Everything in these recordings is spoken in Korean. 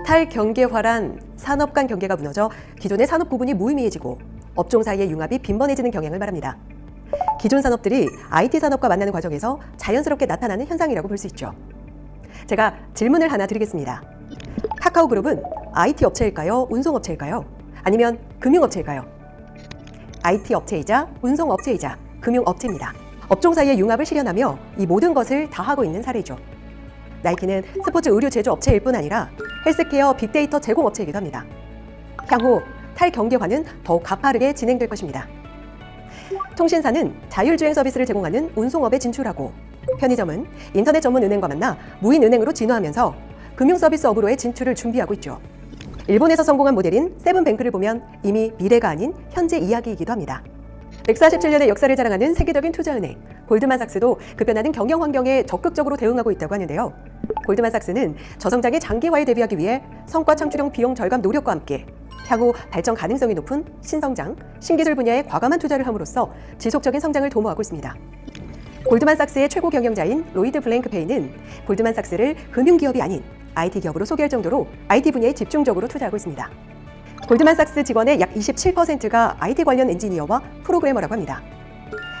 탈경계화란 산업 간 경계가 무너져 기존의 산업 구분이 무의미해지고 업종 사이의 융합이 빈번해지는 경향을 말합니다. 기존 산업들이 IT 산업과 만나는 과정에서 자연스럽게 나타나는 현상이라고 볼 수 있죠. 제가 질문을 하나 드리겠습니다. 카카오그룹은 IT 업체일까요? 운송업체일까요? 아니면 금융업체일까요? IT 업체이자 운송업체이자 금융업체입니다. 업종 사이의 융합을 실현하며 이 모든 것을 다 하고 있는 사례죠. 나이키는 스포츠 의류 제조업체일 뿐 아니라 헬스케어 빅데이터 제공업체이기도 합니다. 향후 탈경계화는 더욱 가파르게 진행될 것입니다. 통신사는 자율주행 서비스를 제공하는 운송업에 진출하고, 편의점은 인터넷 전문 은행과 만나 무인은행으로 진화하면서 금융서비스업으로의 진출을 준비하고 있죠. 일본에서 성공한 모델인 세븐뱅크를 보면 이미 미래가 아닌 현재 이야기이기도 합니다. 147년의 역사를 자랑하는 세계적인 투자은행 골드만삭스도 급변하는 경영 환경에 적극적으로 대응하고 있다고 하는데요. 골드만삭스는 저성장의 장기화에 대비하기 위해 성과 창출형 비용 절감 노력과 함께 향후 발전 가능성이 높은 신성장, 신기술 분야에 과감한 투자를 함으로써 지속적인 성장을 도모하고 있습니다. 골드만삭스의 최고 경영자인 로이드 블랭크페이는 골드만삭스를 금융기업이 아닌 IT 기업으로 소개할 정도로 IT 분야에 집중적으로 투자하고 있습니다. 골드만삭스 직원의 약 27%가 IT 관련 엔지니어와 프로그래머라고 합니다.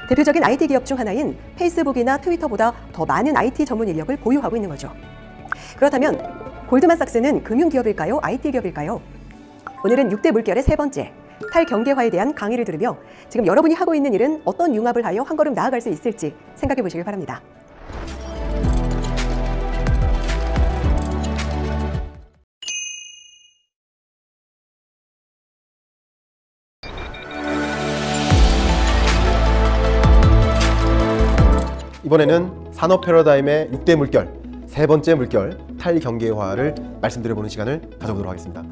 대표적인 IT 기업 중 하나인 페이스북이나 트위터보다 더 많은 IT 전문 인력을 보유하고 있는 거죠. 그렇다면 골드만삭스는 금융기업일까요? IT 기업일까요? 오늘은 6대 물결의 세 번째, 탈경계화에 대한 강의를 들으며 지금 여러분이 하고 있는 일은 어떤 융합을 하여 한 걸음 나아갈 수 있을지 생각해 보시길 바랍니다. 이번에는 산업 패러다임의 6대 물결, 세 번째 물결, 탈경계화를 말씀드려보는 시간을 가져보도록 하겠습니다.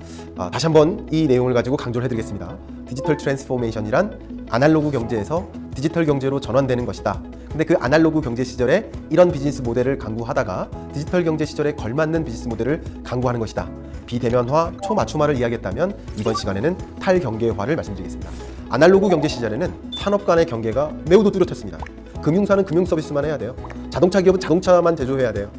다시 한번 이 내용을 가지고 강조를 해드리겠습니다. 디지털 트랜스포메이션이란 아날로그 경제에서 디지털 경제로 전환되는 것이다. 근데 그 아날로그 경제 시절에 이런 비즈니스 모델을 강구하다가 디지털 경제 시절에 걸맞는 비즈니스 모델을 강구하는 것이다. 비대면화, 초맞춤화를 이야기했다면 이번 시간에는 탈경계화를 말씀드리겠습니다. 아날로그 경제 시절에는 산업 간의 경계가 매우도 뚜렷했습니다. 금융사는 금융 서비스만 해야 돼요. 자동차 기업은 자동차만 제조해야 돼요.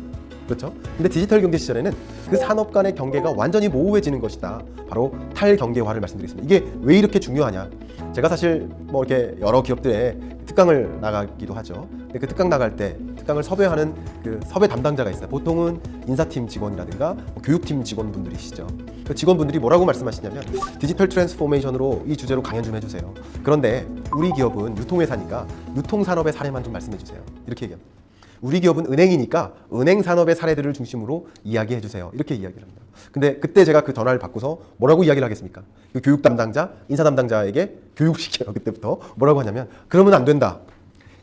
그렇죠? 근데 디지털 경제 시절에는 그 산업 간의 경계가 완전히 모호해지는 것이다. 바로 탈경계화를 말씀드리겠습니다. 이게 왜 이렇게 중요하냐? 제가 사실 뭐 이렇게 여러 기업들에 특강을 나가기도 하죠. 근데 그 특강 나갈 때 특강을 섭외하는 그 섭외 담당자가 있어요. 보통은 인사팀 직원이라든가 교육팀 직원분들이시죠. 그 직원분들이 뭐라고 말씀하시냐면 디지털 트랜스포메이션으로 이 주제로 강연 좀 해주세요. 그런데 우리 기업은 유통회사니까 유통산업의 사례만 좀 말씀해주세요. 이렇게 얘기합니다. 우리 기업은 은행이니까 은행 산업의 사례들을 중심으로 이야기해 주세요. 이렇게 이야기를 합니다. 근데 그때 제가 그 전화를 받고서 뭐라고 이야기를 하겠습니까? 그 교육 담당자, 인사 담당자에게 교육시켜요. 그때부터 뭐라고 하냐면 그러면 안 된다.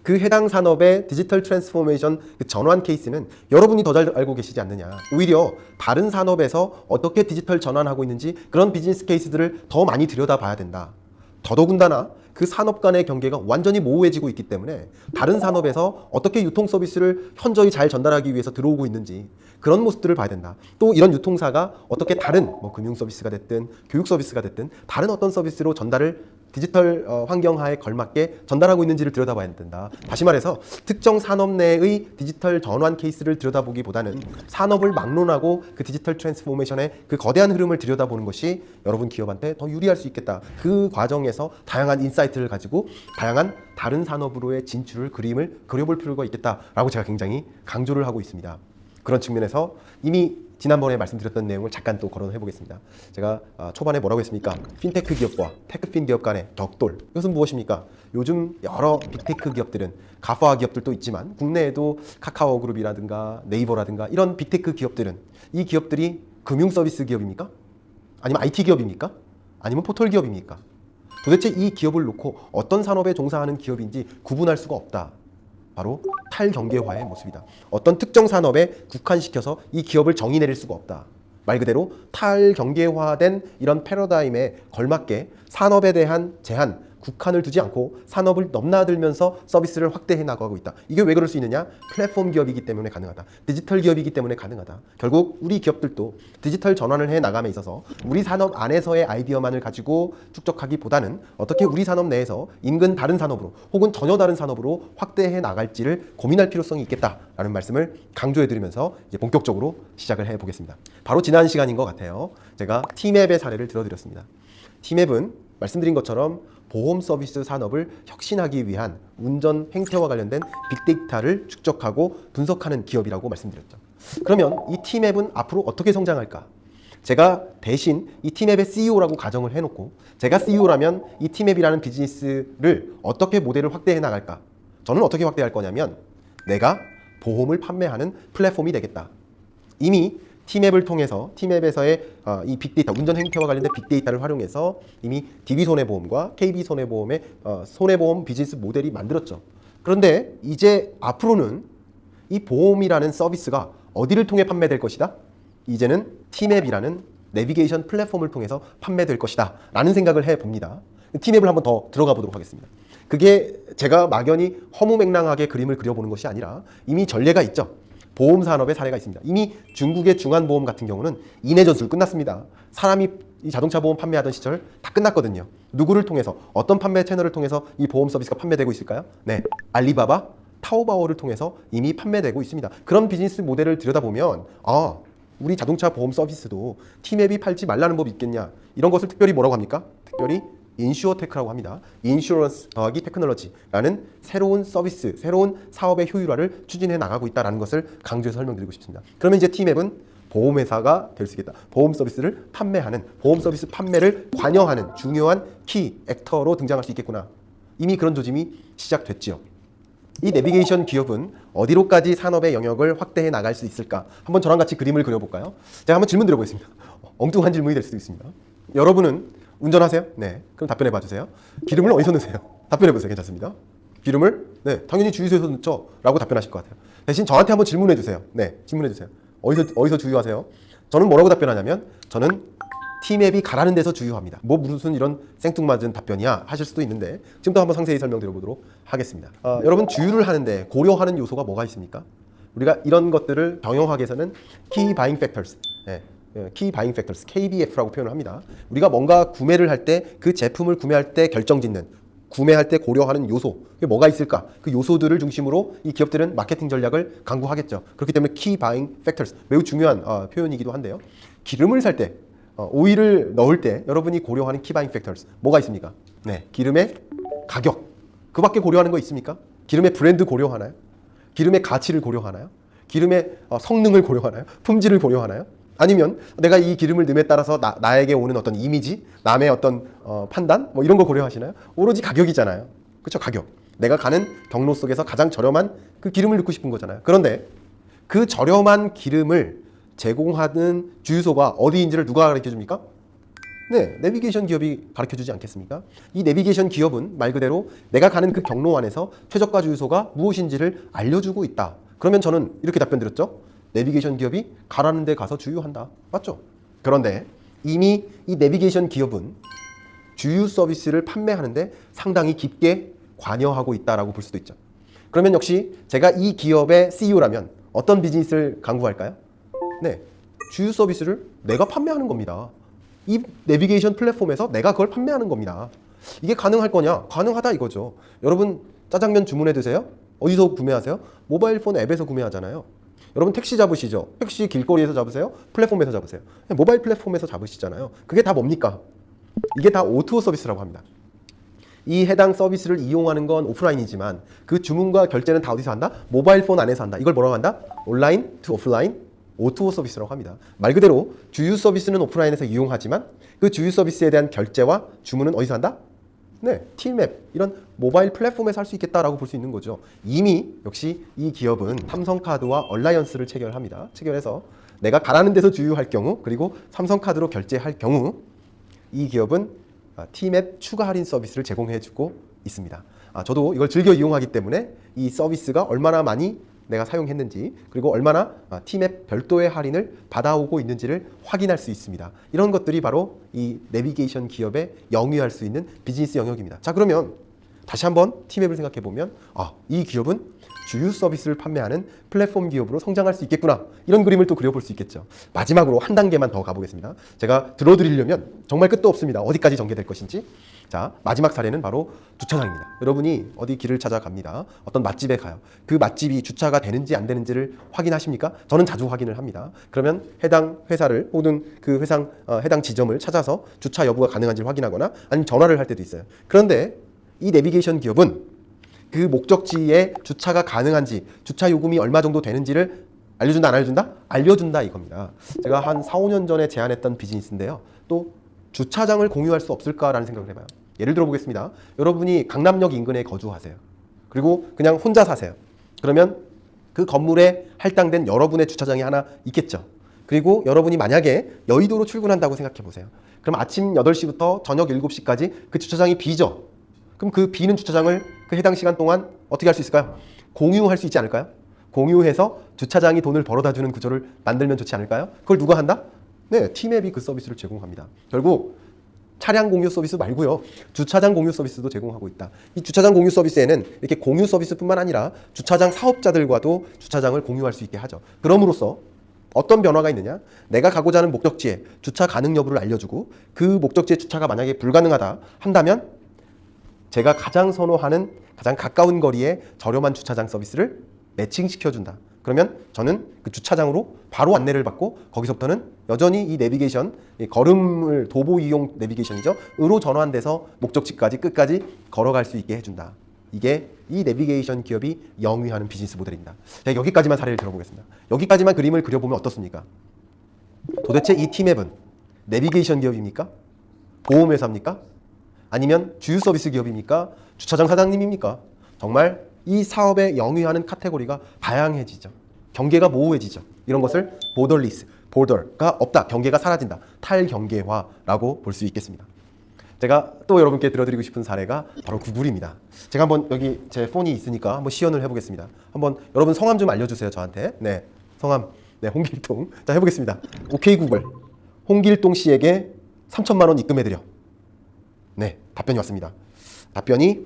그 해당 산업의 디지털 트랜스포메이션 그 전환 케이스는 여러분이 더 잘 알고 계시지 않느냐. 오히려 다른 산업에서 어떻게 디지털 전환하고 있는지 그런 비즈니스 케이스들을 더 많이 들여다봐야 된다. 더더군다나 그 산업 간의 경계가 완전히 모호해지고 있기 때문에 다른 산업에서 어떻게 유통 서비스를 현저히 잘 전달하기 위해서 들어오고 있는지 그런 모습들을 봐야 된다. 또 이런 유통사가 어떻게 다른 뭐 금융 서비스가 됐든 교육 서비스가 됐든 다른 어떤 서비스로 전달을 디지털 환경하에 걸맞게 전달하고 있는지를 들여다봐야 된다. 다시 말해서 특정 산업 내의 디지털 전환 케이스를 들여다보기보다는 산업을 막론하고 그 디지털 트랜스포메이션의 그 거대한 흐름을 들여다보는 것이 여러분 기업한테 더 유리할 수 있겠다. 그 과정에서 다양한 인사이트를 가지고 다양한 다른 산업으로의 진출을 그림을 그려볼 필요가 있겠다라고 제가 굉장히 강조를 하고 있습니다. 그런 측면에서 이미 지난번에 말씀드렸던 내용을 잠깐 또 거론해 보겠습니다. 제가 초반에 뭐라고 했습니까? 핀테크 기업과 테크핀 기업 간의 격돌. 이것은 무엇입니까? 요즘 여러 빅테크 기업들은 가파 기업들도 있지만 국내에도 카카오그룹이라든가 네이버라든가 이런 빅테크 기업들은 이 기업들이 금융 서비스 기업입니까? 아니면 IT 기업입니까? 아니면 포털 기업입니까? 도대체 이 기업을 놓고 어떤 산업에 종사하는 기업인지 구분할 수가 없다. 바로 탈경계화의 모습이다. 어떤 특정 산업에 국한시켜서 이 기업을 정의 내릴 수가 없다. 말 그대로 탈경계화된 이런 패러다임에 걸맞게 산업에 대한 제한, 국한을 두지 않고 산업을 넘나들면서 서비스를 확대해 나가고 있다. 이게 왜 그럴 수 있느냐? 플랫폼 기업이기 때문에 가능하다. 디지털 기업이기 때문에 가능하다. 결국 우리 기업들도 디지털 전환을 해 나감에 있어서 우리 산업 안에서의 아이디어만을 가지고 축적하기보다는 어떻게 우리 산업 내에서 인근 다른 산업으로 혹은 전혀 다른 산업으로 확대해 나갈지를 고민할 필요성이 있겠다라는 말씀을 강조해 드리면서 이제 본격적으로 시작을 해 보겠습니다. 바로 지난 시간인 것 같아요. 제가 티맵의 사례를 들어드렸습니다. 티맵은 말씀드린 것처럼 보험 서비스 산업을 혁신하기 위한 운전 행태와 관련된 빅데이터를 축적하고 분석하는 기업이라고 말씀드렸죠. 그러면 이 티맵은 앞으로 어떻게 성장할까? 제가 대신 이 티맵의 CEO라고 가정을 해놓고 제가 CEO라면 이 티맵이라는 비즈니스를 어떻게 모델을 확대해 나갈까? 저는 어떻게 확대할 거냐면 내가 보험을 판매하는 플랫폼이 되겠다. 이미 티맵을 통해서 티맵에서의 이 빅데이터, 운전 행태와 관련된 빅데이터를 활용해서 이미 DB손해보험과 KB손해보험의 손해보험 비즈니스 모델이 만들었죠. 그런데 이제 앞으로는 이 보험이라는 서비스가 어디를 통해 판매될 것이다? 이제는 티맵이라는 내비게이션 플랫폼을 통해서 판매될 것이다 라는 생각을 해봅니다. 티맵을 한번 더 들어가 보도록 하겠습니다. 그게 제가 막연히 허무맹랑하게 그림을 그려보는 것이 아니라 이미 전례가 있죠. 보험 산업의 사례가 있습니다. 이미 중국의 중안보험 같은 경우는 인해 전술 끝났습니다. 사람이 이 자동차 보험 판매하던 시절 다 끝났거든요. 누구를 통해서 어떤 판매 채널을 통해서 이 보험 서비스가 판매되고 있을까요? 네, 알리바바, 타오바오를 통해서 이미 판매되고 있습니다. 그런 비즈니스 모델을 들여다보면 우리 자동차 보험 서비스도 티맵이 팔지 말라는 법이 있겠냐, 이런 것을 특별히 뭐라고 합니까? 특별히 인슈어테크라고 합니다. 인슈런스 더하기 테크놀로지라는 새로운 서비스, 새로운 사업의 효율화를 추진해 나가고 있다는 것을 강조해서 설명드리고 싶습니다. 그러면 이제 티맵은 보험회사가 될 수 있겠다. 보험 서비스를 판매하는, 보험 서비스 판매를 관여하는 중요한 키 액터로 등장할 수 있겠구나. 이미 그런 조짐이 시작됐지요. 이 내비게이션 기업은 어디로까지 산업의 영역을 확대해 나갈 수 있을까? 한번 저랑 같이 그림을 그려볼까요? 제가 한번 질문 드려보겠습니다. 엉뚱한 질문이 될 수도 있습니다. 여러분은 운전하세요? 네. 그럼 답변해 봐주세요. 기름을 어디서 넣으세요? 답변해 보세요. 괜찮습니다. 기름을? 네. 당연히 주유소에서 넣죠. 라고 답변하실 것 같아요. 대신 저한테 한번 질문해 주세요. 네. 질문해 주세요. 어디서 주유하세요? 저는 뭐라고 답변하냐면 저는 티맵이 가라는 데서 주유합니다. 뭐 무슨 이런 생뚱맞은 답변이야 하실 수도 있는데 지금부터 한번 상세히 설명드려 보도록 하겠습니다. 여러분 주유를 하는데 고려하는 요소가 뭐가 있습니까? 우리가 이런 것들을 병용하기 위해서는 Key Buying Factors, Key Buying Factors, KBF라고 표현을 합니다. 우리가 뭔가 구매를 할 때 그 제품을 구매할 때 결정짓는, 구매할 때 고려하는 요소, 그게 뭐가 있을까? 그 요소들을 중심으로 이 기업들은 마케팅 전략을 강구하겠죠. 그렇기 때문에 Key Buying Factors, 매우 중요한 표현이기도 한데요. 기름을 살 때, 오일을 넣을 때 여러분이 고려하는 Key Buying Factors 뭐가 있습니까? 네, 기름의 가격, 그 밖에 고려하는 거 있습니까? 기름의 브랜드 고려하나요? 기름의 가치를 고려하나요? 기름의 성능을 고려하나요? 품질을 고려하나요? 아니면 내가 이 기름을 넣음에 따라서 나에게 오는 어떤 이미지, 남의 어떤 판단, 뭐 이런 거 고려하시나요? 오로지 가격이잖아요. 그렇죠? 가격. 내가 가는 경로 속에서 가장 저렴한 그 기름을 넣고 싶은 거잖아요. 그런데 그 저렴한 기름을 제공하는 주유소가 어디인지를 누가 가르쳐줍니까? 네, 내비게이션 기업이 가르쳐주지 않겠습니까? 이 내비게이션 기업은 말 그대로 내가 가는 그 경로 안에서 최저가 주유소가 무엇인지를 알려주고 있다. 그러면 저는 이렇게 답변 드렸죠. 내비게이션 기업이 가라는 데 가서 주유한다. 맞죠? 그런데 이미 이 내비게이션 기업은 주유 서비스를 판매하는데 상당히 깊게 관여하고 있다라고 볼 수도 있죠. 그러면 역시 제가 이 기업의 CEO라면 어떤 비즈니스를 강구할까요? 네, 주유 서비스를 내가 판매하는 겁니다. 이 내비게이션 플랫폼에서 내가 그걸 판매하는 겁니다. 이게 가능할 거냐? 가능하다 이거죠. 여러분 짜장면 주문해 드세요? 어디서 구매하세요? 모바일 폰 앱에서 구매하잖아요. 여러분 택시 잡으시죠? 택시 길거리에서 잡으세요? 플랫폼에서 잡으세요? 모바일 플랫폼에서 잡으시잖아요. 그게 다 뭡니까? 이게 다 O2O 서비스라고 합니다. 이 해당 서비스를 이용하는 건 오프라인이지만 그 주문과 결제는 다 어디서 한다? 모바일 폰 안에서 한다. 이걸 뭐라고 한다? 온라인 투 오프라인 O2O 서비스라고 합니다. 말 그대로 주유 서비스는 오프라인에서 이용하지만 그 주유 서비스에 대한 결제와 주문은 어디서 한다? 네, 티맵 이런 모바일 플랫폼에서 할 수 있겠다라고 볼 수 있는 거죠. 이미 역시 이 기업은 삼성카드와 얼라이언스를 체결합니다. 체결해서 내가 가라는 데서 주유할 경우 그리고 삼성카드로 결제할 경우 이 기업은 티맵 추가 할인 서비스를 제공해주고 있습니다. 저도 이걸 즐겨 이용하기 때문에 이 서비스가 얼마나 많이 내가 사용했는지, 그리고 얼마나 T맵 별도의 할인을 받아오고 있는지를 확인할 수 있습니다. 이런 것들이 바로 이 내비게이션 기업에 영위할 수 있는 비즈니스 영역입니다. 자, 그러면 다시 한번 T맵을 생각해 보면 이 기업은 주유 서비스를 판매하는 플랫폼 기업으로 성장할 수 있겠구나, 이런 그림을 또 그려볼 수 있겠죠. 마지막으로 한 단계만 더 가보겠습니다. 제가 들어드리려면 정말 끝도 없습니다. 어디까지 전개될 것인지. 자, 마지막 사례는 바로 주차장입니다. 여러분이 어디 길을 찾아갑니다. 어떤 맛집에 가요. 그 맛집이 주차가 되는지 안 되는지를 확인하십니까? 저는 자주 확인을 합니다. 그러면 해당 회사를 혹은 그 해당 지점을 찾아서 주차 여부가 가능한지를 확인하거나 아니면 전화를 할 때도 있어요. 그런데 이 내비게이션 기업은 그 목적지에 주차가 가능한지, 주차 요금이 얼마 정도 되는지를 알려준다, 안 알려준다? 알려준다, 이겁니다. 제가 한 4, 5년 전에 제안했던 비즈니스인데요. 또 주차장을 공유할 수 없을까라는 생각을 해봐요. 예를 들어 보겠습니다. 여러분이 강남역 인근에 거주하세요. 그리고 그냥 혼자 사세요. 그러면 그 건물에 할당된 여러분의 주차장이 하나 있겠죠. 그리고 여러분이 만약에 여의도로 출근한다고 생각해 보세요. 그럼 아침 8시부터 저녁 7시까지 그 주차장이 비죠. 그럼 그 비는 주차장을 그 해당 시간 동안 어떻게 할 수 있을까요? 공유할 수 있지 않을까요? 공유해서 주차장이 돈을 벌어다 주는 구조를 만들면 좋지 않을까요? 그걸 누가 한다? 네, T맵이 그 서비스를 제공합니다. 결국 차량 공유 서비스 말고요, 주차장 공유 서비스도 제공하고 있다. 이 주차장 공유 서비스에는 이렇게 공유 서비스뿐만 아니라 주차장 사업자들과도 주차장을 공유할 수 있게 하죠. 그럼으로써 어떤 변화가 있느냐? 내가 가고자 하는 목적지에 주차 가능 여부를 알려주고, 그 목적지에 주차가 만약에 불가능하다 한다면 제가 가장 선호하는 가장 가까운 거리에 저렴한 주차장 서비스를 매칭시켜준다. 그러면 저는 그 주차장으로 바로 안내를 받고 거기서부터는 여전히 이 내비게이션, 걸음을 도보 이용 내비게이션이죠. 으로 전환돼서 목적지까지 끝까지 걸어갈 수 있게 해준다. 이게 이 내비게이션 기업이 영위하는 비즈니스 모델입니다. 자, 여기까지만 사례를 들어보겠습니다. 여기까지만 그림을 그려보면 어떻습니까? 도대체 이 T맵은 내비게이션 기업입니까? 보험회사입니까? 아니면 주유 서비스 기업입니까? 주차장 사장님입니까? 정말 이 사업에 영위하는 카테고리가 다양해지죠. 경계가 모호해지죠. 이런 것을 보더리스, 보더가 없다, 경계가 사라진다, 탈경계화라고 볼 수 있겠습니다. 제가 또 여러분께 들어드리고 싶은 사례가 바로 구글입니다. 제가 한번 여기 제 폰이 있으니까 한번 시연을 해보겠습니다. 한번 여러분 성함 좀 알려주세요, 저한테. 네, 성함. 네, 홍길동. 자, 해보겠습니다. 오케이 구글. 홍길동 씨에게 3천만 원 입금해드려. 네, 답변이 왔습니다. 답변이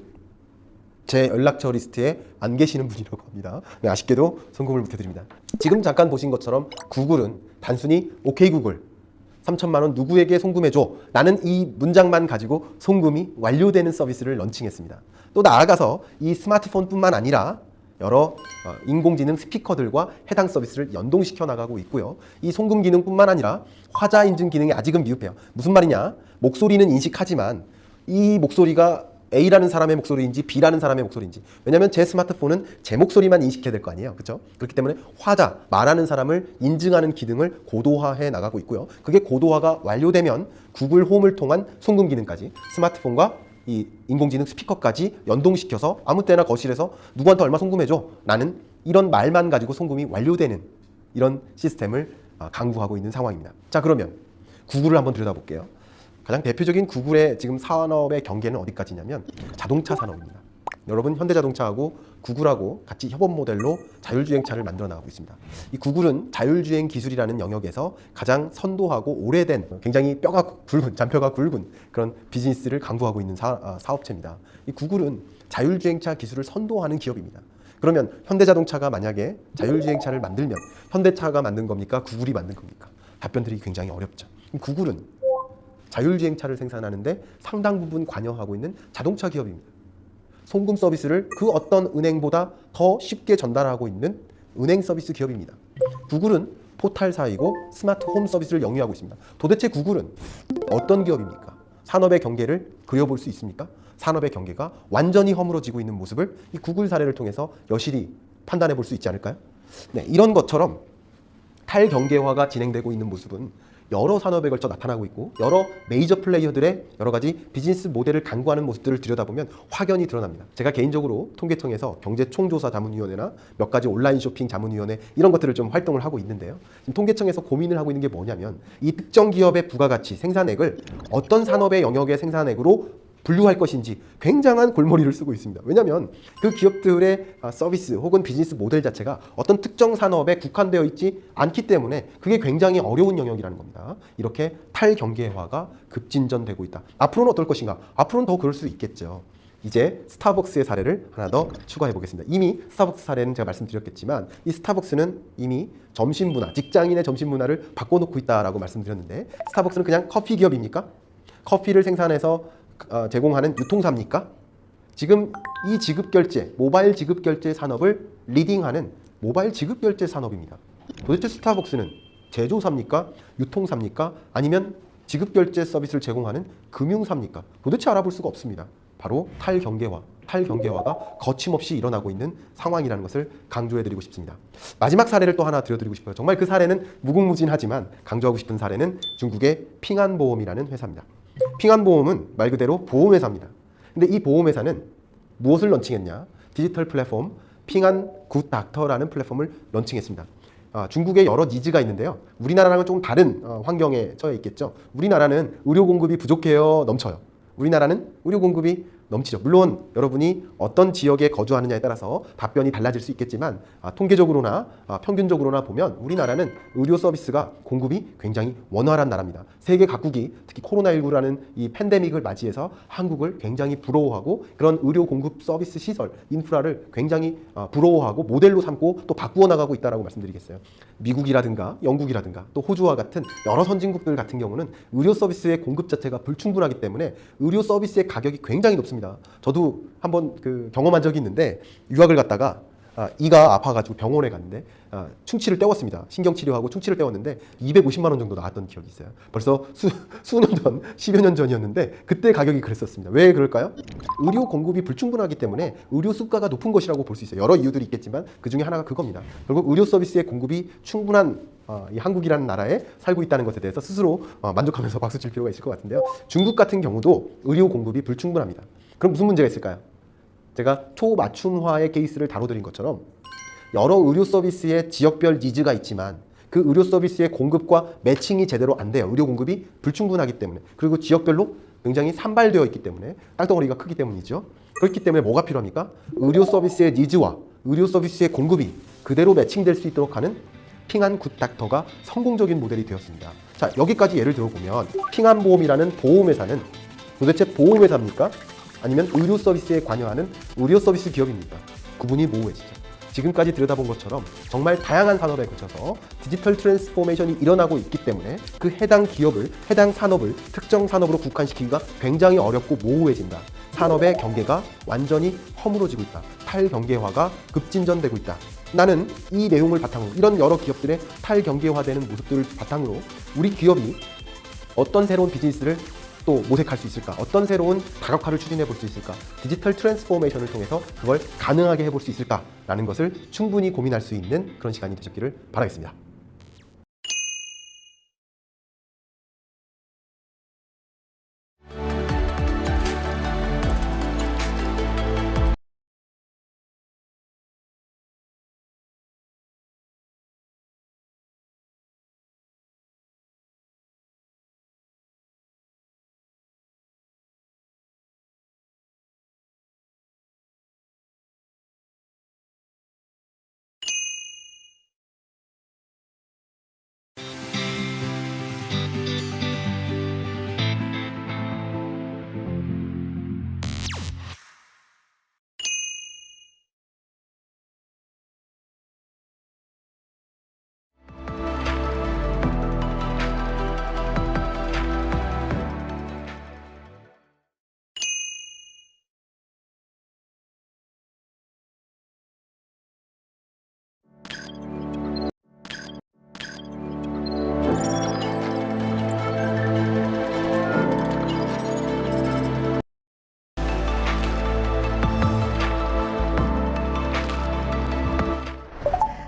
제 연락처 리스트에 안 계시는 분이라고 합니다. 네, 아쉽게도 송금을 못해드립니다. 지금 잠깐 보신 것처럼 구글은 단순히 오케이 구글 3천만 원 누구에게 송금해줘, 나는 이 문장만 가지고 송금이 완료되는 서비스를 런칭했습니다. 또 나아가서 이 스마트폰뿐만 아니라 여러 인공지능 스피커들과 해당 서비스를 연동시켜 나가고 있고요. 이 송금 기능뿐만 아니라 화자 인증 기능이 아직은 미흡해요. 무슨 말이냐? 목소리는 인식하지만 이 목소리가 A라는 사람의 목소리인지 B라는 사람의 목소리인지, 왜냐하면 제 스마트폰은 제 목소리만 인식해야 될 거 아니에요, 그렇죠? 그렇기 때문에 화자, 말하는 사람을 인증하는 기능을 고도화해 나가고 있고요. 그게 고도화가 완료되면 구글 홈을 통한 송금 기능까지 스마트폰과 이 인공지능 스피커까지 연동시켜서 아무 때나 거실에서 누구한테 얼마 송금해줘, 나는 이런 말만 가지고 송금이 완료되는 이런 시스템을 강구하고 있는 상황입니다. 자, 그러면 구글을 한번 들여다볼게요. 가장 대표적인 구글의 지금 산업의 경계는 어디까지냐면 자동차 산업입니다. 여러분, 현대자동차하고 구글하고 같이 협업 모델로 자율주행차를 만들어 나가고 있습니다. 이 구글은 자율주행 기술이라는 영역에서 가장 선도하고 오래된, 굉장히 뼈가 굵은, 잔뼈가 굵은 그런 비즈니스를 강구하고 있는 사업체입니다. 이 구글은 자율주행차 기술을 선도하는 기업입니다. 그러면 현대자동차가 만약에 자율주행차를 만들면 현대차가 만든 겁니까? 구글이 만든 겁니까? 답변들이 굉장히 어렵죠. 그럼 구글은 자율주행차를 생산하는데 상당 부분 관여하고 있는 자동차 기업입니다. 송금 서비스를 그 어떤 은행보다 더 쉽게 전달하고 있는 은행 서비스 기업입니다. 구글은 포탈사이고 스마트 홈 서비스를 영위하고 있습니다. 도대체 구글은 어떤 기업입니까? 산업의 경계를 그려볼 수 있습니까? 산업의 경계가 완전히 허물어지고 있는 모습을 이 구글 사례를 통해서 여실히 판단해 볼 수 있지 않을까요? 네, 이런 것처럼 탈경계화가 진행되고 있는 모습은 여러 산업에 걸쳐 나타나고 있고, 여러 메이저 플레이어들의 여러 가지 비즈니스 모델을 강구하는 모습들을 들여다보면 확연히 드러납니다. 제가 개인적으로 통계청에서 경제총조사 자문위원회나 몇 가지 온라인 쇼핑 자문위원회 이런 것들을 좀 활동을 하고 있는데요. 지금 통계청에서 고민을 하고 있는 게 뭐냐면 이 특정 기업의 부가가치 생산액을 어떤 산업의 영역의 생산액으로 분류할 것인지 굉장한 골머리를 쓰고 있습니다. 왜냐하면 그 기업들의 서비스 혹은 비즈니스 모델 자체가 어떤 특정 산업에 국한되어 있지 않기 때문에 그게 굉장히 어려운 영역이라는 겁니다. 이렇게 탈경계화가 급진전되고 있다. 앞으로는 어떨 것인가? 앞으로는 더 그럴 수 있겠죠. 이제 스타벅스의 사례를 하나 더 추가해 보겠습니다. 이미 스타벅스 사례는 제가 말씀드렸겠지만 이 스타벅스는 이미 점심 문화, 직장인의 점심 문화를 바꿔놓고 있다라고 말씀드렸는데 스타벅스는 그냥 커피 기업입니까? 커피를 생산해서 제공하는 유통사입니까? 지금 이 지급결제, 모바일 지급결제 산업을 리딩하는 모바일 지급결제 산업입니다. 도대체 스타벅스는 제조사입니까? 유통사입니까? 아니면 지급결제 서비스를 제공하는 금융사입니까? 도대체 알아볼 수가 없습니다. 바로 탈경계화가 거침없이 일어나고 있는 상황이라는 것을 강조해드리고 싶습니다. 마지막 사례를 또 하나 드려드리고 싶어요. 정말 그 사례는 무궁무진하지만 강조하고 싶은 사례는 중국의 핑안보험이라는 회사입니다. 핑안보험은 말 그대로 보험회사입니다. 근데 이 보험회사는 무엇을 런칭했냐? 디지털 플랫폼 핑안 굿닥터라는 플랫폼을 런칭했습니다. 중국에 여러 니즈가 있는데요. 우리나라랑은 조금 다른 환경에 처해 있겠죠. 우리나라는 의료 공급이 부족해요, 넘쳐요. 우리나라는 의료 공급이 넘치죠. 물론 여러분이 어떤 지역에 거주하느냐에 따라서 답변이 달라질 수 있겠지만 통계적으로나 평균적으로나 보면 우리나라는 의료 서비스가 공급이 굉장히 원활한 나라입니다. 세계 각국이 특히 코로나19라는 이 팬데믹을 맞이해서 한국을 굉장히 부러워하고 그런 의료 공급 서비스 시설, 인프라를 굉장히 부러워하고 모델로 삼고 또 바꾸어 나가고 있다고 말씀드리겠어요. 미국이라든가 영국이라든가 또 호주와 같은 여러 선진국들 같은 경우는 의료 서비스의 공급 자체가 불충분하기 때문에 의료 서비스의 가격이 굉장히 높습니다. 저도 한번 경험한 적이 있는데 유학을 갔다가 이가 아파가지고 병원에 갔는데 충치를 때웠습니다. 신경치료하고 충치를 때웠는데 250만 원 정도 나왔던 기억이 있어요. 벌써 수년 전, 10여 년 전이었는데 그때 가격이 그랬었습니다. 왜 그럴까요? 의료 공급이 불충분하기 때문에 의료 수가가 높은 것이라고 볼 수 있어요. 여러 이유들이 있겠지만 그 중에 하나가 그겁니다. 결국 의료 서비스의 공급이 충분한 이 한국이라는 나라에 살고 있다는 것에 대해서 스스로 만족하면서 박수 칠 필요가 있을 것 같은데요. 중국 같은 경우도 의료 공급이 불충분합니다. 그럼 무슨 문제가 있을까요? 제가 초맞춤화의 케이스를 다뤄드린 것처럼 여러 의료 서비스의 지역별 니즈가 있지만 그 의료 서비스의 공급과 매칭이 제대로 안 돼요. 의료 공급이 불충분하기 때문에. 그리고 지역별로 굉장히 산발되어 있기 때문에 땅덩어리가 크기 때문이죠. 그렇기 때문에 뭐가 필요합니까? 의료 서비스의 니즈와 의료 서비스의 공급이 그대로 매칭될 수 있도록 하는 핑안 굿닥터가 성공적인 모델이 되었습니다. 자, 여기까지 예를 들어보면 핑안보험이라는 보험회사는 도대체 보험회사입니까? 아니면 의료 서비스에 관여하는 의료 서비스 기업입니까? 구분이 모호해지죠. 지금까지 들여다본 것처럼 정말 다양한 산업에 거쳐서 디지털 트랜스포메이션이 일어나고 있기 때문에 그 해당 기업을, 해당 산업을 특정 산업으로 국한시키기가 굉장히 어렵고 모호해진다. 산업의 경계가 완전히 허물어지고 있다. 탈경계화가 급진전되고 있다. 나는 이 내용을 바탕으로 이런 여러 기업들의 탈경계화되는 모습들을 바탕으로 우리 기업이 어떤 새로운 비즈니스를 또 모색할 수 있을까? 어떤 새로운 다각화를 추진해 볼 수 있을까? 디지털 트랜스포메이션을 통해서 그걸 가능하게 해볼 수 있을까라는 것을 충분히 고민할 수 있는 그런 시간이 되셨기를 바라겠습니다.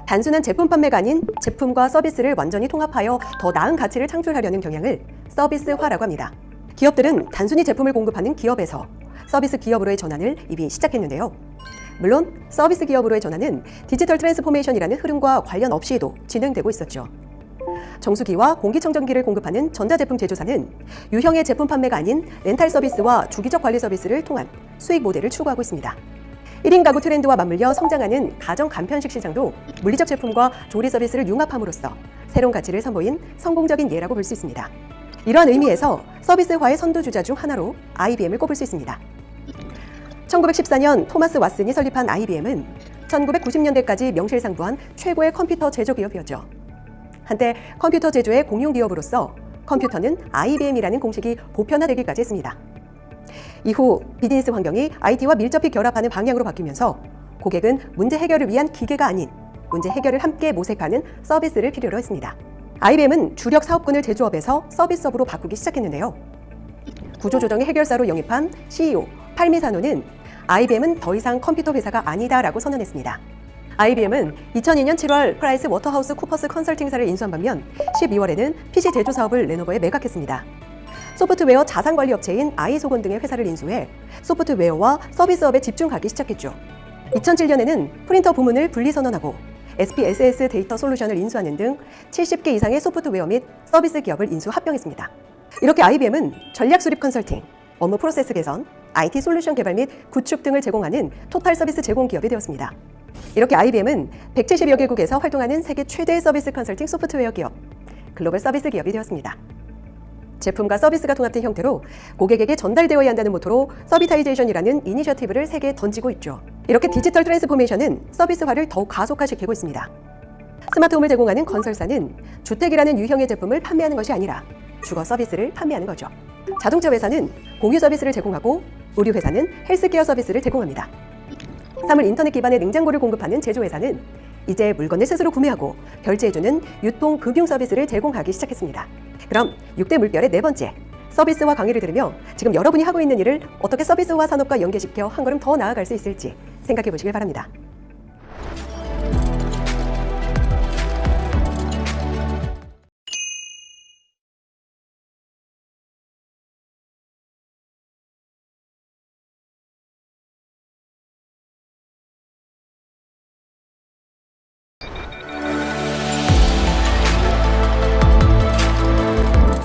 단순한 제품 판매가 아닌 제품과 서비스를 완전히 통합하여 더 나은 가치를 창출하려는 경향을 서비스화라고 합니다. 기업들은 단순히 제품을 공급하는 기업에서 서비스 기업으로의 전환을 이미 시작했는데요. 물론 서비스 기업으로의 전환은 디지털 트랜스포메이션이라는 흐름과 관련 없이도 진행되고 있었죠. 정수기와 공기청정기를 공급하는 전자제품 제조사는 유형의 제품 판매가 아닌 렌탈 서비스와 주기적 관리 서비스를 통한 수익 모델을 추구하고 있습니다. 1인 가구 트렌드와 맞물려 성장하는 가정 간편식 시장도 물리적 제품과 조리 서비스를 융합함으로써 새로운 가치를 선보인 성공적인 예라고 볼 수 있습니다. 이러한 의미에서 서비스화의 선두주자 중 하나로 IBM을 꼽을 수 있습니다. 1914년 토마스 왓슨이 설립한 IBM은 1990년대까지 명실상부한 최고의 컴퓨터 제조 기업이었죠. 한때 컴퓨터 제조의 공용 기업으로서 컴퓨터는 IBM이라는 공식이 보편화되기까지 했습니다. 이후 비즈니스 환경이 IT와 밀접히 결합하는 방향으로 바뀌면서 고객은 문제 해결을 위한 기계가 아닌 문제 해결을 함께 모색하는 서비스를 필요로 했습니다. IBM은 주력 사업군을 제조업에서 서비스업으로 바꾸기 시작했는데요. 구조조정의 해결사로 영입한 CEO 팔미사노는 IBM은 더 이상 컴퓨터 회사가 아니다라고 선언했습니다. IBM은 2002년 7월 프라이스 워터하우스 쿠퍼스 컨설팅사를 인수한 반면 12월에는 PC 제조 사업을 레노버에 매각했습니다. 소프트웨어 자산관리 업체인 아이소건 등의 회사를 인수해 소프트웨어와 서비스업에 집중하기 시작했죠. 2007년에는 프린터 부문을 분리선언하고 SPSS 데이터 솔루션을 인수하는 등 70개 이상의 소프트웨어 및 서비스 기업을 인수 합병했습니다. 이렇게 IBM은 전략 수립 컨설팅, 업무 프로세스 개선, IT 솔루션 개발 및 구축 등을 제공하는 토탈 서비스 제공 기업이 되었습니다. 이렇게 IBM은 170여 개국에서 활동하는 세계 최대의 서비스 컨설팅 소프트웨어 기업, 글로벌 서비스 기업이 되었습니다. 제품과 서비스가 통합된 형태로 고객에게 전달되어야 한다는 모토로 서비타이제이션이라는 이니셔티브를 세계에 던지고 있죠. 이렇게 디지털 트랜스포메이션은 서비스화를 더욱 가속화시키고 있습니다. 스마트홈을 제공하는 건설사는 주택이라는 유형의 제품을 판매하는 것이 아니라 주거 서비스를 판매하는 거죠. 자동차 회사는 공유 서비스를 제공하고 의류 회사는 헬스케어 서비스를 제공합니다. 사물 인터넷 기반의 냉장고를 공급하는 제조회사는 이제 물건을 스스로 구매하고 결제해주는 유통 금융 서비스를 제공하기 시작했습니다. 그럼 6대 물결의 네 번째, 서비스화 강의를 들으며 지금 여러분이 하고 있는 일을 어떻게 서비스화 산업과 연계시켜 한 걸음 더 나아갈 수 있을지 생각해 보시길 바랍니다.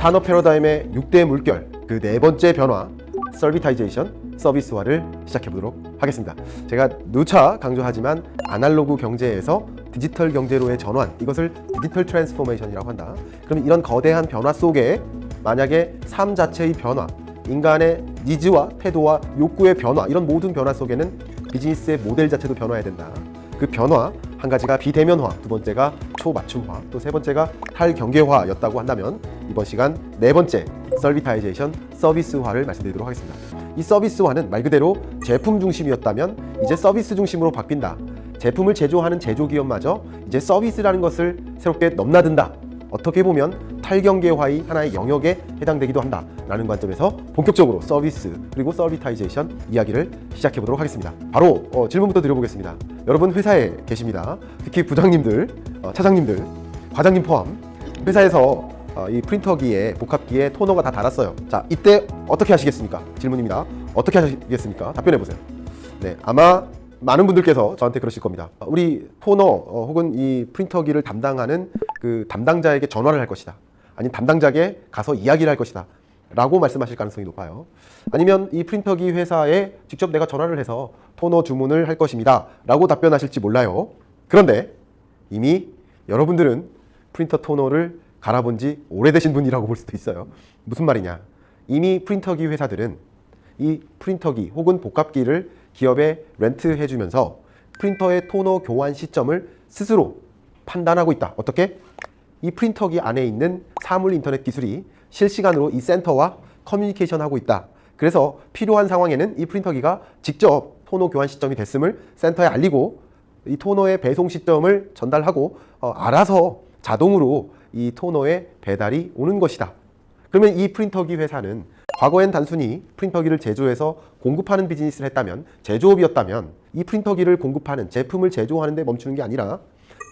산업 패러다임의 6대 물결, 그 네 번째 변화, 서비타이제이션, 서비스화를 시작해 보도록 하겠습니다. 제가 누차 강조하지만 아날로그 경제에서 디지털 경제로의 전환, 이것을 디지털 트랜스포메이션이라고 한다. 그럼 이런 거대한 변화 속에 만약에 삶 자체의 변화, 인간의 니즈와 태도와 욕구의 변화, 이런 모든 변화 속에는 비즈니스의 모델 자체도 변화해야 된다. 그 변화 한 가지가 비대면화, 두 번째가 초맞춤화, 또 세 번째가 탈경계화였다고 한다면 이번 시간 네 번째 서비타이제이션, 서비스화를 말씀드리도록 하겠습니다. 이 서비스화는 말 그대로 제품 중심이었다면 이제 서비스 중심으로 바뀐다. 제품을 제조하는 제조기업마저 이제 서비스라는 것을 새롭게 넘나든다. 어떻게 보면 탈경계화의 하나의 영역에 해당되기도 한다라는 관점에서 본격적으로 서비스 그리고 서비타이제이션 이야기를 시작해 보도록 하겠습니다. 바로 질문부터 드려보겠습니다. 여러분 회사에 계십니다. 특히 부장님들, 차장님들, 과장님 포함 회사에서 이 프린터기에 복합기에 토너가 다 달았어요. 자, 이때 어떻게 하시겠습니까? 질문입니다. 어떻게 하시겠습니까? 답변해 보세요. 네, 아마 많은 분들께서 저한테 그러실 겁니다. 우리 토너 혹은 이 프린터기를 담당하는 그 담당자에게 전화를 할 것이다. 아니면 담당자에게 가서 이야기를 할 것이다. 라고 말씀하실 가능성이 높아요. 아니면 이 프린터기 회사에 직접 내가 전화를 해서 토너 주문을 할 것입니다. 라고 답변하실지 몰라요. 그런데 이미 여러분들은 프린터 토너를 갈아본 지 오래되신 분이라고 볼 수도 있어요. 무슨 말이냐. 이미 프린터기 회사들은 이 프린터기 혹은 복합기를 기업에 렌트해주면서 프린터의 토너 교환 시점을 스스로 판단하고 있다. 어떻게? 이 프린터기 안에 있는 사물 인터넷 기술이 실시간으로 이 센터와 커뮤니케이션하고 있다. 그래서 필요한 상황에는 이 프린터기가 직접 토너 교환 시점이 됐음을 센터에 알리고 이 토너의 배송 시점을 전달하고 알아서 자동으로 이 토너의 배달이 오는 것이다. 그러면 이 프린터기 회사는 과거엔 단순히 프린터기를 제조해서 공급하는 비즈니스를 했다면, 제조업이었다면 이 프린터기를 공급하는 제품을 제조하는 데 멈추는 게 아니라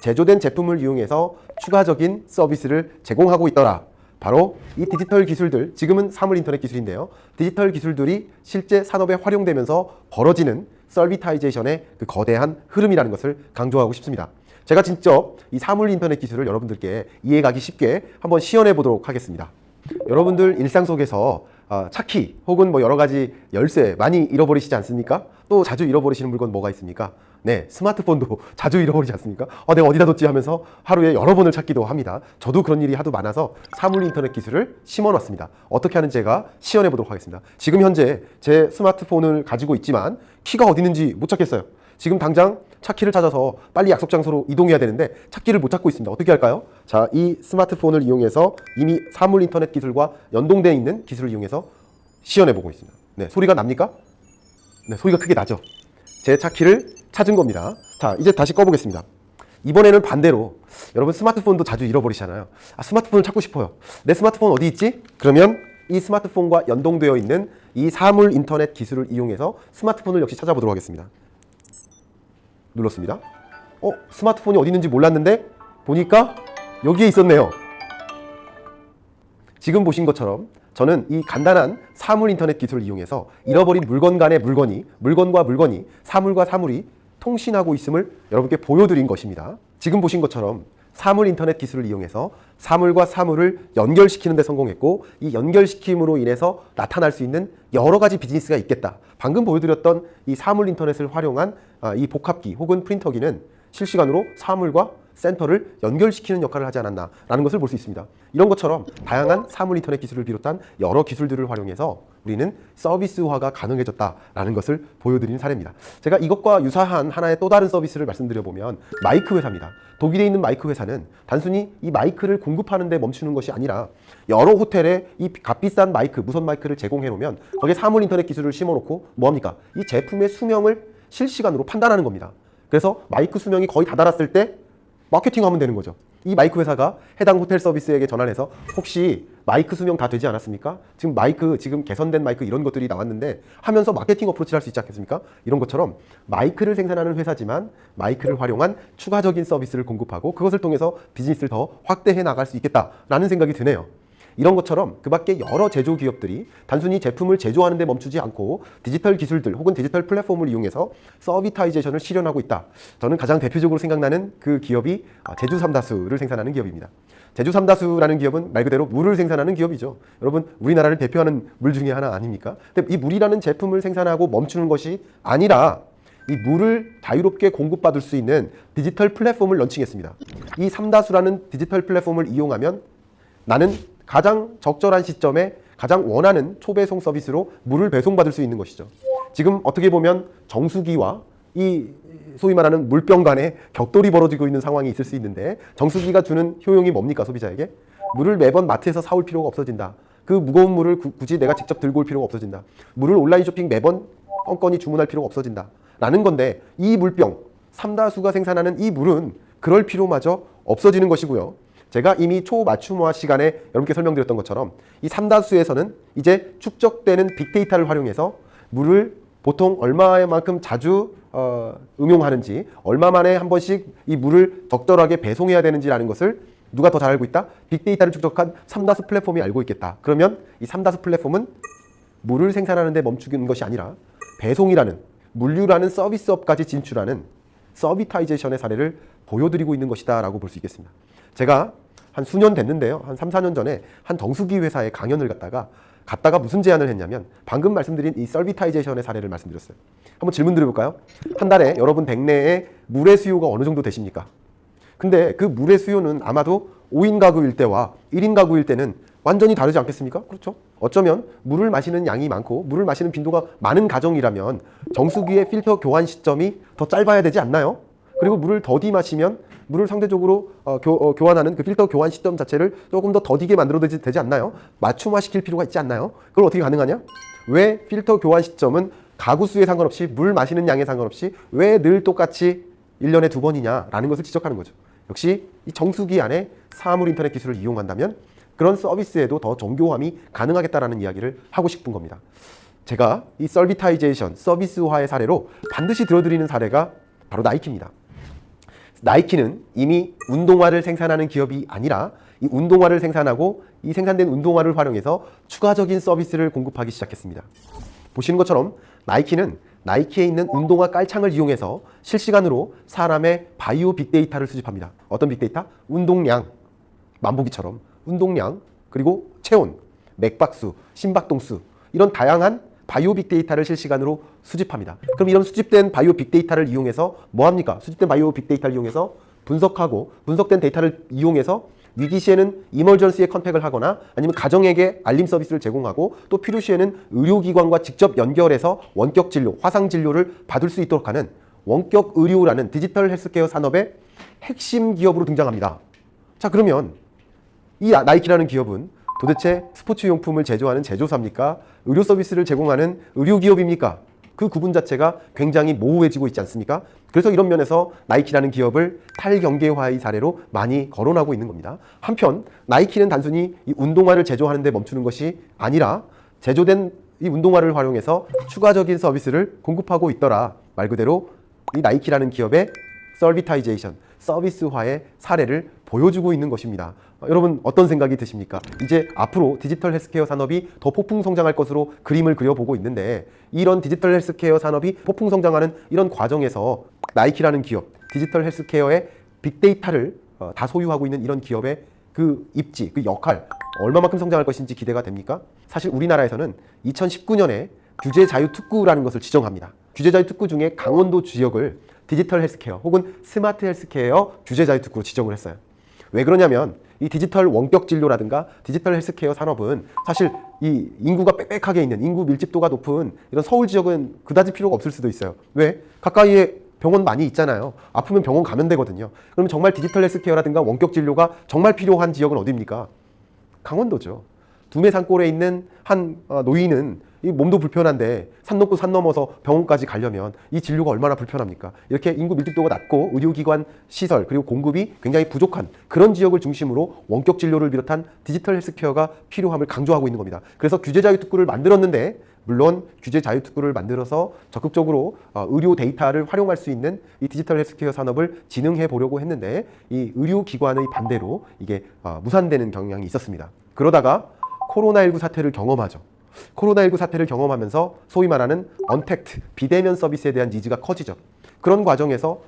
제조된 제품을 이용해서 추가적인 서비스를 제공하고 있더라. 바로 이 디지털 기술들, 지금은 사물 인터넷 기술인데요. 디지털 기술들이 실제 산업에 활용되면서 벌어지는 서비타이제이션의 그 거대한 흐름이라는 것을 강조하고 싶습니다. 제가 직접 이 사물 인터넷 기술을 여러분들께 이해가기 쉽게 한번 시연해 보도록 하겠습니다. 여러분들 일상 속에서 차키 혹은 뭐 여러 가지 열쇠 많이 잃어버리시지 않습니까? 또 자주 잃어버리시는 물건 뭐가 있습니까? 네, 스마트폰도 자주 잃어버리지 않습니까? 내가 어디다 뒀지 하면서 하루에 여러 번을 찾기도 합니다. 저도 그런 일이 하도 많아서 사물 인터넷 기술을 심어놨습니다. 어떻게 하는지 제가 시연해 보도록 하겠습니다. 지금 현재 제 스마트폰을 가지고 있지만 키가 어디 있는지 못 찾겠어요. 지금 당장 찾기를 찾아서 빨리 약속 장소로 이동해야 되는데 찾기를 못 찾고 있습니다. 어떻게 할까요? 자, 이 스마트폰을 이용해서 이미 사물 인터넷 기술과 연동되어 있는 기술을 이용해서 시연해 보고 있습니다. 네, 소리가 납니까? 네, 소리가 크게 나죠. 제 찾기를 찾은 겁니다. 자, 이제 다시 꺼보겠습니다. 이번에는 반대로 여러분 스마트폰도 자주 잃어버리시잖아요. 스마트폰을 찾고 싶어요. 내 스마트폰 어디 있지? 그러면 이 스마트폰과 연동되어 있는 이 사물 인터넷 기술을 이용해서 스마트폰을 역시 찾아보도록 하겠습니다. 눌렀습니다. 스마트폰이 어디 있는지 몰랐는데 보니까 여기에 있었네요. 지금 보신 것처럼 저는 이 간단한 사물 인터넷 기술을 이용해서 잃어버린 물건 간의 물건과 물건이 사물과 사물이 통신하고 있음을 여러분께 보여드린 것입니다. 지금 보신 것처럼 사물 인터넷 기술을 이용해서 사물과 사물을 연결시키는 데 성공했고, 이 연결시킴으로 인해서 나타날 수 있는 여러 가지 비즈니스가 있겠다. 방금 보여드렸던 이 사물 인터넷을 활용한 이 복합기 혹은 프린터기는 실시간으로 사물과 센터를 연결시키는 역할을 하지 않았나라는 것을 볼 수 있습니다. 이런 것처럼 다양한 사물 인터넷 기술을 비롯한 여러 기술들을 활용해서 우리는 서비스화가 가능해졌다라는 것을 보여드리는 사례입니다. 제가 이것과 유사한 하나의 또 다른 서비스를 말씀드려보면 마이크 회사입니다. 독일에 있는 마이크 회사는 단순히 이 마이크를 공급하는 데 멈추는 것이 아니라 여러 호텔에 이 값비싼 마이크, 무선 마이크를 제공해 놓으면 거기에 사물 인터넷 기술을 심어놓고 뭐합니까? 이 제품의 수명을 실시간으로 판단하는 겁니다. 그래서 마이크 수명이 거의 다 달았을 때 마케팅하면 되는 거죠. 이 마이크 회사가 해당 호텔 서비스에게 전화해서 혹시 마이크 수명 다 되지 않았습니까? 지금 개선된 마이크 이런 것들이 나왔는데 하면서 마케팅 어프로치를 할 수 있지 않겠습니까? 이런 것처럼 마이크를 생산하는 회사지만 마이크를 활용한 추가적인 서비스를 공급하고 그것을 통해서 비즈니스를 더 확대해 나갈 수 있겠다라는 생각이 드네요. 이런 것처럼 그 밖에 여러 제조 기업들이 단순히 제품을 제조하는 데 멈추지 않고 디지털 기술들 혹은 디지털 플랫폼을 이용해서 서비타이제이션을 실현하고 있다. 저는 가장 대표적으로 생각나는 그 기업이 제주 삼다수를 생산하는 기업입니다. 제주 삼다수라는 기업은 말 그대로 물을 생산하는 기업이죠. 여러분, 우리나라를 대표하는 물 중에 하나 아닙니까? 근데 이 물이라는 제품을 생산하고 멈추는 것이 아니라 이 물을 자유롭게 공급받을 수 있는 디지털 플랫폼을 런칭했습니다. 이 삼다수라는 디지털 플랫폼을 이용하면 나는 가장 적절한 시점에 가장 원하는 초배송 서비스로 물을 배송받을 수 있는 것이죠. 지금 어떻게 보면 정수기와 이 소위 말하는 물병 간에 격돌이 벌어지고 있는 상황이 있을 수 있는데 정수기가 주는 효용이 뭡니까? 소비자에게? 물을 매번 마트에서 사올 필요가 없어진다. 그 무거운 물을 굳이 내가 직접 들고 올 필요가 없어진다. 물을 온라인 쇼핑 매번 껌껌이 주문할 필요가 없어진다. 라는 건데 이 물병, 삼다수가 생산하는 이 물은 그럴 필요마저 없어지는 것이고요. 제가 이미 초맞춤화 시간에 여러분께 설명드렸던 것처럼 이 삼다수에서는 이제 축적되는 빅데이터를 활용해서 물을 보통 얼마만큼 자주 응용하는지, 얼마 만에 한 번씩 이 물을 적절하게 배송해야 되는지라는 것을 누가 더 잘 알고 있다? 빅데이터를 축적한 삼다수 플랫폼이 알고 있겠다. 그러면 이 삼다수 플랫폼은 물을 생산하는 데 멈추는 것이 아니라 배송이라는, 물류라는 서비스업까지 진출하는 서비타이제이션의 사례를 보여드리고 있는 것이다 라고 볼 수 있겠습니다. 제가 한 수년 됐는데요. 한 3, 4년 전에 한 정수기 회사에 강연을 갔다가 무슨 제안을 했냐면 방금 말씀드린 이 서비타이제이션의 사례를 말씀드렸어요. 한번 질문 드려볼까요? 한 달에 여러분 댁내에 물의 수요가 어느 정도 되십니까? 근데 그 물의 수요는 아마도 5인 가구일 때와 1인 가구일 때는 완전히 다르지 않겠습니까? 그렇죠? 어쩌면 물을 마시는 양이 많고 물을 마시는 빈도가 많은 가정이라면 정수기의 필터 교환 시점이 더 짧아야 되지 않나요? 그리고 물을 더디 마시면 물을 상대적으로 교환하는 그 필터 교환 시점 자체를 조금 더 더디게 만들어야 되지 않나요? 맞춤화시킬 필요가 있지 않나요? 그걸 어떻게 가능하냐? 왜 필터 교환 시점은 가구 수에 상관없이 물 마시는 양에 상관없이 왜 늘 똑같이 1년에 2번이냐라는 것을 지적하는 거죠. 역시 이 정수기 안에 사물 인터넷 기술을 이용한다면 그런 서비스에도 더 정교함이 가능하겠다라는 이야기를 하고 싶은 겁니다. 제가 이 서비타이제이션, 서비스화의 사례로 반드시 들어드리는 사례가 바로 나이키입니다. 나이키는 이미 운동화를 생산하는 기업이 아니라 이 운동화를 생산하고 이 생산된 운동화를 활용해서 추가적인 서비스를 공급하기 시작했습니다. 보시는 것처럼 나이키는 나이키에 있는 운동화 깔창을 이용해서 실시간으로 사람의 바이오 빅데이터를 수집합니다. 어떤 빅데이터? 운동량, 만보기처럼 운동량, 그리고 체온, 맥박수, 심박동수, 이런 다양한 바이오 빅데이터를 실시간으로 수집합니다. 그럼 이런 수집된 바이오 빅데이터를 이용해서 뭐 합니까? 수집된 바이오 빅데이터를 이용해서 분석하고, 분석된 데이터를 이용해서 위기 시에는 이멀전시에 컨택을 하거나 아니면 가정에게 알림 서비스를 제공하고, 또 필요 시에는 의료기관과 직접 연결해서 원격 진료, 화상 진료를 받을 수 있도록 하는 원격 의료라는 디지털 헬스케어 산업의 핵심 기업으로 등장합니다. 자, 그러면 이 나이키라는 기업은 도대체 스포츠 용품을 제조하는 제조사입니까? 의료 서비스를 제공하는 의료 기업입니까? 그 구분 자체가 굉장히 모호해지고 있지 않습니까? 그래서 이런 면에서 나이키라는 기업을 탈경계화의 사례로 많이 거론하고 있는 겁니다. 한편 나이키는 단순히 이 운동화를 제조하는 데 멈추는 것이 아니라 제조된 이 운동화를 활용해서 추가적인 서비스를 공급하고 있더라. 말 그대로 이 나이키라는 기업의 서비타이제이션, 서비스화의 사례를 보여주고 있는 것입니다. 여러분 어떤 생각이 드십니까? 이제 앞으로 디지털 헬스케어 산업이 더 폭풍 성장할 것으로 그림을 그려보고 있는데, 이런 디지털 헬스케어 산업이 폭풍 성장하는 이런 과정에서 나이키라는 기업, 디지털 헬스케어의 빅데이터를 다 소유하고 있는 이런 기업의 그 입지, 그 역할, 얼마만큼 성장할 것인지 기대가 됩니까? 사실 우리나라에서는 2019년에 규제자유특구라는 것을 지정합니다. 규제자유특구 중에 강원도 지역을 디지털 헬스케어 혹은 스마트 헬스케어 규제자유특구로 지정을 했어요. 왜 그러냐면 이 디지털 원격 진료라든가 디지털 헬스케어 산업은 사실 이 인구가 빽빽하게 있는, 인구 밀집도가 높은 이런 서울 지역은 그다지 필요가 없을 수도 있어요. 왜? 가까이에 병원 많이 있잖아요. 아프면 병원 가면 되거든요. 그러면 정말 디지털 헬스케어라든가 원격 진료가 정말 필요한 지역은 어디입니까? 강원도죠. 두메산골에 있는 한 노인은 이 몸도 불편한데 산 넘고 산 넘어서 병원까지 가려면 이 진료가 얼마나 불편합니까? 이렇게 인구 밀집도가 낮고 의료기관 시설 그리고 공급이 굉장히 부족한 그런 지역을 중심으로 원격 진료를 비롯한 디지털 헬스케어가 필요함을 강조하고 있는 겁니다. 그래서 규제자유특구를 만들었는데, 물론 규제자유특구를 만들어서 적극적으로 의료 데이터를 활용할 수 있는 이 디지털 헬스케어 산업을 진흥해 보려고 했는데, 이 의료기관의 반대로 이게 무산되는 경향이 있었습니다. 그러다가 코로나19 사태를 경험하죠. 코로나19 사태를 경험하면서 소위 말하는 언택트, 비대면 서비스에 대한 니즈가 커지죠. 그런 과정에서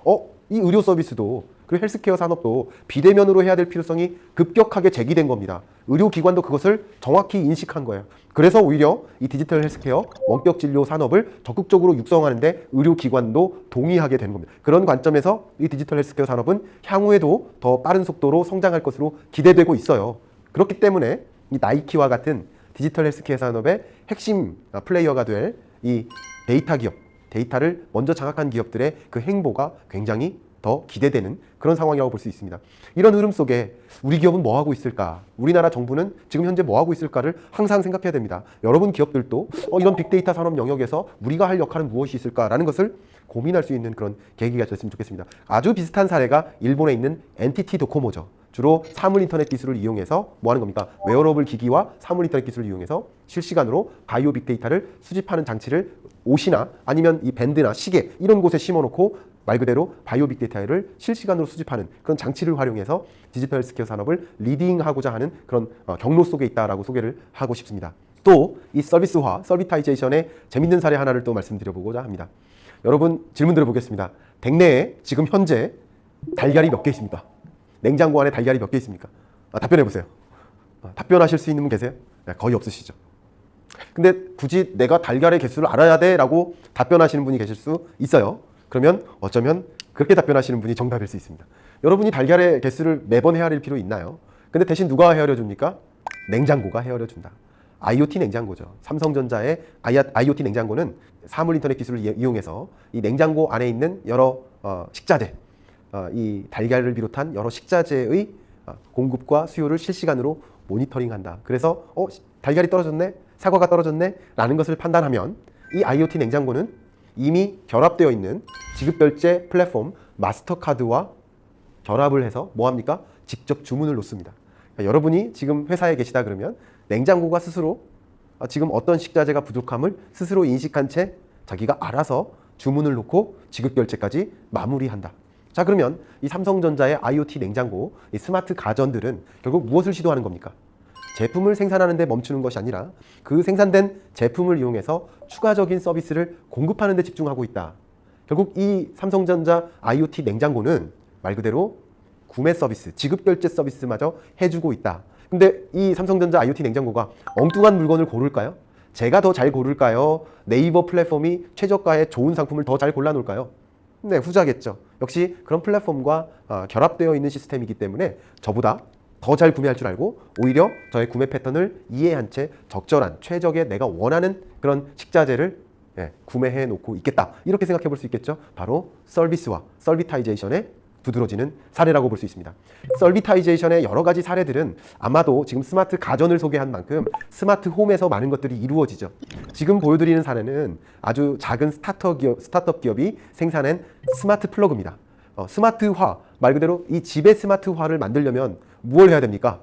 이 의료 서비스도, 그리고 헬스케어 산업도 비대면으로 해야 될 필요성이 급격하게 제기된 겁니다. 의료기관도 그것을 정확히 인식한 거예요. 그래서 오히려 이 디지털 헬스케어, 원격 진료 산업을 적극적으로 육성하는데 의료기관도 동의하게 되는 겁니다. 그런 관점에서 이 디지털 헬스케어 산업은 향후에도 더 빠른 속도로 성장할 것으로 기대되고 있어요. 그렇기 때문에 이 나이키와 같은 디지털 헬스케어 산업의 핵심 플레이어가 될 이 데이터 기업, 데이터를 먼저 장악한 기업들의 그 행보가 굉장히 더 기대되는 그런 상황이라고 볼 수 있습니다. 이런 흐름 속에 우리 기업은 뭐 하고 있을까? 우리나라 정부는 지금 현재 뭐 하고 있을까를 항상 생각해야 됩니다. 여러분 기업들도 이런 빅데이터 산업 영역에서 우리가 할 역할은 무엇이 있을까라는 것을 고민할 수 있는 그런 계기가 됐으면 좋겠습니다. 아주 비슷한 사례가 일본에 있는 NTT 도코모죠. 주로 사물 인터넷 기술을 이용해서 뭐 하는 겁니까? 웨어러블 기기와 사물 인터넷 기술을 이용해서 실시간으로 바이오 빅데이터를 수집하는 장치를 옷이나 아니면 이 밴드나 시계 이런 곳에 심어놓고 말 그대로 바이오 빅데이터를 실시간으로 수집하는 그런 장치를 활용해서 디지털 헬스케어 산업을 리딩하고자 하는 그런 경로 속에 있다라고 소개를 하고 싶습니다. 또 이 서비스화, 서비타이제이션의 재밌는 사례 하나를 또 말씀드려보고자 합니다. 여러분 질문 드려보겠습니다. 댁내에 지금 현재 달걀이 몇 개 있습니까? 냉장고 안에 달걀이 몇 개 있습니까? 답변해보세요. 답변하실 수 있는 분 계세요? 거의 없으시죠. 근데 굳이 내가 달걀의 개수를 알아야 돼 라고 답변하시는 분이 계실 수 있어요. 그러면 어쩌면 그렇게 답변하시는 분이 정답일 수 있습니다. 여러분이 달걀의 개수를 매번 헤아릴 필요 있나요? 근데 대신 누가 헤아려 줍니까? 냉장고가 헤아려 준다. IoT 냉장고죠. 삼성전자의 IoT 냉장고는 사물 인터넷 기술을 이용해서 이 냉장고 안에 있는 여러 식자재, 이 달걀을 비롯한 여러 식자재의 공급과 수요를 실시간으로 모니터링한다. 그래서 달걀이 떨어졌네? 사과가 떨어졌네? 라는 것을 판단하면 이 IoT 냉장고는 이미 결합되어 있는 지급결제 플랫폼 마스터카드와 결합을 해서 뭐합니까? 직접 주문을 놓습니다. 그러니까 여러분이 지금 회사에 계시다 그러면 냉장고가 스스로 지금 어떤 식자재가 부족함을 스스로 인식한 채 자기가 알아서 주문을 놓고 지급결제까지 마무리한다. 자, 그러면 이 삼성전자의 IoT 냉장고, 이 스마트 가전들은 결국 무엇을 시도하는 겁니까? 제품을 생산하는 데 멈추는 것이 아니라 그 생산된 제품을 이용해서 추가적인 서비스를 공급하는 데 집중하고 있다. 결국 이 삼성전자 IoT 냉장고는 말 그대로 구매 서비스, 지급 결제 서비스마저 해주고 있다. 근데 이 삼성전자 IoT 냉장고가 엉뚱한 물건을 고를까요? 제가 더 잘 고를까요? 네이버 플랫폼이 최저가의 좋은 상품을 더 잘 골라놓을까요? 네, 후자겠죠. 역시 그런 플랫폼과 결합되어 있는 시스템이기 때문에 저보다 더 잘 구매할 줄 알고 오히려 저의 구매 패턴을 이해한 채 적절한 최적의 내가 원하는 그런 식자재를 구매해 놓고 있겠다. 이렇게 생각해 볼 수 있겠죠. 바로 서비스와 서비타이제이션의 두드러지는 사례라고 볼 수 있습니다. 서비타이제이션의 여러 가지 사례들은 아마도 지금 스마트 가전을 소개한 만큼 스마트 홈에서 많은 것들이 이루어지죠. 지금 보여드리는 사례는 아주 작은 스타트업 기업이 생산한 스마트 플러그입니다. 스마트화, 말 그대로 이 집의 스마트화를 만들려면 무엇을 해야 됩니까?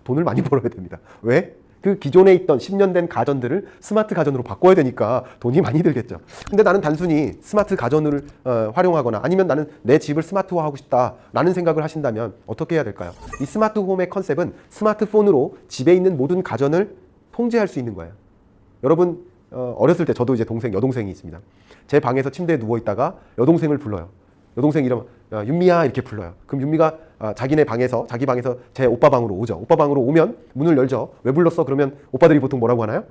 돈을 많이 벌어야 됩니다. 왜? 그 기존에 있던 10년 된 가전들을 스마트 가전으로 바꿔야 되니까 돈이 많이 들겠죠. 근데 나는 단순히 스마트 가전을 활용하거나 아니면 나는 내 집을 스마트화하고 싶다라는 생각을 하신다면 어떻게 해야 될까요? 이 스마트 홈의 컨셉은 스마트폰으로 집에 있는 모든 가전을 통제할 수 있는 거예요. 여러분 어렸을 때 저도 이제 여동생이 있습니다. 제 방에서 침대에 누워 있다가 여동생을 불러요. 여동생 이름 윤미야 이렇게 불러요. 그럼 윤미가 자기 방에서 제 오빠 방으로 오죠. 오빠 방으로 오면 문을 열죠. 왜 불렀어? 그러면 오빠들이 보통 뭐라고 하나요?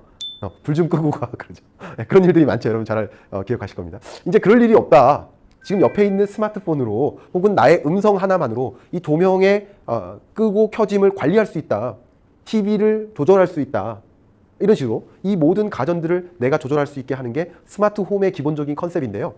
불 좀 끄고 가 그러죠. 그런 일들이 많죠. 여러분 잘 기억하실 겁니다. 이제 그럴 일이 없다. 지금 옆에 있는 스마트폰으로 혹은 나의 음성 하나만으로 이 조명의 끄고 켜짐을 관리할 수 있다. TV를 조절할 수 있다. 이런 식으로 이 모든 가전들을 내가 조절할 수 있게 하는 게 스마트 홈의 기본적인 컨셉인데요.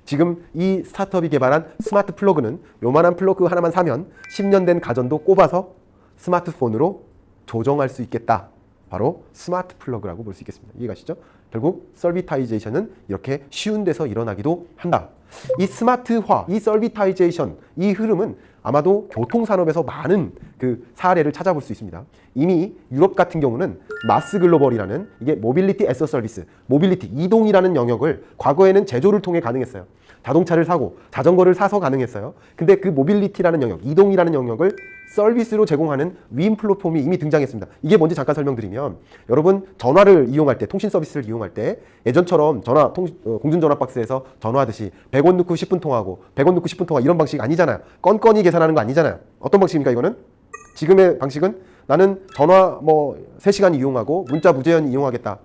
지금 이 스타트업이 개발한 스마트 플러그는 요만한 플러그 하나만 사면 10년 된 가전도 꼽아서 스마트폰으로 조정할 수 있겠다. 바로 스마트 플러그라고 볼 수 있겠습니다. 이해가시죠? 결국 서비타이제이션은 이렇게 쉬운 데서 일어나기도 한다. 이 스마트화, 이 서비타이제이션, 이 흐름은 아마도 교통산업에서 많은 그 사례를 찾아볼 수 있습니다. 이미 유럽 같은 경우는 마스 글로벌이라는 이게 모빌리티 애서 서비스, 모빌리티, 이동이라는 영역을 과거에는 제조를 통해 가능했어요. 자동차를 사고 자전거를 사서 가능했어요. 근데 그 모빌리티라는 영역, 이동이라는 영역을 서비스로 제공하는 위임 플랫폼이 이미 등장했습니다. 이게 뭔지 잠깐 설명드리면 여러분 전화를 이용할 때, 통신 서비스를 이용할 때 예전처럼 공중전화 박스에서 전화하듯이 100원 넣고 10분 통화하고 100원 넣고 10분 통화 이런 방식 아니잖아요. 건건이 계산하는 거 아니잖아요. 어떤 방식입니까 이거는? 지금의 방식은 나는 전화 3시간 이용하고 문자 무제한 이용하겠다.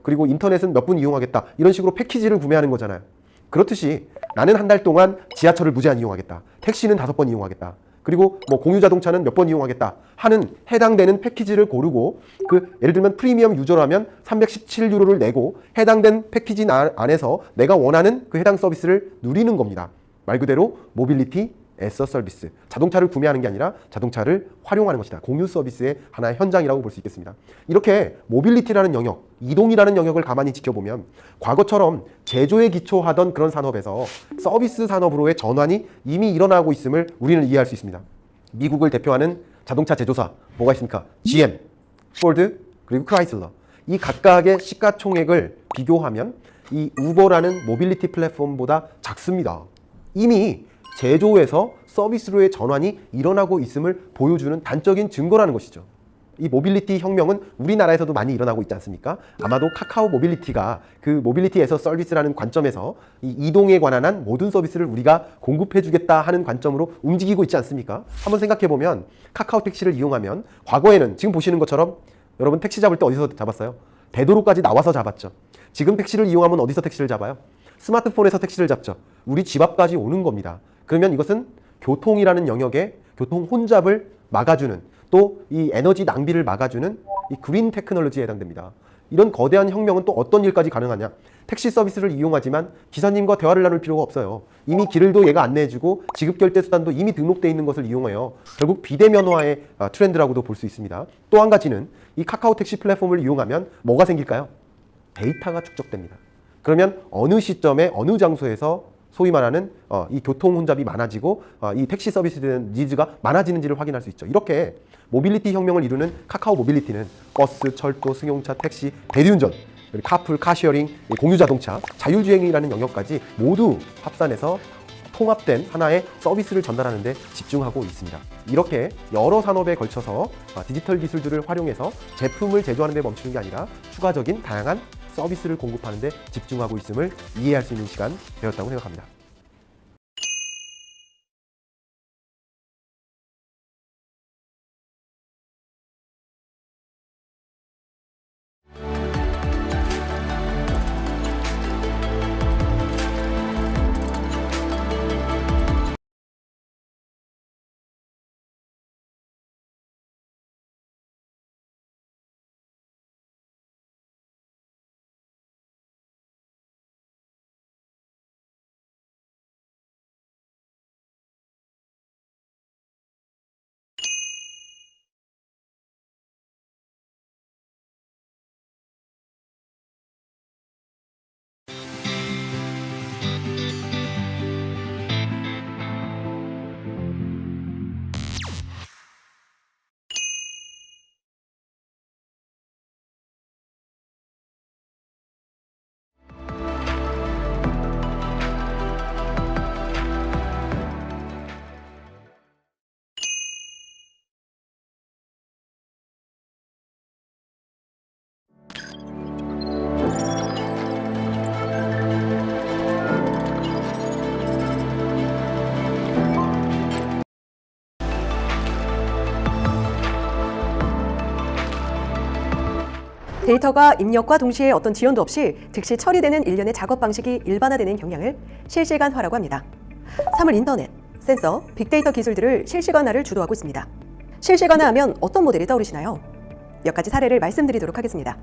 그리고 인터넷은 몇 분 이용하겠다. 이런 식으로 패키지를 구매하는 거잖아요. 그렇듯이 나는 한 달 동안 지하철을 무제한 이용하겠다. 택시는 5번 이용하겠다. 그리고 공유 자동차는 몇 번 이용하겠다 하는 해당되는 패키지를 고르고 예를 들면 프리미엄 유저라면 317유로를 내고 해당된 패키지 안에서 내가 원하는 그 해당 서비스를 누리는 겁니다. 말 그대로 모빌리티 애서 서비스. 자동차를 구매하는 게 아니라 자동차를 활용하는 것이다. 공유 서비스의 하나의 현장이라고 볼 수 있겠습니다. 이렇게 모빌리티라는 영역, 이동이라는 영역을 가만히 지켜보면 과거처럼 제조에 기초하던 그런 산업에서 서비스 산업으로의 전환이 이미 일어나고 있음을 우리는 이해할 수 있습니다. 미국을 대표하는 자동차 제조사 뭐가 있습니까? GM, 포드, 그리고 크라이슬러. 이 각각의 시가총액을 비교하면 이 우버라는 모빌리티 플랫폼보다 작습니다. 이미 제조에서 서비스로의 전환이 일어나고 있음을 보여주는 단적인 증거라는 것이죠. 이 모빌리티 혁명은 우리나라에서도 많이 일어나고 있지 않습니까? 아마도 카카오 모빌리티가 그 모빌리티에서 서비스라는 관점에서 이 이동에 관한 한 모든 서비스를 우리가 공급해 주겠다 하는 관점으로 움직이고 있지 않습니까? 한번 생각해 보면 카카오 택시를 이용하면 과거에는 지금 보시는 것처럼 여러분 택시 잡을 때 어디서 잡았어요? 대도로까지 나와서 잡았죠. 지금 택시를 이용하면 어디서 택시를 잡아요? 스마트폰에서 택시를 잡죠. 우리 집 앞까지 오는 겁니다. 그러면 이것은 교통이라는 영역에 교통 혼잡을 막아주는 또 이 에너지 낭비를 막아주는 이 그린 테크놀로지에 해당됩니다. 이런 거대한 혁명은 또 어떤 일까지 가능하냐? 택시 서비스를 이용하지만 기사님과 대화를 나눌 필요가 없어요. 이미 길도 얘가 안내해주고 지급결제 수단도 이미 등록되어 있는 것을 이용해요. 결국 비대면화의 트렌드라고도 볼 수 있습니다. 또 한 가지는 이 카카오 택시 플랫폼을 이용하면 뭐가 생길까요? 데이터가 축적됩니다. 그러면 어느 시점에 어느 장소에서 소위 말하는 이 교통 혼잡이 많아지고 이 택시 서비스에 대한 니즈가 많아지는지를 확인할 수 있죠. 이렇게 모빌리티 혁명을 이루는 카카오 모빌리티는 버스, 철도, 승용차, 택시, 대리운전, 카풀, 카쉐어링, 공유자동차, 자율주행이라는 영역까지 모두 합산해서 통합된 하나의 서비스를 전달하는 데 집중하고 있습니다. 이렇게 여러 산업에 걸쳐서 디지털 기술들을 활용해서 제품을 제조하는 데 멈추는 게 아니라 추가적인 다양한 서비스를 공급하는 데 집중하고 있음을 이해할 수 있는 시간 되었다고 생각합니다. 데이터가 입력과 동시에 어떤 지연도 없이 즉시 처리되는 일련의 작업 방식이 일반화되는 경향을 실시간화라고 합니다. 사물 인터넷, 센서, 빅데이터 기술들을 실시간화를 주도하고 있습니다. 실시간화하면 어떤 모델이 떠오르시나요? 몇 가지 사례를 말씀드리도록 하겠습니다.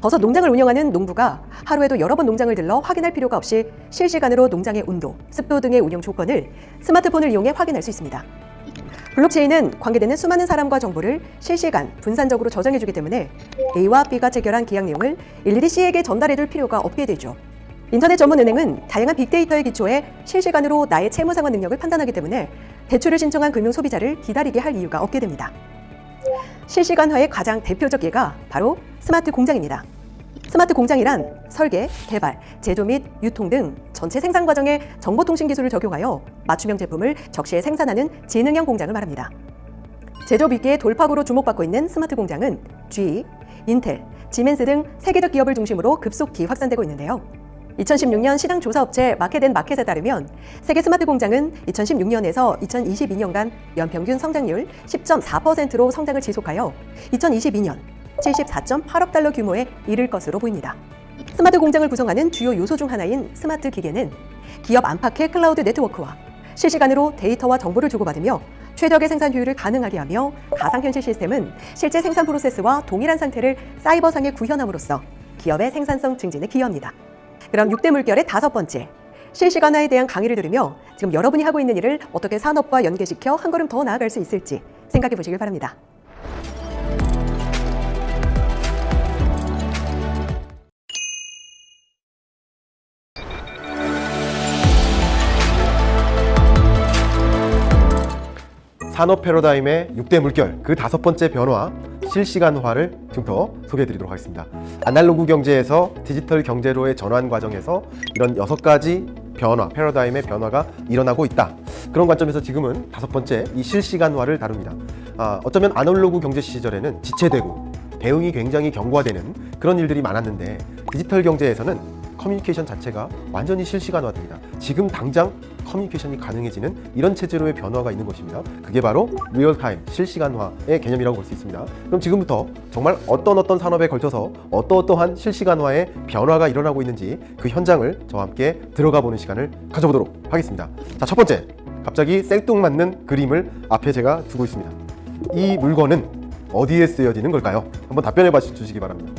버섯 농장을 운영하는 농부가 하루에도 여러 번 농장을 들러 확인할 필요가 없이 실시간으로 농장의 온도, 습도 등의 운영 조건을 스마트폰을 이용해 확인할 수 있습니다. 블록체인은 관계되는 수많은 사람과 정보를 실시간, 분산적으로 저장해주기 때문에 A와 B가 체결한 계약 내용을 일일이 C에게 전달해둘 필요가 없게 되죠. 인터넷 전문 은행은 다양한 빅데이터에 기초해 실시간으로 나의 채무 상환 능력을 판단하기 때문에 대출을 신청한 금융 소비자를 기다리게 할 이유가 없게 됩니다. 실시간화의 가장 대표적 예가 바로 스마트 공장입니다. 스마트 공장이란 설계, 개발, 제조 및 유통 등 전체 생산 과정에 정보통신 기술을 적용하여 맞춤형 제품을 적시에 생산하는 지능형 공장을 말합니다. 제조업 위기의 돌파구로 주목받고 있는 스마트 공장은 GE, 인텔, 지멘스 등 세계적 기업을 중심으로 급속히 확산되고 있는데요. 2016년 시장 조사업체 마켓앤마켓에 따르면 세계 스마트 공장은 2016년에서 2022년간 연평균 성장률 10.4%로 성장을 지속하여 2022년 74.8억 달러 규모에 이를 것으로 보입니다. 스마트 공장을 구성하는 주요 요소 중 하나인 스마트 기계는 기업 안팎의 클라우드 네트워크와 실시간으로 데이터와 정보를 주고받으며 최적의 생산 효율을 가능하게 하며 가상현실 시스템은 실제 생산 프로세스와 동일한 상태를 사이버상에 구현함으로써 기업의 생산성 증진에 기여합니다. 그럼 6대 물결의 5번째, 실시간화에 대한 강의를 들으며 지금 여러분이 하고 있는 일을 어떻게 산업과 연계시켜 한 걸음 더 나아갈 수 있을지 생각해 보시길 바랍니다. 산업 패러다임의 6대 물결, 그 5번째 변화, 실시간화를 지금부터 소개해드리도록 하겠습니다. 아날로그 경제에서 디지털 경제로의 전환 과정에서 이런 6가지 변화, 패러다임의 변화가 일어나고 있다. 그런 관점에서 지금은 5번째 이 실시간화를 다룹니다. 어쩌면 아날로그 경제 시절에는 지체되고 대응이 굉장히 경과되는 그런 일들이 많았는데 디지털 경제에서는 커뮤니케이션 자체가 완전히 실시간화됩니다. 지금 당장 커뮤니케이션이 가능해지는 이런 체제로의 변화가 있는 것입니다. 그게 바로 리얼타임, 실시간화의 개념이라고 볼 수 있습니다. 그럼 지금부터 정말 어떤 산업에 걸쳐서 어떠한 실시간화의 변화가 일어나고 있는지 그 현장을 저와 함께 들어가 보는 시간을 가져보도록 하겠습니다. 자, 첫 번째, 갑자기 생뚱맞는 그림을 앞에 제가 두고 있습니다. 이 물건은 어디에 쓰여지는 걸까요? 한번 답변해 주시기 바랍니다.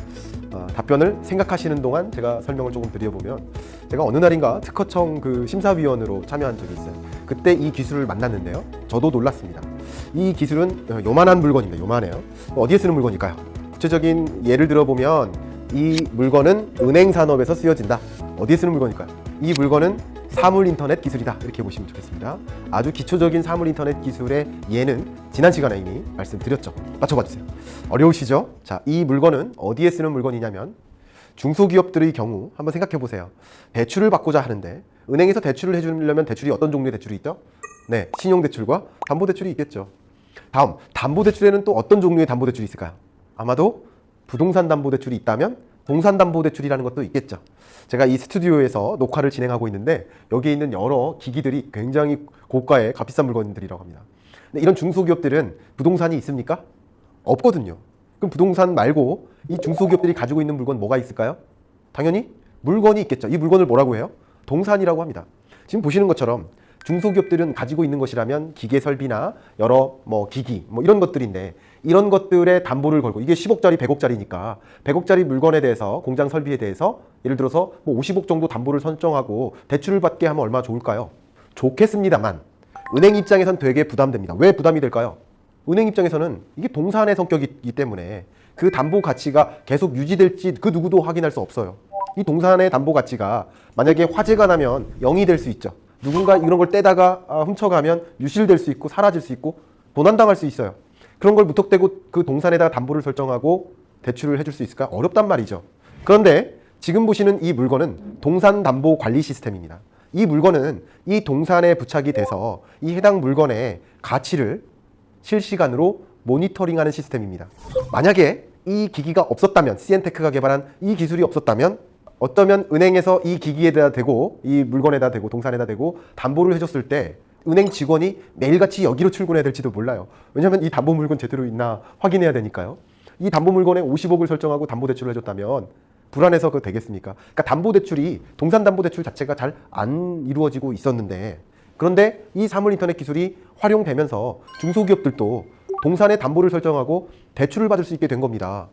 답변을 생각하시는 동안 제가 설명을 조금 드려보면, 제가 어느 날인가 특허청 그 심사위원으로 참여한 적이 있어요. 그때 이 기술을 만났는데요, 저도 놀랐습니다. 이 기술은 요만한 물건입니다. 요만해요. 어디에 쓰는 물건일까요? 구체적인 예를 들어보면 이 물건은 은행 산업에서 쓰여진다. 어디에 쓰는 물건일까요? 이 물건은 사물 인터넷 기술이다. 이렇게 보시면 좋겠습니다. 아주 기초적인 사물 인터넷 기술의 예는 지난 시간에 이미 말씀드렸죠. 맞춰봐 주세요. 어려우시죠? 자, 이 물건은 어디에 쓰는 물건이냐면 중소기업들의 경우 한번 생각해 보세요. 대출을 받고자 하는데 은행에서 대출을 해주려면 대출이 어떤 종류의 대출이 있죠? 네, 신용대출과 담보대출이 있겠죠. 다음, 담보대출에는 또 어떤 종류의 담보대출이 있을까요? 아마도 부동산 담보대출이 있다면 동산담보대출이라는 것도 있겠죠. 제가 이 스튜디오에서 녹화를 진행하고 있는데 여기에 있는 여러 기기들이 굉장히 고가의 값비싼 물건들이라고 합니다. 근데 이런 중소기업들은 부동산이 있습니까? 없거든요. 그럼 부동산 말고 이 중소기업들이 가지고 있는 물건 뭐가 있을까요? 당연히 물건이 있겠죠. 이 물건을 뭐라고 해요? 동산이라고 합니다. 지금 보시는 것처럼 중소기업들은 가지고 있는 것이라면 기계 설비나 여러 기기 이런 것들인데 이런 것들의 담보를 걸고 이게 10억짜리 100억짜리니까 100억짜리 물건에 대해서 공장 설비에 대해서 예를 들어서 50억 정도 담보를 설정하고 대출을 받게 하면 얼마나 좋을까요? 좋겠습니다만 은행 입장에선 되게 부담됩니다. 왜 부담이 될까요? 은행 입장에서는 이게 동산의 성격이기 때문에 그 담보 가치가 계속 유지될지 그 누구도 확인할 수 없어요. 이 동산의 담보 가치가 만약에 화재가 나면 0이 될 수 있죠. 누군가 이런 걸 떼다가 훔쳐가면 유실될 수 있고 사라질 수 있고 도난당할 수 있어요. 그런 걸 무턱대고 그 동산에다가 담보를 설정하고 대출을 해줄 수 있을까? 어렵단 말이죠. 그런데 지금 보시는 이 물건은 동산 담보 관리 시스템입니다. 이 물건은 이 동산에 부착이 돼서 이 해당 물건의 가치를 실시간으로 모니터링하는 시스템입니다. 만약에 이 기기가 없었다면, 시엔테크가 개발한 이 기술이 없었다면 어떠면 은행에서 이 기기에다 대고 이 물건에다 대고 동산에다 대고 담보를 해줬을 때 은행 직원이 매일같이 여기로 출근해야 될지도 몰라요. 왜냐하면 이 담보 물건 제대로 있나 확인해야 되니까요. 이 담보 물건에 50억을 설정하고 담보대출을 해줬다면 불안해서 그거 되겠습니까? 그러니까 담보대출이 동산 담보대출 자체가 잘 안 이루어지고 있었는데 그런데 이 사물인터넷 기술이 활용되면서 중소기업들도 동산에 담보를 설정하고 대출을 받을 수 있게 된 겁니다.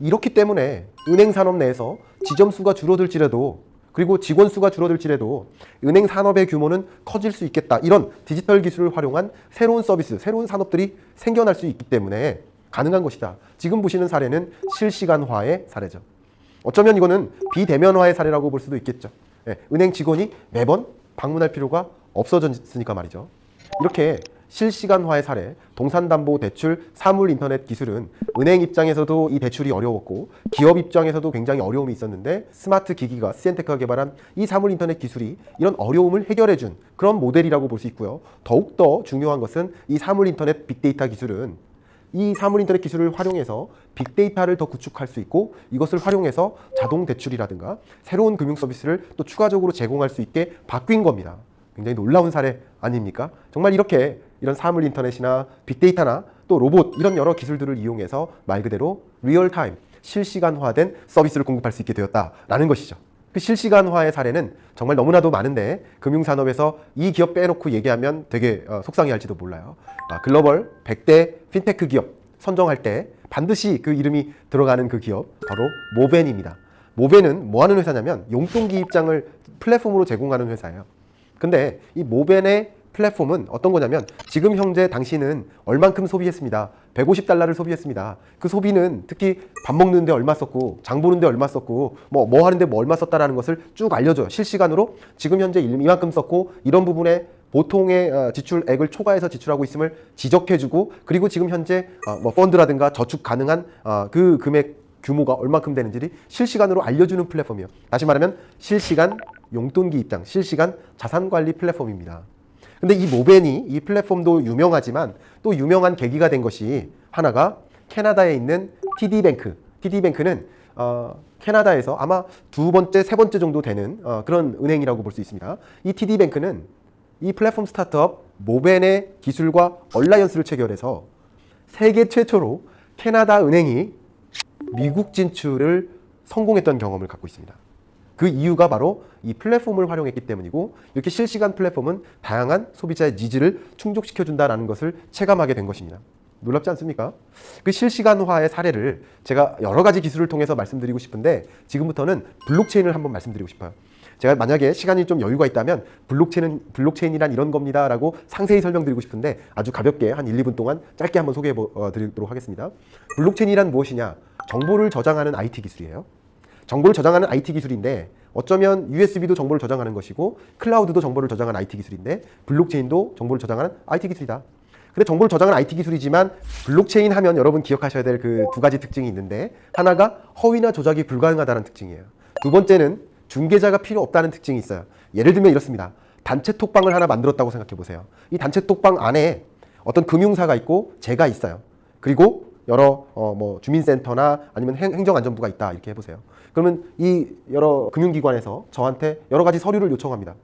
이렇기 때문에 은행 산업 내에서 지점 수가 줄어들지라도 그리고 직원 수가 줄어들지라도 은행 산업의 규모는 커질 수 있겠다. 이런 디지털 기술을 활용한 새로운 서비스, 새로운 산업들이 생겨날 수 있기 때문에 가능한 것이다. 지금 보시는 사례는 실시간화의 사례죠. 어쩌면 이거는 비대면화의 사례라고 볼 수도 있겠죠. 은행 직원이 매번 방문할 필요가 없어졌으니까 말이죠. 이렇게 실시간화의 사례, 동산담보대출, 사물인터넷 기술은 은행 입장에서도 이 대출이 어려웠고 기업 입장에서도 굉장히 어려움이 있었는데 스마트 기기가 시엔테크가 개발한 이 사물인터넷 기술이 이런 어려움을 해결해준 그런 모델이라고 볼 수 있고요. 더욱더 중요한 것은 이 사물인터넷 빅데이터 기술은 이 사물인터넷 기술을 활용해서 빅데이터를 더 구축할 수 있고 이것을 활용해서 자동 대출이라든가 새로운 금융 서비스를 또 추가적으로 제공할 수 있게 바뀐 겁니다. 굉장히 놀라운 사례 아닙니까? 정말 이렇게 이런 사물인터넷이나 빅데이터나 또 로봇 이런 여러 기술들을 이용해서 말 그대로 리얼타임, 실시간화된 서비스를 공급할 수 있게 되었다라는 것이죠. 그 실시간화의 사례는 정말 너무나도 많은데 금융산업에서 이 기업 빼놓고 얘기하면 되게 속상해할지도 몰라요. 글로벌 100대 핀테크 기업 선정할 때 반드시 그 이름이 들어가는 그 기업 바로 모벤입니다. 모벤은 뭐 하는 회사냐면 용돈기 입장을 플랫폼으로 제공하는 회사예요. 근데 이 모벤의 플랫폼은 어떤 거냐면 지금 현재 당신은 얼만큼 소비했습니다. 150달러를 소비했습니다. 그 소비는 특히 밥 먹는데 얼마 썼고 장 보는데 얼마 썼고 뭐 하는데 뭐 얼마 썼다라는 것을 쭉 알려줘요. 실시간으로 지금 현재 이만큼 썼고 이런 부분에 보통의 지출액을 초과해서 지출하고 있음을 지적해주고 그리고 지금 현재 펀드라든가 저축 가능한 그 금액 규모가 얼마큼 되는지를 실시간으로 알려주는 플랫폼이에요. 다시 말하면 실시간 용돈기 입장, 실시간 자산관리 플랫폼입니다. 근데 이 모벤이 이 플랫폼도 유명하지만 또 유명한 계기가 된 것이 하나가 캐나다에 있는 TD뱅크. TD뱅크는 캐나다에서 아마 두 번째, 세 번째 정도 되는 그런 은행이라고 볼 수 있습니다. 이 TD뱅크는 이 플랫폼 스타트업 모벤의 기술과 얼라이언스를 체결해서 세계 최초로 캐나다 은행이 미국 진출을 성공했던 경험을 갖고 있습니다. 그 이유가 바로 이 플랫폼을 활용했기 때문이고 이렇게 실시간 플랫폼은 다양한 소비자의 니즈를 충족시켜준다는 것을 체감하게 된 것입니다. 놀랍지 않습니까? 그 실시간화의 사례를 제가 여러 가지 기술을 통해서 말씀드리고 싶은데 지금부터는 블록체인을 한번 말씀드리고 싶어요. 제가 만약에 시간이 좀 여유가 있다면 블록체인이란 이런 겁니다 라고 상세히 설명드리고 싶은데 아주 가볍게 한 1, 2분 동안 짧게 한번 소개해 드리도록 하겠습니다. 블록체인이란 무엇이냐? 정보를 저장하는 IT 기술이에요. 정보를 저장하는 IT 기술인데 어쩌면 USB도 정보를 저장하는 것이고 클라우드도 정보를 저장하는 IT 기술인데 블록체인도 정보를 저장하는 IT 기술이다. 근데 정보를 저장은 IT 기술이지만 블록체인 하면 여러분 기억하셔야 될 그 두 가지 특징이 있는데, 하나가 허위나 조작이 불가능하다는 특징이에요. 두 번째는 중개자가 필요 없다는 특징이 있어요. 예를 들면 이렇습니다. 단체 톡방을 하나 만들었다고 생각해 보세요. 이 단체 톡방 안에 어떤 금융사가 있고 제가 있어요. 그리고 여러 주민센터나 아니면 행정안전부가 있다, 이렇게 해보세요. 그러면 이 여러 금융기관에서 저한테 여러 가지 서류를 요청합니다.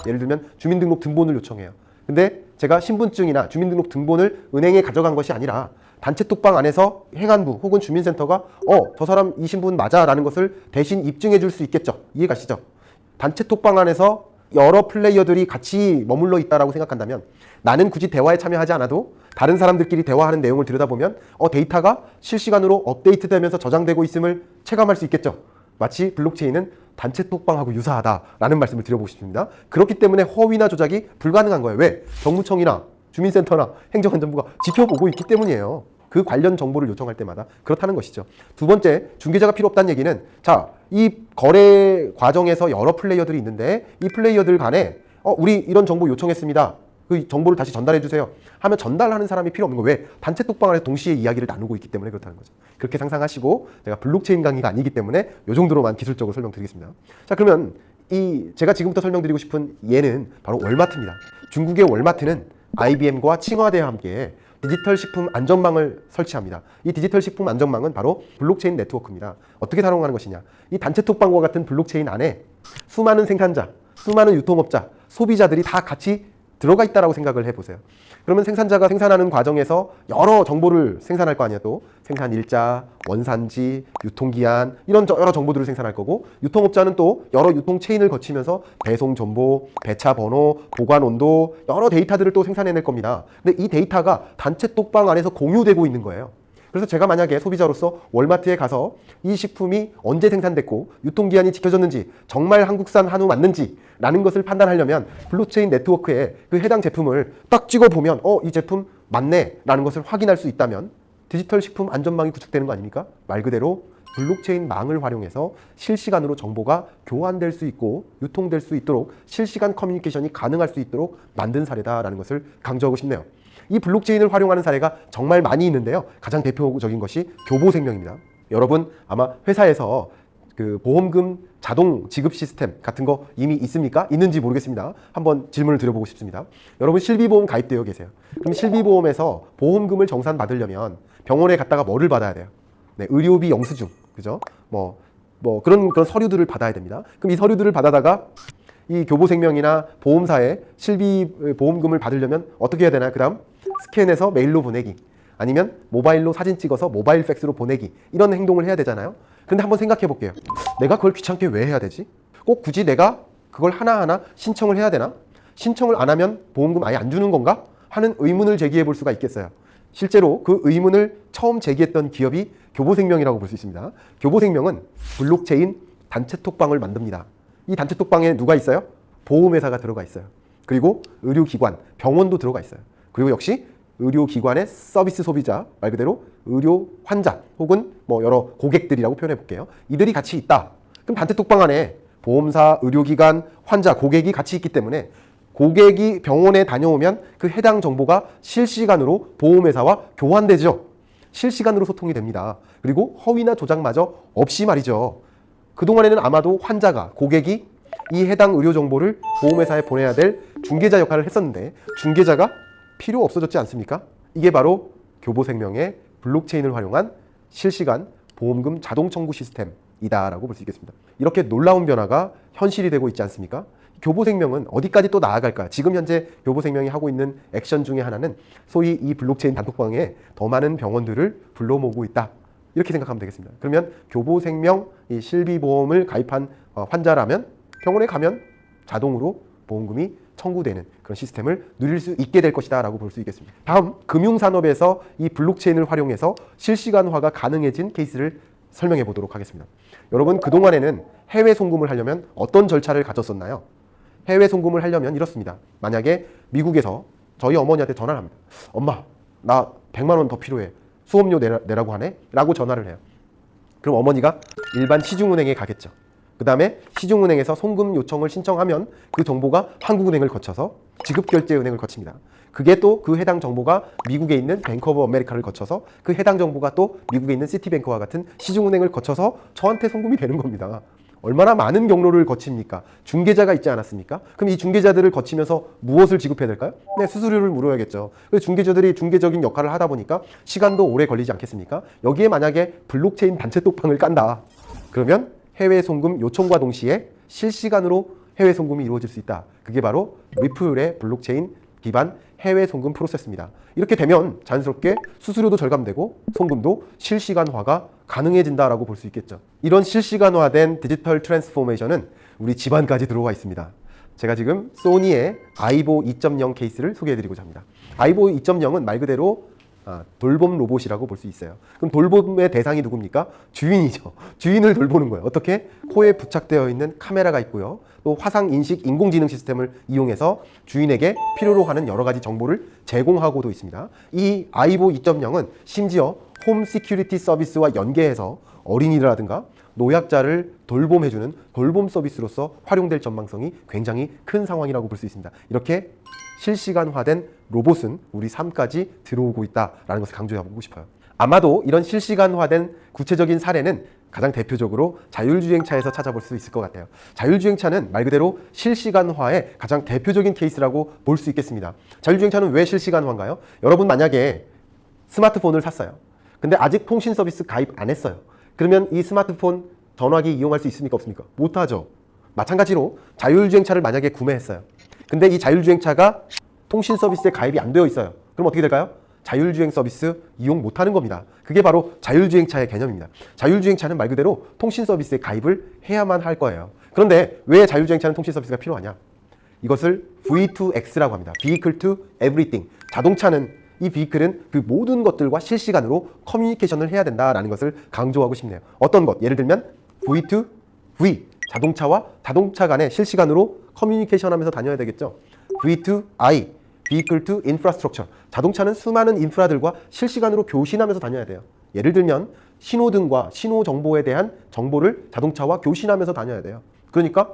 예를 들면 주민등록 등본을 요청해요. 근데 제가 신분증이나 주민등록 등본을 은행에 가져간 것이 아니라 단체 톡방 안에서 행안부 혹은 주민센터가 저 사람 이 신분 맞아 라는 것을 대신 입증해 줄 수 있겠죠. 이해 가시죠? 단체 톡방 안에서 여러 플레이어들이 같이 머물러 있다라고 생각한다면 나는 굳이 대화에 참여하지 않아도 다른 사람들끼리 대화하는 내용을 들여다보면 데이터가 실시간으로 업데이트되면서 저장되고 있음을 체감할 수 있겠죠. 마치 블록체인은 단체 톡방하고 유사하다라는 말씀을 드려보고 싶습니다. 그렇기 때문에 허위나 조작이 불가능한 거예요. 왜? 정무청이나 주민센터나 행정안전부가 지켜보고 있기 때문이에요. 그 관련 정보를 요청할 때마다 그렇다는 것이죠. 두 번째, 중개자가 필요 없다는 얘기는, 자, 이 거래 과정에서 여러 플레이어들이 있는데 이 플레이어들 간에 우리 이런 정보 요청했습니다. 그 정보를 다시 전달해 주세요 하면 전달하는 사람이 필요 없는 거예요. 왜? 단체 톡방 안에서 동시에 이야기를 나누고 있기 때문에 그렇다는 거죠. 그렇게 상상하시고, 제가 블록체인 강의가 아니기 때문에 이 정도로만 기술적으로 설명드리겠습니다. 자, 그러면 제가 지금부터 설명드리고 싶은 예는 바로 월마트입니다. 중국의 월마트는 IBM과 칭화대와 함께 디지털 식품 안전망을 설치합니다. 이 디지털 식품 안전망은 바로 블록체인 네트워크입니다. 어떻게 사용하는 것이냐? 이 단체 톡방과 같은 블록체인 안에 수많은 생산자, 수많은 유통업자, 소비자들이 다 같이 들어가 있다라고 생각을 해보세요. 그러면 생산자가 생산하는 과정에서 여러 정보를 생산할 거 아니에요. 또 생산 일자, 원산지, 유통기한, 이런 여러 정보들을 생산할 거고, 유통업자는 또 여러 유통 체인을 거치면서 배송 정보, 배차 번호, 보관 온도, 여러 데이터들을 또 생산해낼 겁니다. 근데 이 데이터가 단체 톡방 안에서 공유되고 있는 거예요. 그래서 제가 만약에 소비자로서 월마트에 가서 이 식품이 언제 생산됐고 유통기한이 지켜졌는지, 정말 한국산 한우 맞는지 라는 것을 판단하려면 블록체인 네트워크에 그 해당 제품을 딱 찍어보면 이 제품 맞네 라는 것을 확인할 수 있다면 디지털 식품 안전망이 구축되는 거 아닙니까? 말 그대로 블록체인 망을 활용해서 실시간으로 정보가 교환될 수 있고 유통될 수 있도록 실시간 커뮤니케이션이 가능할 수 있도록 만든 사례다라는 것을 강조하고 싶네요. 이 블록체인을 활용하는 사례가 정말 많이 있는데요. 가장 대표적인 것이 교보생명입니다. 여러분 아마 회사에서 그 보험금 자동 지급 시스템 같은 거 이미 있습니까? 있는지 모르겠습니다. 한번 질문을 드려보고 싶습니다. 여러분 실비보험 가입되어 계세요. 그럼 실비보험에서 보험금을 정산받으려면 병원에 갔다가 뭐를 받아야 돼요? 네, 의료비 영수증, 그죠? 그런 서류들을 받아야 됩니다. 그럼 이 서류들을 받아다가 이 교보생명이나 보험사에 실비보험금을 받으려면 어떻게 해야 되나요? 그 다음 스캔해서 메일로 보내기, 아니면 모바일로 사진 찍어서 모바일 팩스로 보내기, 이런 행동을 해야 되잖아요. 근데 한번 생각해 볼게요. 내가 그걸 귀찮게 왜 해야 되지? 꼭 굳이 내가 그걸 하나하나 신청을 해야 되나? 신청을 안 하면 보험금 아예 안 주는 건가? 하는 의문을 제기해 볼 수가 있겠어요. 실제로 그 의문을 처음 제기했던 기업이 교보생명이라고 볼 수 있습니다. 교보생명은 블록체인 단체 톡방을 만듭니다. 이 단체 톡방에 누가 있어요? 보험회사가 들어가 있어요. 그리고 의료기관, 병원도 들어가 있어요. 그리고 역시 의료기관의 서비스 소비자, 말 그대로 의료 환자 혹은 여러 고객들이라고 표현해 볼게요. 이들이 같이 있다. 그럼 단체 톡방 안에 보험사, 의료기관, 환자, 고객이 같이 있기 때문에 고객이 병원에 다녀오면 그 해당 정보가 실시간으로 보험회사와 교환되죠. 실시간으로 소통이 됩니다. 그리고 허위나 조작마저 없이 말이죠. 그동안에는 아마도 환자가, 고객이 이 해당 의료 정보를 보험회사에 보내야 될 중개자 역할을 했었는데 중개자가 필요 없어졌지 않습니까? 이게 바로 교보생명의 블록체인을 활용한 실시간 보험금 자동 청구 시스템이다라고 볼 수 있겠습니다. 이렇게 놀라운 변화가 현실이 되고 있지 않습니까? 교보생명은 어디까지 또 나아갈까? 지금 현재 교보생명이 하고 있는 액션 중에 하나는 소위 이 블록체인 단톡방에 더 많은 병원들을 불러 모으고 있다. 이렇게 생각하면 되겠습니다. 그러면 교보생명 이 실비보험을 가입한 환자라면 병원에 가면 자동으로 보험금이 청구되는 그런 시스템을 누릴 수 있게 될 것이다 라고 볼 수 있겠습니다. 다음, 금융산업에서 이 블록체인을 활용해서 실시간화가 가능해진 케이스를 설명해 보도록 하겠습니다. 여러분, 그동안에는 해외 송금을 하려면 어떤 절차를 가졌었나요? 해외 송금을 하려면 이렇습니다. 만약에 미국에서 저희 어머니한테 전화를 합니다. 엄마, 나 100만 원 더 필요해. 수업료 내라고 하네? 라고 전화를 해요. 그럼 어머니가 일반 시중은행에 가겠죠. 그 다음에 시중은행에서 송금 요청을 신청하면 그 정보가 한국은행을 거쳐서 지급결제은행을 거칩니다. 그게 또 그 해당 정보가 미국에 있는 뱅크 오브 아메리카를 거쳐서 그 해당 정보가 또 미국에 있는 시티뱅크와 같은 시중은행을 거쳐서 저한테 송금이 되는 겁니다. 얼마나 많은 경로를 거칩니까? 중개자가 있지 않았습니까? 그럼 이 중개자들을 거치면서 무엇을 지급해야 될까요? 네, 수수료를 물어야겠죠. 그래서 중개자들이 중개적인 역할을 하다 보니까 시간도 오래 걸리지 않겠습니까? 여기에 만약에 블록체인 단체 똑방을 깐다. 그러면 해외 송금 요청과 동시에 실시간으로 해외 송금이 이루어질 수 있다. 그게 바로 리플의 블록체인 기반 해외 송금 프로세스입니다. 이렇게 되면 자연스럽게 수수료도 절감되고 송금도 실시간화가 가능해진다라고 볼 수 있겠죠. 이런 실시간화된 디지털 트랜스포메이션은 우리 집안까지 들어와 있습니다. 제가 지금 소니의 아이보 2.0 케이스를 소개해드리고자 합니다. 아이보 2.0은 말 그대로 돌봄 로봇이라고 볼 수 있어요. 그럼 돌봄의 대상이 누굽니까? 주인이죠. 주인을 돌보는 거예요. 어떻게? 코에 부착되어 있는 카메라가 있고요. 또 화상 인식 인공지능 시스템을 이용해서 주인에게 필요로 하는 여러 가지 정보를 제공하고도 있습니다. 이 아이보 2.0은 심지어 홈 시큐리티 서비스와 연계해서 어린이라든가 노약자를 돌봄해주는 돌봄 서비스로서 활용될 전망성이 굉장히 큰 상황이라고 볼 수 있습니다. 이렇게 실시간화된 로봇은 우리 삶까지 들어오고 있다는 것을 강조해보고 싶어요. 아마도 이런 실시간화된 구체적인 사례는 가장 대표적으로 자율주행차에서 찾아볼 수 있을 것 같아요. 자율주행차는 말 그대로 실시간화의 가장 대표적인 케이스라고 볼 수 있겠습니다. 자율주행차는 왜 실시간화인가요? 여러분 만약에 스마트폰을 샀어요. 근데 아직 통신 서비스 가입 안 했어요. 그러면 이 스마트폰 전화기 이용할 수 있습니까? 없습니까? 못하죠. 마찬가지로 자율주행차를 만약에 구매했어요. 근데 이 자율주행차가 통신 서비스에 가입이 안 되어 있어요. 그럼 어떻게 될까요? 자율주행 서비스 이용 못하는 겁니다. 그게 바로 자율주행차의 개념입니다. 자율주행차는 말 그대로 통신 서비스에 가입을 해야만 할 거예요. 그런데 왜 자율주행차는 통신 서비스가 필요하냐? 이것을 V2X라고 합니다. Vehicle to Everything. 자동차는 이 비클은 그 모든 것들과 실시간으로 커뮤니케이션을 해야 된다는 것을 강조하고 싶네요. 어떤 것? 예를 들면 V2V. 자동차와 자동차 간에 실시간으로 커뮤니케이션 하면서 다녀야 되겠죠. V2I. Vehicle to Infrastructure. 자동차는 수많은 인프라들과 실시간으로 교신하면서 다녀야 돼요. 예를 들면 신호등과 신호 정보에 대한 정보를 자동차와 교신하면서 다녀야 돼요. 그러니까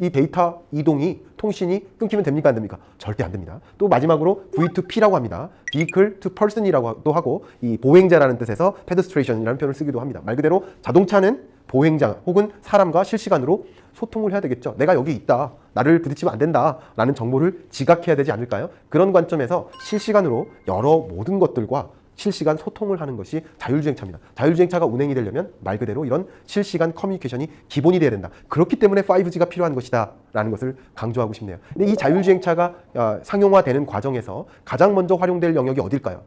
이 데이터 이동이 통신이 끊기면 됩니까? 안 됩니까? 절대 안 됩니다. 또 마지막으로 V2P라고 합니다. Vehicle to Person이라고도 하고 이 보행자라는 뜻에서 Pedestrian이라는 표현을 쓰기도 합니다. 말 그대로 자동차는 보행자 혹은 사람과 실시간으로 소통을 해야 되겠죠. 내가 여기 있다. 나를 부딪히면 안 된다. 라는 정보를 지각해야 되지 않을까요? 그런 관점에서 실시간으로 여러 모든 것들과 실시간 소통을 하는 것이 자율주행차입니다. 자율주행차가 운행이 되려면 말 그대로 이런 실시간 커뮤니케이션이 기본이 돼야 된다. 그렇기 때문에 5G가 필요한 것이다 라는 것을 강조하고 싶네요. 근데 이 자율주행차가 상용화되는 과정에서 가장 먼저 활용될 영역이 어딜까요?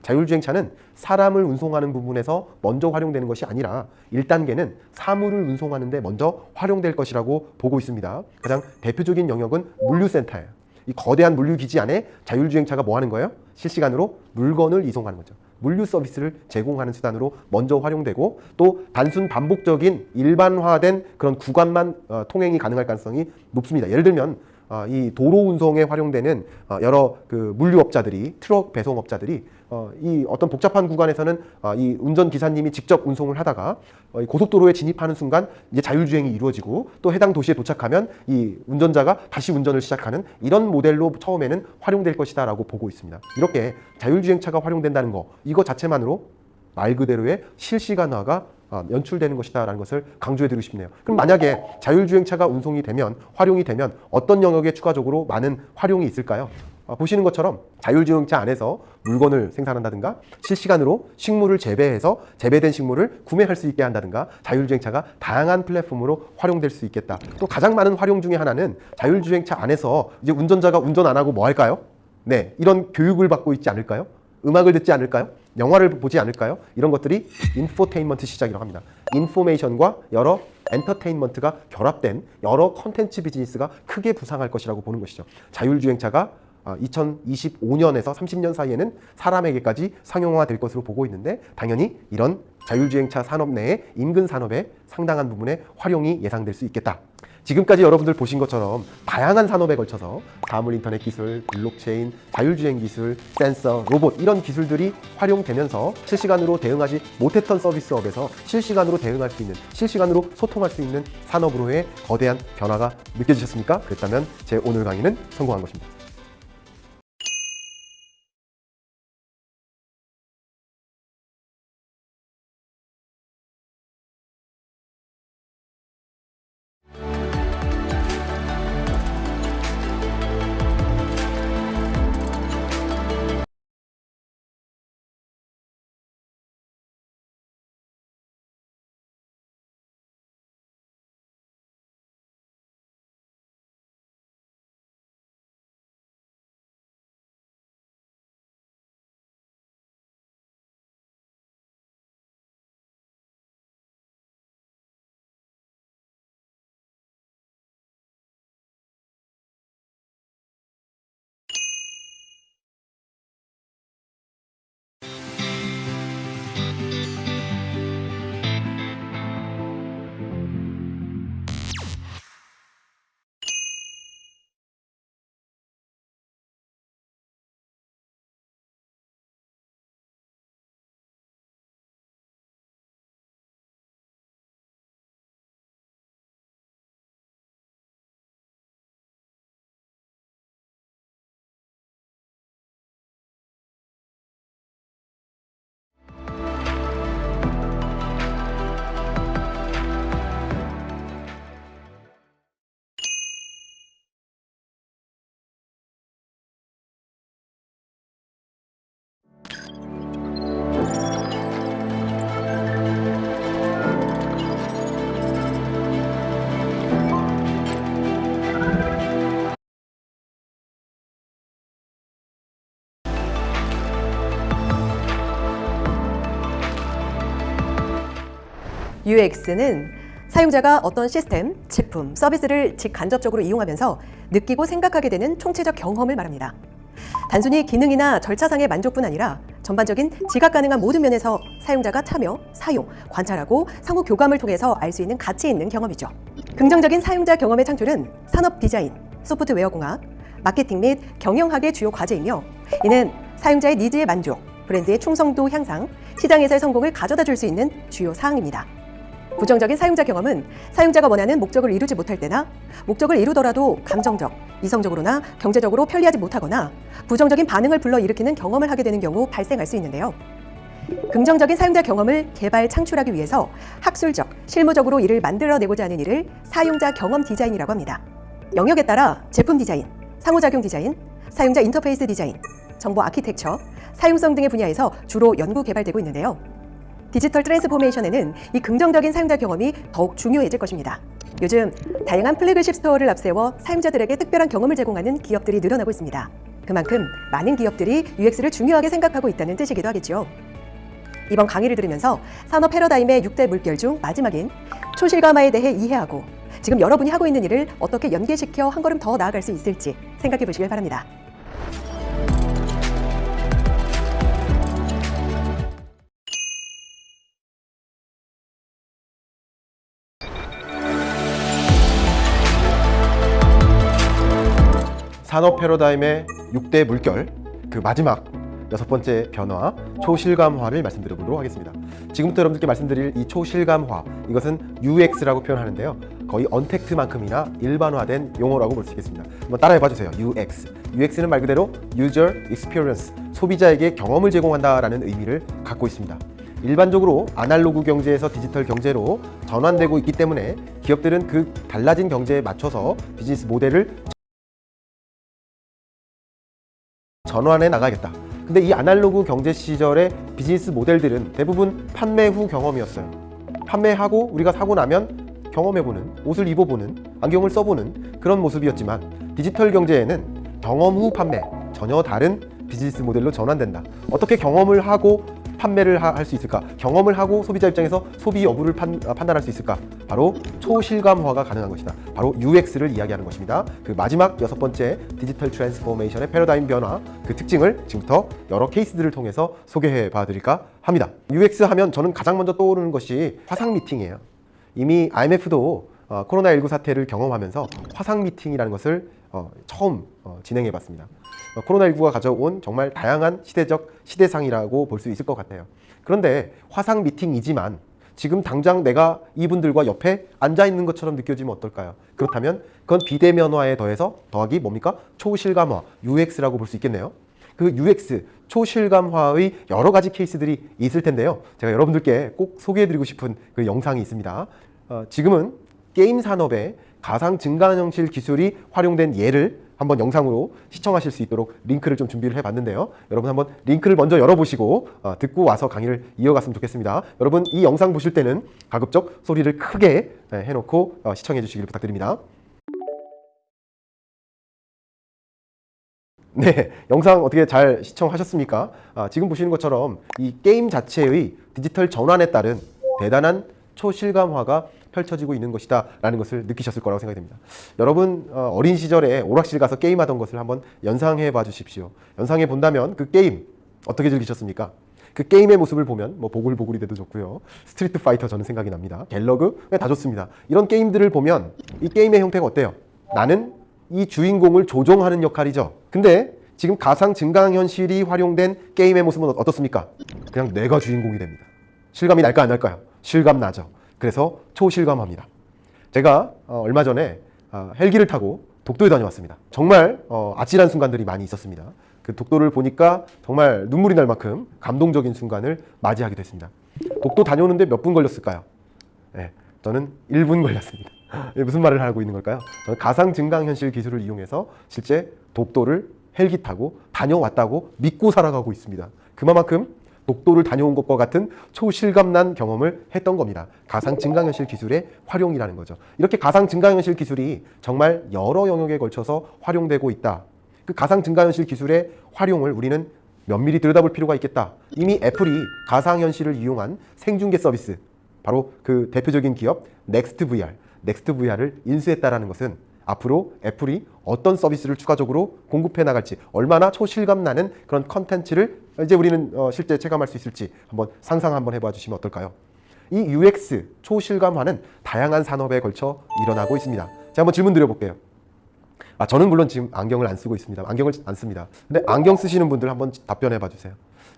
자율주행차는 사람을 운송하는 부분에서 먼저 활용되는 것이 아니라 1단계는 사물을 운송하는 데 먼저 활용될 것이라고 보고 있습니다. 가장 대표적인 영역은 물류센터예요. 이 거대한 물류기지 안에 자율주행차가 뭐 하는 거예요? 실시간으로 물건을 이송하는 거죠. 물류 서비스를 제공하는 수단으로 먼저 활용되고 또 단순 반복적인 일반화된 그런 구간만 통행이 가능할 가능성이 높습니다. 예를 들면 이 도로 운송에 활용되는 여러 그 물류업자들이 트럭 배송업자들이 이 어떤 복잡한 구간에서는 이 운전 기사님이 직접 운송을 하다가 고속도로에 진입하는 순간 이제 자율주행이 이루어지고 또 해당 도시에 도착하면 이 운전자가 다시 운전을 시작하는 이런 모델로 처음에는 활용될 것이다라고 보고 있습니다. 이렇게 자율주행차가 활용된다는 거 이거 자체만으로 말 그대로의 실시간화가 연출되는 것이다라는 것을 강조해드리고 싶네요. 그럼 만약에 자율주행차가 운송이 되면 활용이 되면 어떤 영역에 추가적으로 많은 활용이 있을까요? 보시는 것처럼 자율주행차 안에서 물건을 생산한다든가 실시간으로 식물을 재배해서 재배된 식물을 구매할 수 있게 한다든가 자율주행차가 다양한 플랫폼으로 활용될 수 있겠다. 또 가장 많은 활용 중에 하나는 자율주행차 안에서 이제 운전자가 운전 안 하고 뭐 할까요? 네, 이런 교육을 받고 있지 않을까요? 음악을 듣지 않을까요? 영화를 보지 않을까요? 이런 것들이 인포테인먼트 시장이라고 합니다. 인포메이션과 여러 엔터테인먼트가 결합된 여러 컨텐츠 비즈니스가 크게 부상할 것이라고 보는 것이죠. 자율주행차가 2025년에서 30년 사이에는 사람에게까지 상용화될 것으로 보고 있는데 당연히 이런 자율주행차 산업 내에 인근 산업의 상당한 부분에 활용이 예상될 수 있겠다. 지금까지 여러분들 보신 것처럼 다양한 산업에 걸쳐서 가물 인터넷 기술, 블록체인, 자율주행 기술, 센서, 로봇 이런 기술들이 활용되면서 실시간으로 대응하지 못했던 서비스업에서 실시간으로 대응할 수 있는, 실시간으로 소통할 수 있는 산업으로의 거대한 변화가 느껴지셨습니까? 그렇다면 제 오늘 강의는 성공한 것입니다. UX는 사용자가 어떤 시스템, 제품, 서비스를 직간접적으로 이용하면서 느끼고 생각하게 되는 총체적 경험을 말합니다. 단순히 기능이나 절차상의 만족뿐 아니라 전반적인 지각 가능한 모든 면에서 사용자가 참여, 사용, 관찰하고 상호 교감을 통해서 알 수 있는 가치 있는 경험이죠. 긍정적인 사용자 경험의 창출은 산업 디자인, 소프트웨어 공학, 마케팅 및 경영학의 주요 과제이며 이는 사용자의 니즈의 만족, 브랜드의 충성도 향상, 시장에서의 성공을 가져다 줄 수 있는 주요 사항입니다. 부정적인 사용자 경험은 사용자가 원하는 목적을 이루지 못할 때나 목적을 이루더라도 감정적, 이성적으로나 경제적으로 편리하지 못하거나 부정적인 반응을 불러일으키는 경험을 하게 되는 경우 발생할 수 있는데요. 긍정적인 사용자 경험을 개발, 창출하기 위해서 학술적, 실무적으로 이를 만들어내고자 하는 일을 사용자 경험 디자인이라고 합니다. 영역에 따라 제품 디자인, 상호작용 디자인, 사용자 인터페이스 디자인, 정보 아키텍처, 사용성 등의 분야에서 주로 연구 개발되고 있는데요. 디지털 트랜스포메이션에는 이 긍정적인 사용자 경험이 더욱 중요해질 것입니다. 요즘 다양한 플래그십 스토어를 앞세워 사용자들에게 특별한 경험을 제공하는 기업들이 늘어나고 있습니다. 그만큼 많은 기업들이 UX를 중요하게 생각하고 있다는 뜻이기도 하겠죠. 이번 강의를 들으면서 산업 패러다임의 6대 물결 중 마지막인 초실감화에 대해 이해하고 지금 여러분이 하고 있는 일을 어떻게 연계시켜 한 걸음 더 나아갈 수 있을지 생각해 보시길 바랍니다. 산업 패러다임의 6대 물결, 그 마지막 6번째 변화, 초실감화를 말씀드려보도록 하겠습니다. 지금부터 여러분들께 말씀드릴 이 초실감화, 이것은 UX라고 표현하는데요. 거의 언택트만큼이나 일반화된 용어라고 볼 수 있겠습니다. 한번 따라해봐주세요. UX. UX는 말 그대로 User Experience, 소비자에게 경험을 제공한다라는 의미를 갖고 있습니다. 일반적으로 아날로그 경제에서 디지털 경제로 전환되고 있기 때문에 기업들은 그 달라진 경제에 맞춰서 비즈니스 모델을 전환해 나가겠다. 근데 이 아날로그 경제 시절의 비즈니스 모델들은 대부분 판매 후 경험이었어요. 판매하고 우리가 사고 나면 경험해보는, 옷을 입어보는, 안경을 써보는 그런 모습이었지만 디지털 경제에는 경험 후 판매, 전혀 다른 비즈니스 모델로 전환된다. 어떻게 경험을 하고 판매를 할 수 있을까? 경험을 하고 소비자 입장에서 소비 여부를 판단할 수 있을까? 바로 초실감화가 가능한 것이다. 바로 UX를 이야기하는 것입니다. 그 마지막 6번째 디지털 트랜스포메이션의 패러다임 변화, 그 특징을 지금부터 여러 케이스들을 통해서 소개해 봐드릴까 합니다. UX 하면 저는 가장 먼저 떠오르는 것이 화상 미팅이에요. 이미 IMF도 코로나19 사태를 경험하면서 화상 미팅이라는 것을 처음 진행해 봤습니다. 코로나19가 가져온 정말 다양한 시대상이라고 볼 수 있을 것 같아요. 그런데 화상 미팅이지만 지금 당장 내가 이분들과 옆에 앉아 있는 것처럼 느껴지면 어떨까요? 그렇다면 그건 비대면화에 더하기 뭡니까? 초실감화, UX라고 볼 수 있겠네요. 그 UX, 초실감화의 여러 가지 케이스들이 있을 텐데요. 제가 여러분들께 꼭 소개해드리고 싶은 그 영상이 있습니다. 지금은 게임 산업에 가상 증강현실 기술이 활용된 예를 한번 영상으로 시청하실 수 있도록 링크를 좀 준비를 해봤는데요. 여러분 한번 링크를 먼저 열어보시고 듣고 와서 강의를 이어갔으면 좋겠습니다. 여러분 이 영상 보실 때는 가급적 소리를 크게 해놓고 시청해 주시길 부탁드립니다. 네, 영상 어떻게 잘 시청하셨습니까? 지금 보시는 것처럼 이 게임 자체의 디지털 전환에 따른 대단한 초실감화가 펼쳐지고 있는 것이다 라는 것을 느끼셨을 거라고 생각이 됩니다. 여러분 어린 시절에 오락실 가서 게임하던 것을 한번 연상해 봐 주십시오. 연상해 본다면 그 게임 어떻게 즐기셨습니까? 그 게임의 모습을 보면 뭐 보글보글이 돼도 좋고요. 스트리트 파이터 저는 생각이 납니다. 갤러그 다 좋습니다. 이런 게임들을 보면 이 게임의 형태가 어때요? 나는 이 주인공을 조종하는 역할이죠. 근데 지금 가상 증강현실이 활용된 게임의 모습은 어떻습니까? 그냥 내가 주인공이 됩니다. 실감이 날까 안 날까요? 실감 나죠. 그래서 초실감합니다. 제가 얼마 전에 헬기를 타고 독도에 다녀왔습니다. 정말 아찔한 순간들이 많이 있었습니다. 그 독도를 보니까 정말 눈물이 날 만큼 감동적인 순간을 맞이하게 됐습니다. 독도 다녀오는데 몇 분 걸렸을까요? 네, 저는 1분 걸렸습니다. 무슨 말을 하고 있는 걸까요? 저는 가상 증강현실 기술을 이용해서 실제 독도를 헬기 타고 다녀왔다고 믿고 살아가고 있습니다. 그만큼 독도를 다녀온 것과 같은 초실감난 경험을 했던 겁니다. 가상 증강현실 기술의 활용이라는 거죠. 이렇게 가상 증강현실 기술이 정말 여러 영역에 걸쳐서 활용되고 있다. 그 가상 증강현실 기술의 활용을 우리는 면밀히 들여다볼 필요가 있겠다. 이미 애플이 가상현실을 이용한 생중계 서비스, 바로 그 대표적인 기업 넥스트VR을 인수했다라는 것은 앞으로 애플이 어떤 서비스를 추가적으로 공급해 나갈지, 얼마나 초실감 나는 그런 컨텐츠를 이제 우리는 실제 체감할 수 있을지 한번 상상 한번 해봐 주시면 어떨까요? 이 UX, 초실감화는 다양한 산업에 걸쳐 일어나고 있습니다. 제가 한번 질문 드려볼게요. 저는 물론 지금 안경을 안 쓰고 있습니다. 안경을 안 씁니다. 근데 안경 쓰시는 분들 한번 답변해 봐 주세요.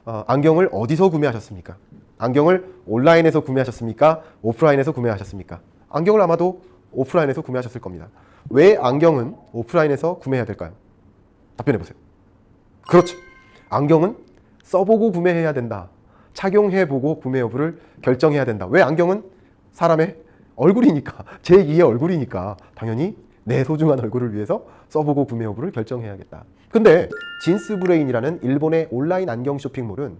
안경을 어디서 구매하셨습니까? 안경을 온라인에서 구매하셨습니까? 오프라인에서 구매하셨습니까? 안경을 아마도 오프라인에서 구매하셨을 겁니다. 왜 안경은 오프라인에서 구매해야 될까요? 답변해 보세요. 그렇죠. 안경은 써보고 구매해야 된다. 착용해보고 구매 여부를 결정해야 된다. 왜? 안경은 사람의 얼굴이니까, 제2의 얼굴이니까 당연히 내 소중한 얼굴을 위해서 써보고 구매 여부를 결정해야겠다. 근데 진스브레인이라는 일본의 온라인 안경 쇼핑몰은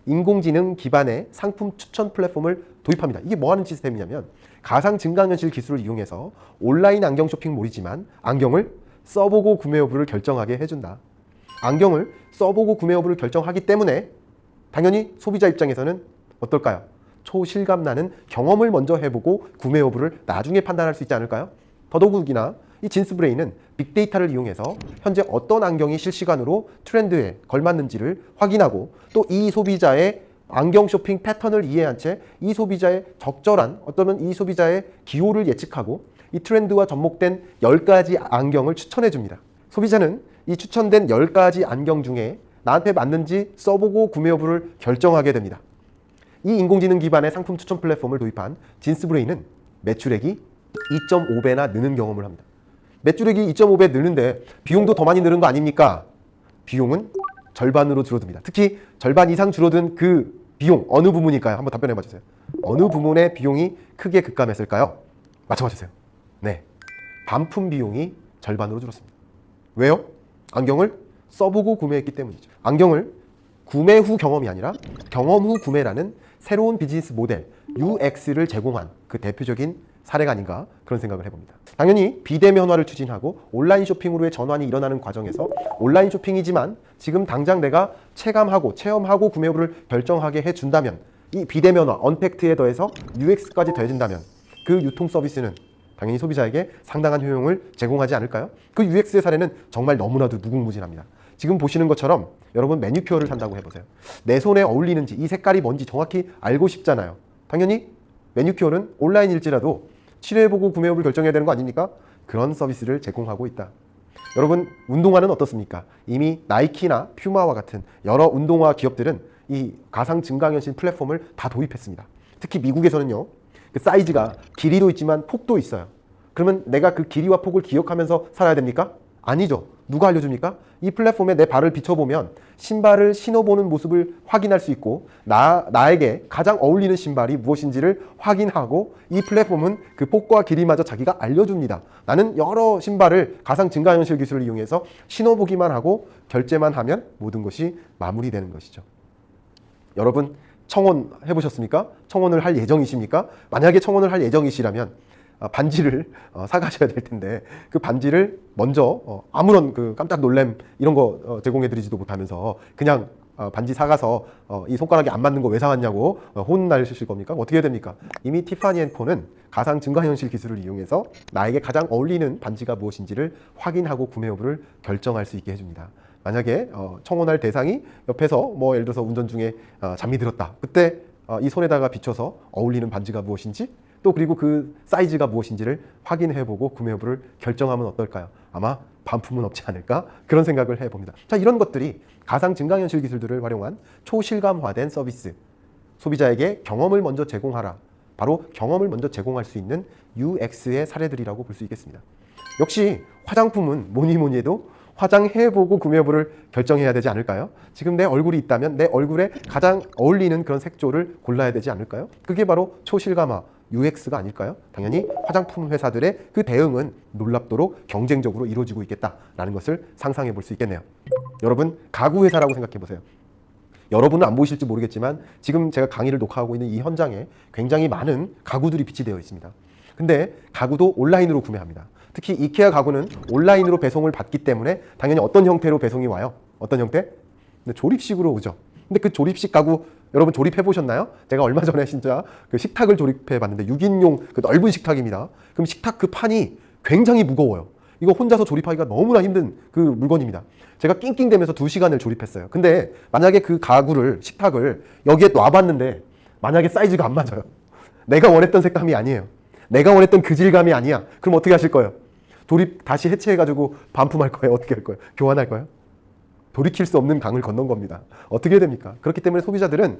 인공지능 기반의 상품 추천 플랫폼을 도입합니다. 이게 뭐 하는 시스템이냐면 가상 증강현실 기술을 이용해서 온라인 안경 쇼핑몰이지만 안경을 써보고 구매 여부를 결정하게 해준다. 안경을 써보고 구매 여부를 결정하기 때문에 당연히 소비자 입장에서는 어떨까요? 초실감 나는 경험을 먼저 해보고 구매 여부를 나중에 판단할 수 있지 않을까요? 더더욱이나 이 진스브레인은 빅데이터를 이용해서 현재 어떤 안경이 실시간으로 트렌드에 걸맞는지를 확인하고 또 이 소비자의 안경 쇼핑 패턴을 이해한 채 이 소비자의 적절한 어쩌면 이 소비자의 기호를 예측하고 이 트렌드와 접목된 10가지 안경을 추천해 줍니다. 소비자는 이 추천된 10가지 안경 중에 나한테 맞는지 써보고 구매 여부를 결정하게 됩니다. 이 인공지능 기반의 상품 추천 플랫폼을 도입한 진스브레인은 매출액이 2.5배나 느는 경험을 합니다. 매출액이 2.5배 느는데 비용도 더 많이 느는 거 아닙니까? 비용은 절반으로 줄어듭니다. 특히 절반 이상 줄어든 그 비용 어느 부분일까요? 한번 답변해 봐 주세요. 어느 부분의 비용이 크게 급감했을까요? 맞춰봐 주세요. 네, 반품 비용이 절반으로 줄었습니다. 왜요? 안경을 써보고 구매했기 때문이죠. 안경을 구매 후 경험이 아니라 경험 후 구매라는 새로운 비즈니스 모델 UX를 제공한 그 대표적인 사례가 아닌가 그런 생각을 해봅니다. 당연히 비대면화를 추진하고 온라인 쇼핑으로의 전환이 일어나는 과정에서 온라인 쇼핑이지만 지금 당장 내가 체감하고 체험하고 구매 여부를 결정하게 해준다면 이 비대면화, 언팩트에 더해서 UX까지 더해진다면 그 유통 서비스는 당연히 소비자에게 상당한 효용을 제공하지 않을까요? 그 UX의 사례는 정말 너무나도 무궁무진합니다. 지금 보시는 것처럼 여러분 매니큐어를 산다고 해보세요. 내 손에 어울리는지 이 색깔이 뭔지 정확히 알고 싶잖아요. 당연히 매니큐어는 온라인일지라도 치료해보고 구매 여부를 결정해야 되는 거 아닙니까? 그런 서비스를 제공하고 있다. 여러분 운동화는 어떻습니까? 이미 나이키나 퓨마와 같은 여러 운동화 기업들은 이 가상 증강현실 플랫폼을 다 도입했습니다. 특히 미국에서는요, 그 사이즈가 길이도 있지만 폭도 있어요. 그러면 내가 그 길이와 폭을 기억하면서 살아야 됩니까? 아니죠. 누가 알려줍니까? 이 플랫폼에 내 발을 비춰보면 신발을 신어보는 모습을 확인할 수 있고 나에게 가장 어울리는 신발이 무엇인지를 확인하고 이 플랫폼은 그 폭과 길이마저 자기가 알려줍니다. 나는 여러 신발을 가상 증강현실 기술을 이용해서 신어보기만 하고 결제만 하면 모든 것이 마무리되는 것이죠. 여러분 청혼 해보셨습니까? 청혼을 할 예정이십니까? 만약에 청혼을 할 예정이시라면 반지를 사가셔야 될 텐데 그 반지를 먼저 아무런 그 깜짝 놀램 이런 거 제공해드리지도 못하면서 그냥 반지 사가서 이 손가락이 안 맞는 거 왜 사왔냐고 혼나실 겁니까? 어떻게 해야 됩니까? 이미 티파니 앤 코는 가상 증강현실 기술을 이용해서 나에게 가장 어울리는 반지가 무엇인지를 확인하고 구매 여부를 결정할 수 있게 해줍니다. 만약에 청혼할 대상이 옆에서 뭐 예를 들어서 운전 중에 잠이 들었다. 그때 이 손에다가 비춰서 어울리는 반지가 무엇인지 또 그리고 그 사이즈가 무엇인지를 확인해보고 구매 여부를 결정하면 어떨까요? 아마 반품은 없지 않을까? 그런 생각을 해봅니다. 자, 이런 것들이 가상 증강현실 기술들을 활용한 초실감화된 서비스, 소비자에게 경험을 먼저 제공하라. 바로 경험을 먼저 제공할 수 있는 UX의 사례들이라고 볼 수 있겠습니다. 역시 화장품은 뭐니 해도 화장해보고 구매 여부를 결정해야 되지 않을까요? 지금 내 얼굴이 있다면 내 얼굴에 가장 어울리는 그런 색조를 골라야 되지 않을까요? 그게 바로 초실감화, UX가 아닐까요? 당연히 화장품 회사들의 그 대응은 놀랍도록 경쟁적으로 이루어지고 있겠다라는 것을 상상해 볼 수 있겠네요. 여러분 가구 회사라고 생각해 보세요. 여러분은 안 보이실지 모르겠지만 지금 제가 강의를 녹화하고 있는 이 현장에 굉장히 많은 가구들이 비치되어 있습니다. 근데 가구도 온라인으로 구매합니다. 특히 이케아 가구는 온라인으로 배송을 받기 때문에 당연히 어떤 형태로 배송이 와요? 어떤 형태? 조립식으로 오죠. 근데 그 조립식 가구 여러분 조립해 보셨나요? 제가 얼마 전에 진짜 그 식탁을 조립해 봤는데 6인용 그 넓은 식탁입니다. 그럼 식탁 그 판이 굉장히 무거워요. 이거 혼자서 조립하기가 너무나 힘든 그 물건입니다. 제가 낑낑대면서 2시간을 조립했어요. 근데 만약에 그 가구를, 식탁을 여기에 놔봤는데 만약에 사이즈가 안 맞아요. 내가 원했던 색감이 아니에요. 내가 원했던 그 질감이 아니야. 그럼 어떻게 하실 거예요? 조립 다시 해체해가지고 반품할 거예요? 어떻게 할 거예요? 교환할 거예요? 돌이킬 수 없는 강을 건넌 겁니다. 어떻게 해야 됩니까? 그렇기 때문에 소비자들은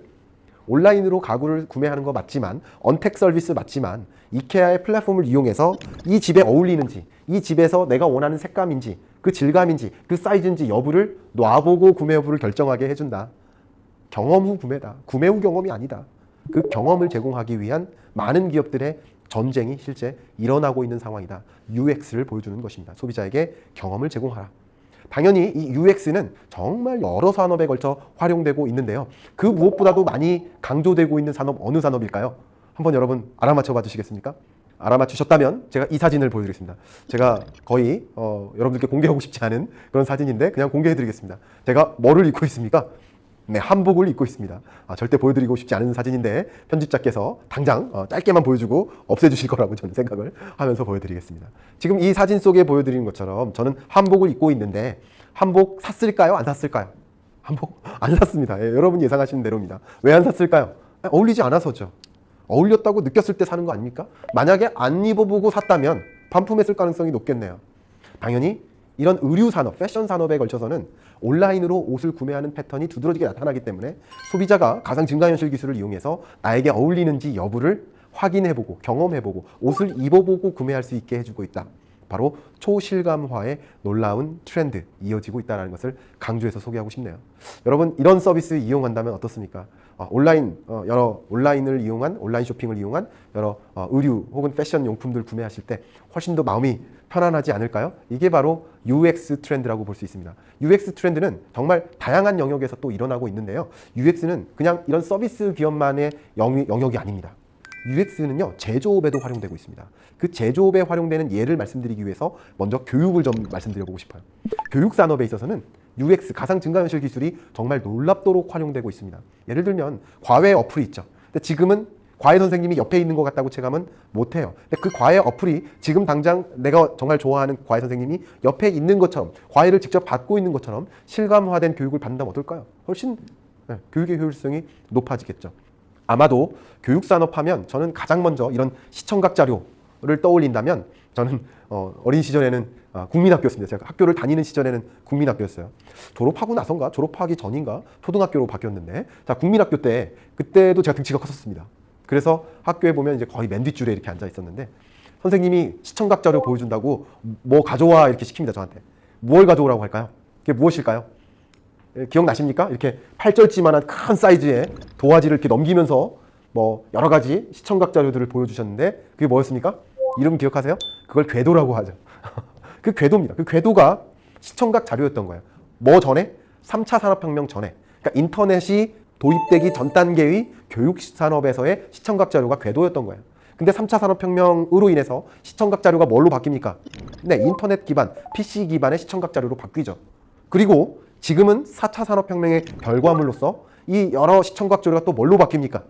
온라인으로 가구를 구매하는 거 맞지만, 언택 서비스 맞지만, 이케아의 플랫폼을 이용해서 이 집에 어울리는지, 이 집에서 내가 원하는 색감인지, 그 질감인지, 그 사이즈인지 여부를 놔보고 구매 여부를 결정하게 해준다. 경험 후 구매다. 구매 후 경험이 아니다. 그 경험을 제공하기 위한 많은 기업들의 전쟁이 실제 일어나고 있는 상황이다. UX를 보여주는 것입니다. 소비자에게 경험을 제공하라. 당연히 이 UX는 정말 여러 산업에 걸쳐 활용되고 있는데요. 그 무엇보다도 많이 강조되고 있는 산업 어느 산업일까요? 한번 여러분 알아맞혀 봐 주시겠습니까? 알아맞히셨다면 제가 이 사진을 보여드리겠습니다. 제가 거의 여러분들께 공개하고 싶지 않은 그런 사진인데 그냥 공개해드리겠습니다. 제가 뭐를 입고 있습니까? 네, 한복을 입고 있습니다. 절대 보여드리고 싶지 않은 사진인데 편집자께서 당장 짧게만 보여주고 없애주실 거라고 저는 생각을 하면서 보여드리겠습니다. 지금 이 사진 속에 보여드리는 것처럼 저는 한복을 입고 있는데 한복 샀을까요? 안 샀을까요? 한복 안 샀습니다. 예, 여러분 예상하시는 대로입니다. 왜 안 샀을까요? 어울리지 않아서죠. 어울렸다고 느꼈을 때 사는 거 아닙니까? 만약에 안 입어보고 샀다면 반품했을 가능성이 높겠네요. 당연히 이런 의류 산업, 패션 산업에 걸쳐서는 온라인으로 옷을 구매하는 패턴이 두드러지게 나타나기 때문에 소비자가 가상 증가현실 기술을 이용해서 나에게 어울리는지 여부를 확인해보고 경험해보고 옷을 입어보고 구매할 수 있게 해주고 있다. 바로 초실감화의 놀라운 트렌드 이어지고 있다는 것을 강조해서 소개하고 싶네요. 여러분 이런 서비스 이용한다면 어떻습니까? 여러 온라인을 이용한 온라인 쇼핑을 이용한 여러 의류 혹은 패션 용품들 구매하실 때 훨씬 더 마음이 편안하지 않을까요? 이게 바로 UX 트렌드라고 볼 수 있습니다. UX 트렌드는 정말 다양한 영역에서 또 일어나고 있는데요. UX는 그냥 이런 서비스 기업만의 영역이 아닙니다. UX는요 제조업에도 활용되고 있습니다. 그 제조업에 활용되는 예를 말씀드리기 위해서 먼저 교육을 좀 말씀드려보고 싶어요. 교육 산업에 있어서는 UX 가상 증가현실 기술이 정말 놀랍도록 활용되고 있습니다. 예를 들면 과외 어플이 있죠. 근데 지금은 과외 선생님이 옆에 있는 것 같다고 체감은 못해요. 근데 그 과외 어플이 지금 당장 내가 정말 좋아하는 과외 선생님이 옆에 있는 것처럼 과외를 직접 받고 있는 것처럼 실감화된 교육을 받는다면 어떨까요? 훨씬 교육의 효율성이 높아지겠죠. 아마도 교육산업 하면 저는 가장 먼저 이런 시청각 자료를 떠올린다면 저는 어린 시절에는 국민학교였습니다. 제가 학교를 다니는 시절에는 국민학교였어요. 졸업하고 나선가 졸업하기 전인가 초등학교로 바뀌었는데 자 국민학교 때 그때도 제가 등치가 컸었습니다. 그래서 학교에 보면 이제 거의 맨 뒷줄에 이렇게 앉아 있었는데 선생님이 시청각 자료 보여준다고 뭐 가져와 이렇게 시킵니다. 저한테. 뭘 가져오라고 할까요? 그게 무엇일까요? 기억나십니까? 이렇게 팔절지만한 큰 사이즈의 도화지를 이렇게 넘기면서 뭐 여러 가지 시청각 자료들을 보여주셨는데 그게 뭐였습니까? 이름 기억하세요? 그걸 궤도라고 하죠. 그 궤도입니다. 그 궤도가 시청각 자료였던 거예요. 뭐 전에? 3차 산업혁명 전에. 그러니까 인터넷이 도입되기 전 단계의 교육 산업에서의 시청각 자료가 궤도였던 거예요. 근데 3차 산업혁명으로 인해서 시청각 자료가 뭘로 바뀝니까? 네, 인터넷 기반, PC 기반의 시청각 자료로 바뀌죠. 그리고 지금은 4차 산업혁명의 결과물로서 이 여러 시청각 자료가 또 뭘로 바뀝니까?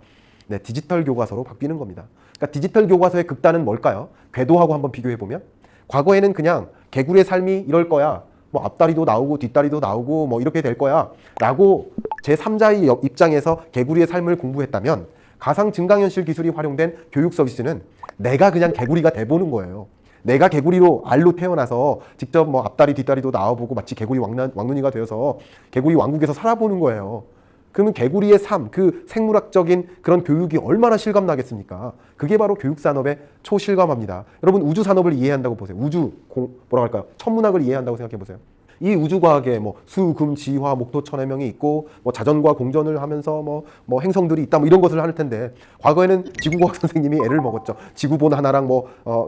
네, 디지털 교과서로 바뀌는 겁니다. 그러니까 디지털 교과서의 극단은 뭘까요? 궤도하고 한번 비교해보면 과거에는 그냥 개구리의 삶이 이럴 거야. 뭐 앞다리도 나오고 뒷다리도 나오고 뭐 이렇게 될 거야 라고 제3자의 입장에서 개구리의 삶을 공부했다면 가상 증강현실 기술이 활용된 교육 서비스는 내가 그냥 개구리가 돼보는 거예요. 내가 개구리로 알로 태어나서 직접 뭐 앞다리 뒷다리도 나와보고 마치 개구리 왕눈이가 되어서 개구리 왕국에서 살아보는 거예요. 그러면 개구리의 삶, 그 생물학적인 그런 교육이 얼마나 실감나겠습니까? 그게 바로 교육산업의 초실감합니다. 여러분 우주산업을 이해한다고 보세요. 뭐라고 할까요? 천문학을 이해한다고 생각해 보세요. 이 우주과학에 뭐 수, 금, 지, 화, 목토, 천해명이 있고 뭐 자전과 공전을 하면서 뭐 행성들이 있다 뭐 이런 것을 할 텐데 과거에는 지구과학 선생님이 애를 먹었죠. 지구본 하나랑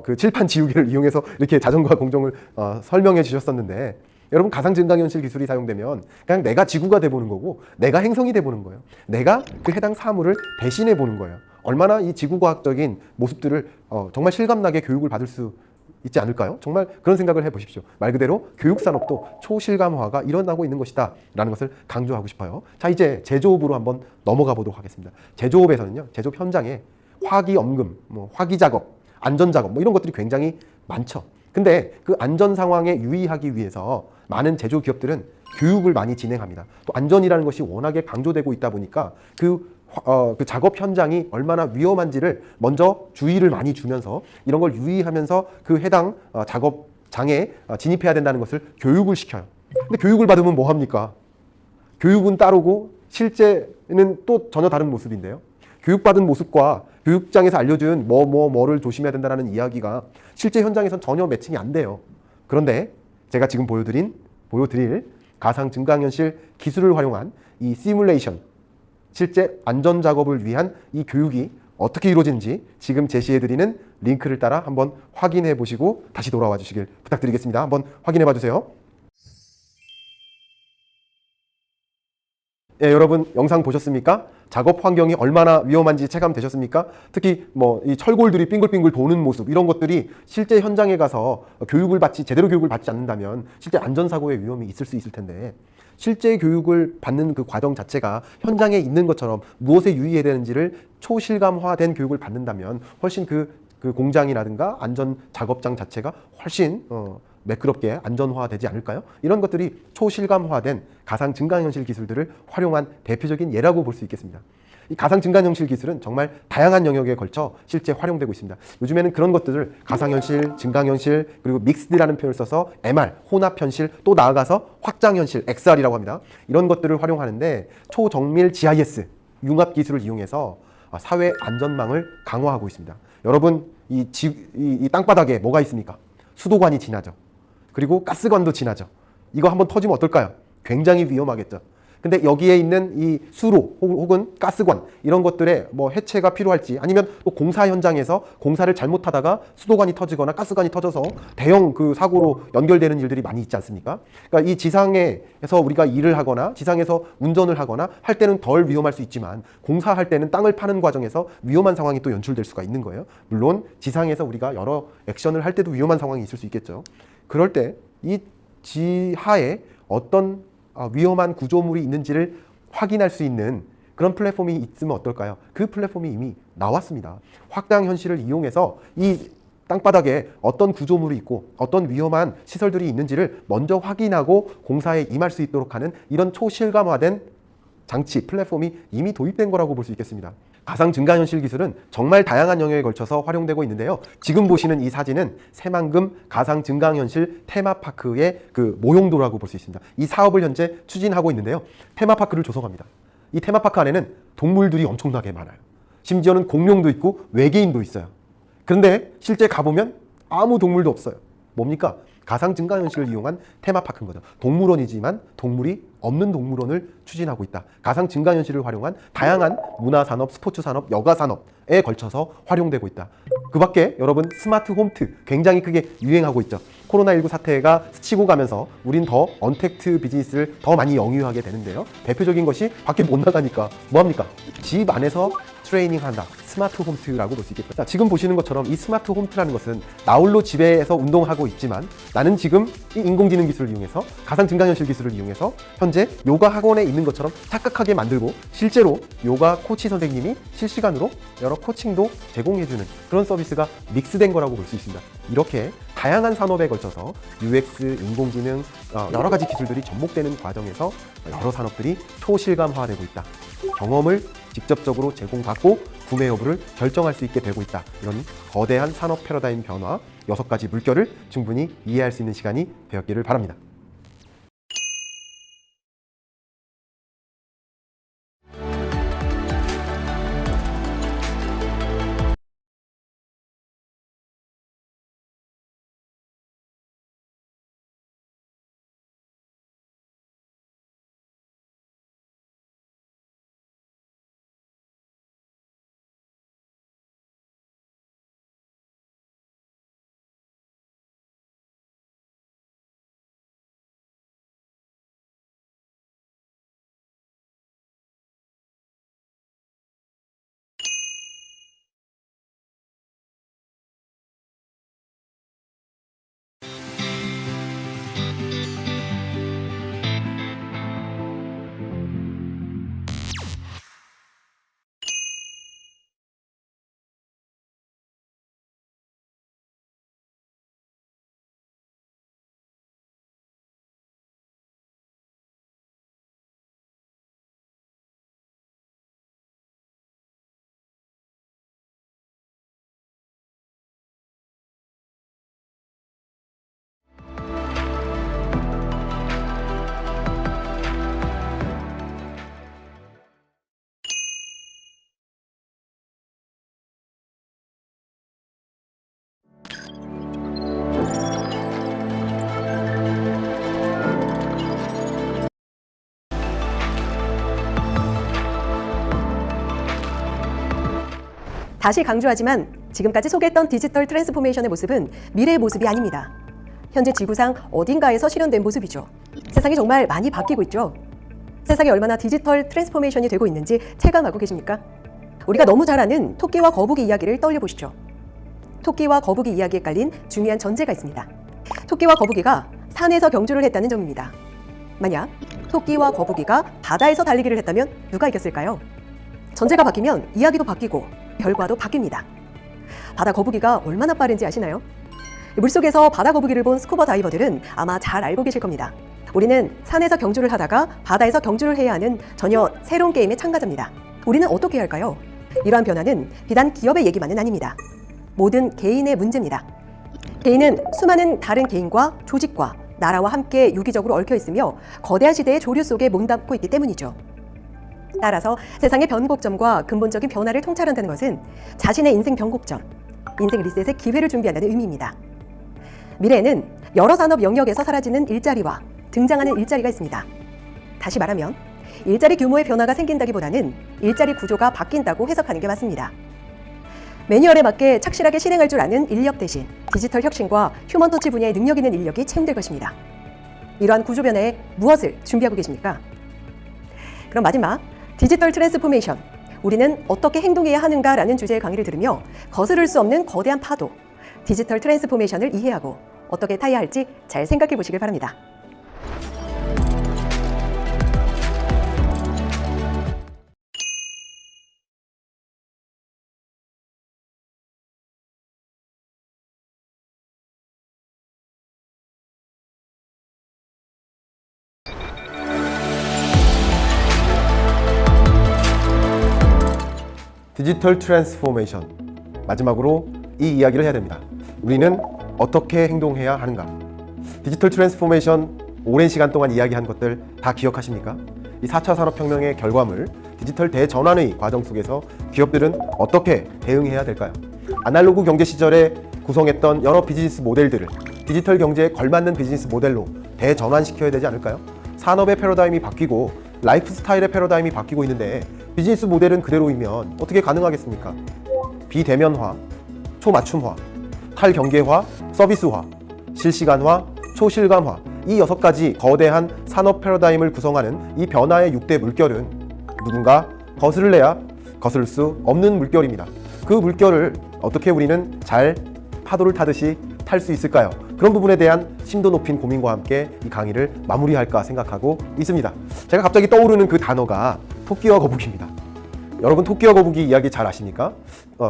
그 칠판 지우개를 이용해서 이렇게 자전과 공전을 설명해 주셨었는데 여러분 가상 증강현실 기술이 사용되면 그냥 내가 지구가 돼보는 거고 내가 행성이 돼보는 거예요. 내가 그 해당 사물을 대신해 보는 거예요. 얼마나 이 지구과학적인 모습들을 정말 실감나게 교육을 받을 수 있지 않을까요? 정말 그런 생각을 해보십시오. 말 그대로 교육산업도 초실감화가 일어나고 있는 것이다 라는 것을 강조하고 싶어요. 자, 이제 제조업으로 한번 넘어가 보도록 하겠습니다. 제조업에서는요, 제조업 현장에 화기 엄금, 화기 작업, 안전 작업 이런 것들이 굉장히 많죠. 근데 그 안전 상황에 유의하기 위해서 많은 제조 기업들은 교육을 많이 진행합니다. 또 안전이라는 것이 워낙에 강조되고 있다 보니까 그 작업 현장이 얼마나 위험한지를 먼저 주의를 많이 주면서 이런 걸 유의하면서 그 해당 작업장에 진입해야 된다는 것을 교육을 시켜요. 근데 교육을 받으면 뭐 합니까? 교육은 따르고 실제는 또 전혀 다른 모습인데요. 교육받은 모습과 교육장에서 알려준 뭐를 조심해야 된다는 이야기가 실제 현장에선 전혀 매칭이 안 돼요. 그런데 제가 지금 보여드릴 가상 증강현실 기술을 활용한 이 시뮬레이션, 실제 안전 작업을 위한 이 교육이 어떻게 이루어지는지 지금 제시해드리는 링크를 따라 한번 확인해 보시고 다시 돌아와 주시길 부탁드리겠습니다. 한번 확인해 봐 주세요. 예, 여러분 영상 보셨습니까? 작업 환경이 얼마나 위험한지 체감되셨습니까? 특히 이 철골들이 빙글빙글 도는 모습 이런 것들이 실제 현장에 가서 제대로 교육을 받지 않는다면 실제 안전사고의 위험이 있을 수 있을 텐데 실제 교육을 받는 그 과정 자체가 현장에 있는 것처럼 무엇에 유의해야 되는지를 초실감화된 교육을 받는다면 훨씬 그 공장이라든가 안전 작업장 자체가 훨씬 매끄럽게 안전화되지 않을까요? 이런 것들이 초실감화된 가상 증강현실 기술들을 활용한 대표적인 예라고 볼 수 있겠습니다. 이 가상 증강현실 기술은 정말 다양한 영역에 걸쳐 실제 활용되고 있습니다. 요즘에는 그런 것들을 가상현실, 증강현실, 그리고 믹스드라는 표현을 써서 MR, 혼합현실, 또 나아가서 확장현실, XR이라고 합니다. 이런 것들을 활용하는데 초정밀 GIS, 융합 기술을 이용해서 사회 안전망을 강화하고 있습니다. 여러분, 이 땅바닥에 뭐가 있습니까? 수도관이 지나죠. 그리고 가스관도 지나죠. 이거 한번 터지면 어떨까요? 굉장히 위험하겠죠. 근데 여기에 있는 이 수로 혹은 가스관 이런 것들의 해체가 필요할지 아니면 또 공사 현장에서 공사를 잘못하다가 수도관이 터지거나 가스관이 터져서 대형 그 사고로 연결되는 일들이 많이 있지 않습니까? 그러니까 이 지상에서 우리가 일을 하거나 지상에서 운전을 하거나 할 때는 덜 위험할 수 있지만 공사할 때는 땅을 파는 과정에서 위험한 상황이 또 연출될 수가 있는 거예요. 물론 지상에서 우리가 여러 액션을 할 때도 위험한 상황이 있을 수 있겠죠. 그럴 때 이 지하에 어떤 위험한 구조물이 있는지를 확인할 수 있는 그런 플랫폼이 있으면 어떨까요? 그 플랫폼이 이미 나왔습니다. 확장 현실을 이용해서 이 땅바닥에 어떤 구조물이 있고 어떤 위험한 시설들이 있는지를 먼저 확인하고 공사에 임할 수 있도록 하는 이런 초실감화된 장치, 플랫폼이 이미 도입된 거라고 볼 수 있겠습니다. 가상 증강현실 기술은 정말 다양한 영역에 걸쳐서 활용되고 있는데요. 지금 보시는 이 사진은 새만금 가상 증강현실 테마파크의 그 모형도라고 볼 수 있습니다. 이 사업을 현재 추진하고 있는데요. 테마파크를 조성합니다. 이 테마파크 안에는 동물들이 엄청나게 많아요. 심지어는 공룡도 있고 외계인도 있어요. 그런데 실제 가보면 아무 동물도 없어요. 뭡니까? 가상 증강현실을 이용한 테마파크인 거죠. 동물원이지만 동물이 없는 동물원을 추진하고 있다. 가상 증강현실을 활용한 다양한 문화산업, 스포츠산업, 여가산업에 걸쳐서 활용되고 있다. 그 밖에 여러분 스마트 홈트 굉장히 크게 유행하고 있죠. 코로나19 사태가 스치고 가면서 우린 더 언택트 비즈니스를 더 많이 영위하게 되는데요. 대표적인 것이 밖에 못 나가니까 뭐합니까? 집 안에서 트레이닝한다. 스마트 홈트라고 볼 수 있겠다. 자, 지금 보시는 것처럼 이 스마트 홈트라는 것은 나 홀로 집에서 운동하고 있지만 나는 지금 이 인공지능 기술을 이용해서 가상 증강현실 기술을 이용해서 현재 요가 학원에 있는 것처럼 착각하게 만들고 실제로 요가 코치 선생님이 실시간으로 여러 코칭도 제공해주는 그런 서비스가 믹스된 거라고 볼 수 있습니다. 이렇게 다양한 산업에 걸쳐서 UX, 인공지능, 여러 가지 기술들이 접목되는 과정에서 여러 산업들이 초실감화되고 있다. 경험을 직접적으로 제공받고 구매 여부를 결정할 수 있게 되고 있다. 이런 거대한 산업 패러다임 변화 6가지 물결을 충분히 이해할 수 있는 시간이 되었기를 바랍니다. 다시 강조하지만 지금까지 소개했던 디지털 트랜스포메이션의 모습은 미래의 모습이 아닙니다. 현재 지구상 어딘가에서 실현된 모습이죠. 세상이 정말 많이 바뀌고 있죠. 세상이 얼마나 디지털 트랜스포메이션이 되고 있는지 체감하고 계십니까? 우리가 너무 잘 아는 토끼와 거북이 이야기를 떠올려 보시죠. 토끼와 거북이 이야기에 깔린 중요한 전제가 있습니다. 토끼와 거북이가 산에서 경주를 했다는 점입니다. 만약 토끼와 거북이가 바다에서 달리기를 했다면 누가 이겼을까요? 전제가 바뀌면 이야기도 바뀌고 결과도 바뀝니다. 바다 거북이가 얼마나 빠른지 아시나요? 물속에서 바다 거북이를 본 스쿠버 다이버들은 아마 잘 알고 계실 겁니다. 우리는 산에서 경주를 하다가 바다에서 경주를 해야 하는 전혀 새로운 게임의 참가자입니다. 우리는 어떻게 해야 할까요? 이러한 변화는 비단 기업의 얘기만은 아닙니다. 모든 개인의 문제입니다. 개인은 수많은 다른 개인과 조직과 나라와 함께 유기적으로 얽혀 있으며 거대한 시대의 조류 속에 몸담고 있기 때문이죠. 따라서 세상의 변곡점과 근본적인 변화를 통찰한다는 것은 자신의 인생 변곡점, 인생 리셋의 기회를 준비한다는 의미입니다. 미래에는 여러 산업 영역에서 사라지는 일자리와 등장하는 일자리가 있습니다. 다시 말하면 일자리 규모의 변화가 생긴다기보다는 일자리 구조가 바뀐다고 해석하는 게 맞습니다. 매뉴얼에 맞게 착실하게 실행할 줄 아는 인력 대신 디지털 혁신과 휴먼 터치 분야의 능력 있는 인력이 채용될 것입니다. 이러한 구조 변화에 무엇을 준비하고 계십니까? 그럼 마지막, 디지털 트랜스포메이션, 우리는 어떻게 행동해야 하는가라는 주제의 강의를 들으며 거스를 수 없는 거대한 파도, 디지털 트랜스포메이션을 이해하고 어떻게 타야 할지 잘 생각해 보시길 바랍니다. 디지털 트랜스포메이션, 마지막으로 이 이야기를 해야 됩니다. 우리는 어떻게 행동해야 하는가? 디지털 트랜스포메이션 오랜 시간 동안 이야기한 것들 다 기억하십니까? 이 4차 산업혁명의 결과물, 디지털 대전환의 과정 속에서 기업들은 어떻게 대응해야 될까요? 아날로그 경제 시절에 구성했던 여러 비즈니스 모델들을 디지털 경제에 걸맞는 비즈니스 모델로 대전환시켜야 되지 않을까요? 산업의 패러다임이 바뀌고 라이프 스타일의 패러다임이 바뀌고 있는데 비즈니스 모델은 그대로이면 어떻게 가능하겠습니까? 비대면화, 초맞춤화, 탈경계화, 서비스화, 실시간화, 초실감화, 이 6가지 거대한 산업 패러다임을 구성하는 이 변화의 6대 물결은 누군가 거스를래야 거스를 수 없는 물결입니다. 그 물결을 어떻게 우리는 잘 파도를 타듯이 탈 수 있을까요? 그런 부분에 대한 심도 높인 고민과 함께 이 강의를 마무리할까 생각하고 있습니다. 제가 갑자기 떠오르는 그 단어가 토끼와 거북이입니다. 여러분, 토끼와 거북이 이야기 잘 아십니까?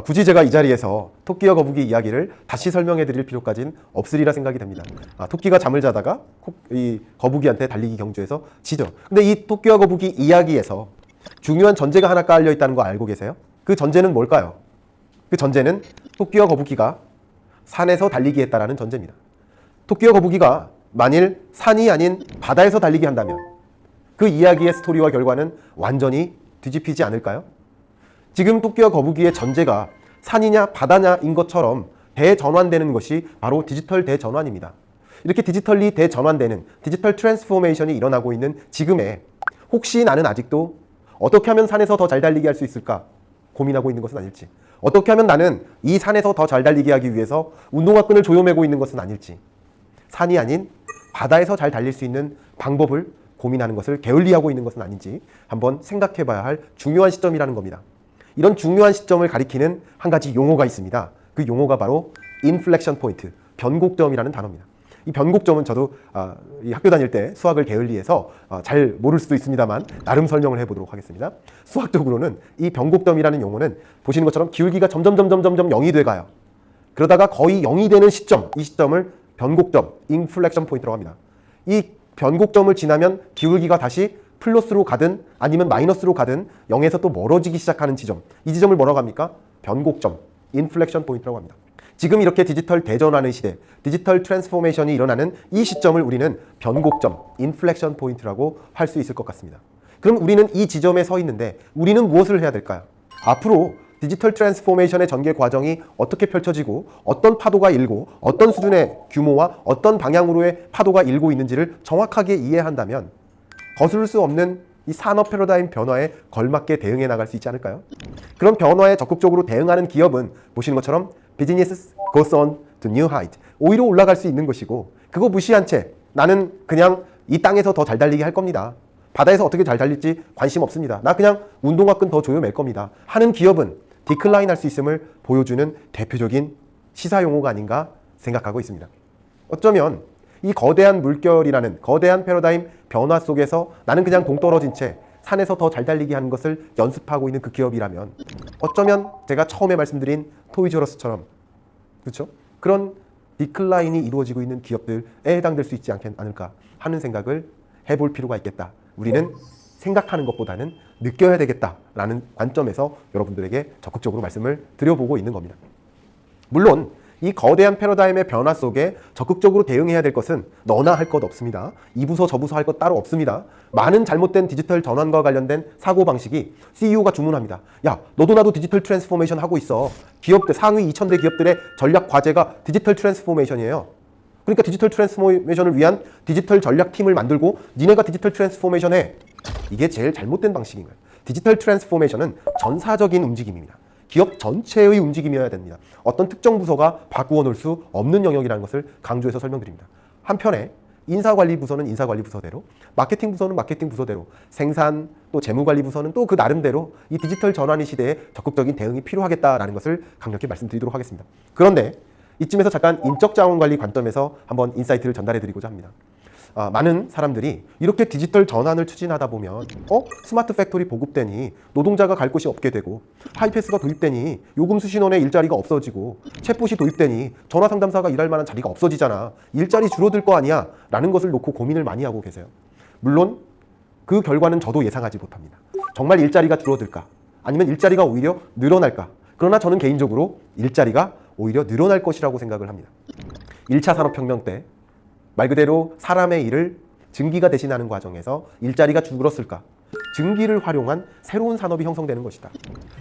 굳이 제가 이 자리에서 토끼와 거북이 이야기를 다시 설명해 드릴 필요까지는 없으리라 생각이 됩니다. 토끼가 잠을 자다가 이 거북이한테 달리기 경주에서 지죠. 근데 이 토끼와 거북이 이야기에서 중요한 전제가 하나 깔려 있다는 거 알고 계세요? 그 전제는 뭘까요? 그 전제는 토끼와 거북이가 산에서 달리기 했다라는 전제입니다. 토끼와 거북이가 만일 산이 아닌 바다에서 달리기 한다면 그 이야기의 스토리와 결과는 완전히 뒤집히지 않을까요? 지금 토끼와 거북이의 전제가 산이냐 바다냐인 것처럼 대전환되는 것이 바로 디지털 대전환입니다. 이렇게 디지털리 대전환되는 디지털 트랜스포메이션이 일어나고 있는 지금에 혹시 나는 아직도 어떻게 하면 산에서 더 잘 달리기 할 수 있을까 고민하고 있는 것은 아닐지, 어떻게 하면 나는 이 산에서 더 잘 달리기 하기 위해서 운동화끈을 조여매고 있는 것은 아닐지, 산이 아닌 바다에서 잘 달릴 수 있는 방법을 고민하는 것을 게을리하고 있는 것은 아닌지 한번 생각해 봐야 할 중요한 시점이라는 겁니다. 이런 중요한 시점을 가리키는 한 가지 용어가 있습니다. 그 용어가 바로 인플렉션 포인트, 변곡점이라는 단어입니다. 이 변곡점은 저도 이 학교 다닐 때 수학을 게을리해서 잘 모를 수도 있습니다만 나름 설명을 해보도록 하겠습니다. 수학적으로는 이 변곡점이라는 용어는 보시는 것처럼 기울기가 점점 0이 돼가요. 그러다가 거의 0이 되는 시점, 이 시점을 변곡점, 인플렉션 포인트라고 합니다. 이 변곡점을 지나면 기울기가 다시 플러스로 가든 아니면 마이너스로 가든 0에서 또 멀어지기 시작하는 지점, 이 지점을 뭐라고 합니까? 변곡점, 인플렉션 포인트라고 합니다. 지금 이렇게 디지털 대전환의 시대, 디지털 트랜스포메이션이 일어나는 이 시점을 우리는 변곡점, 인플렉션 포인트라고 할 수 있을 것 같습니다. 그럼 우리는 이 지점에 서 있는데 우리는 무엇을 해야 될까요? 앞으로 디지털 트랜스포메이션의 전개 과정이 어떻게 펼쳐지고 어떤 파도가 일고 어떤 수준의 규모와 어떤 방향으로의 파도가 일고 있는지를 정확하게 이해한다면 거스를 수 없는 이 산업 패러다임 변화에 걸맞게 대응해 나갈 수 있지 않을까요? 그런 변화에 적극적으로 대응하는 기업은 보시는 것처럼 Business goes on to new height. 오히려 올라갈 수 있는 것이고, 그거 무시한 채 나는 그냥 이 땅에서 더 잘 달리게 할 겁니다. 바다에서 어떻게 잘 달릴지 관심 없습니다. 나 그냥 운동화끈 더 조여맬 겁니다. 하는 기업은 디클라인 할 수 있음을 보여주는 대표적인 시사용어가 아닌가 생각하고 있습니다. 어쩌면 이 거대한 물결이라는 거대한 패러다임 변화 속에서 나는 그냥 동떨어진 채 산에서 더 잘 달리게 하는 것을 연습하고 있는 그 기업이라면, 어쩌면 제가 처음에 말씀드린 토이저러스처럼, 그렇죠? 그런 디클라인이 이루어지고 있는 기업들에 해당될 수 있지 않을까 하는 생각을 해볼 필요가 있겠다. 우리는 생각하는 것보다는 느껴야 되겠다라는 관점에서 여러분들에게 적극적으로 말씀을 드려보고 있는 겁니다. 물론 이 거대한 패러다임의 변화 속에 적극적으로 대응해야 될 것은 너나 할 것 없습니다. 이 부서 저 부서 할 것 따로 없습니다. 많은 잘못된 디지털 전환과 관련된 사고방식이 CEO가 주문합니다. 야, 너도 나도 디지털 트랜스포메이션 하고 있어. 기업들, 상위 2000대 기업들의 전략 과제가 디지털 트랜스포메이션이에요. 그러니까 디지털 트랜스포메이션을 위한 디지털 전략팀을 만들고 니네가 디지털 트랜스포메이션 해. 이게 제일 잘못된 방식인 거예요. 디지털 트랜스포메이션은 전사적인 움직임입니다. 기업 전체의 움직임이어야 됩니다. 어떤 특정 부서가 바꾸어 놓을 수 없는 영역이라는 것을 강조해서 설명드립니다. 한편에 인사관리 부서는 인사관리 부서대로, 마케팅 부서는 마케팅 부서대로, 생산 또 재무관리 부서는 또 그 나름대로 이 디지털 전환의 시대에 적극적인 대응이 필요하겠다라는 것을 강력히 말씀드리도록 하겠습니다. 그런데 이쯤에서 잠깐 인적 자원 관리 관점에서 한번 인사이트를 전달해 드리고자 합니다. 많은 사람들이 이렇게 디지털 전환을 추진하다 보면 스마트 팩토리 보급되니 노동자가 갈 곳이 없게 되고, 하이패스가 도입되니 요금 수신원의 일자리가 없어지고, 챗봇이 도입되니 전화 상담사가 일할 만한 자리가 없어지잖아. 일자리 줄어들 거 아니야? 라는 것을 놓고 고민을 많이 하고 계세요. 물론 그 결과는 저도 예상하지 못합니다. 정말 일자리가 줄어들까? 아니면 일자리가 오히려 늘어날까? 그러나 저는 개인적으로 일자리가 오히려 늘어날 것이라고 생각을 합니다. 1차 산업혁명 때 말 그대로 사람의 일을 증기가 대신하는 과정에서 일자리가 줄었을까? 증기를 활용한 새로운 산업이 형성되는 것이다.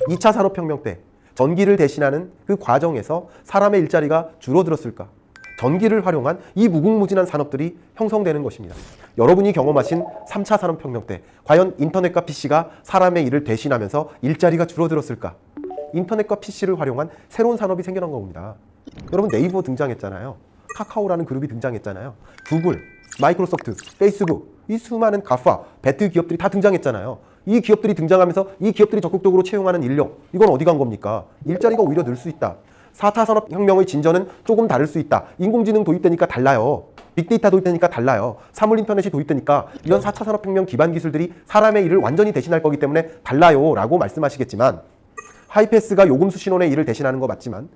2차 산업혁명 때 전기를 대신하는 그 과정에서 사람의 일자리가 줄어들었을까? 전기를 활용한 이 무궁무진한 산업들이 형성되는 것입니다. 여러분이 경험하신 3차 산업혁명 때 과연 인터넷과 PC가 사람의 일을 대신하면서 일자리가 줄어들었을까? 인터넷과 PC를 활용한 새로운 산업이 생겨난 겁니다. 여러분, 네이버 등장했잖아요. 카카오라는 그룹이 등장했잖아요. 구글, 마이크로소프트, 페이스북, 이 수많은 가파, 배트 기업들이 다 등장했잖아요. 이 기업들이 등장하면서 이 기업들이 적극적으로 채용하는 인력, 이건 어디 간 겁니까? 일자리가 오히려 늘 수 있다. 4차 산업혁명의 진전은 조금 다를 수 있다. 인공지능 도입되니까 달라요. 빅데이터 도입되니까 달라요. 사물 인터넷이 도입되니까 이런 4차 산업혁명 기반 기술들이 사람의 일을 완전히 대신할 거기 때문에 달라요 라고 말씀하시겠지만, 하이패스가 요금 수신원의 일을 대신하는 거 맞지만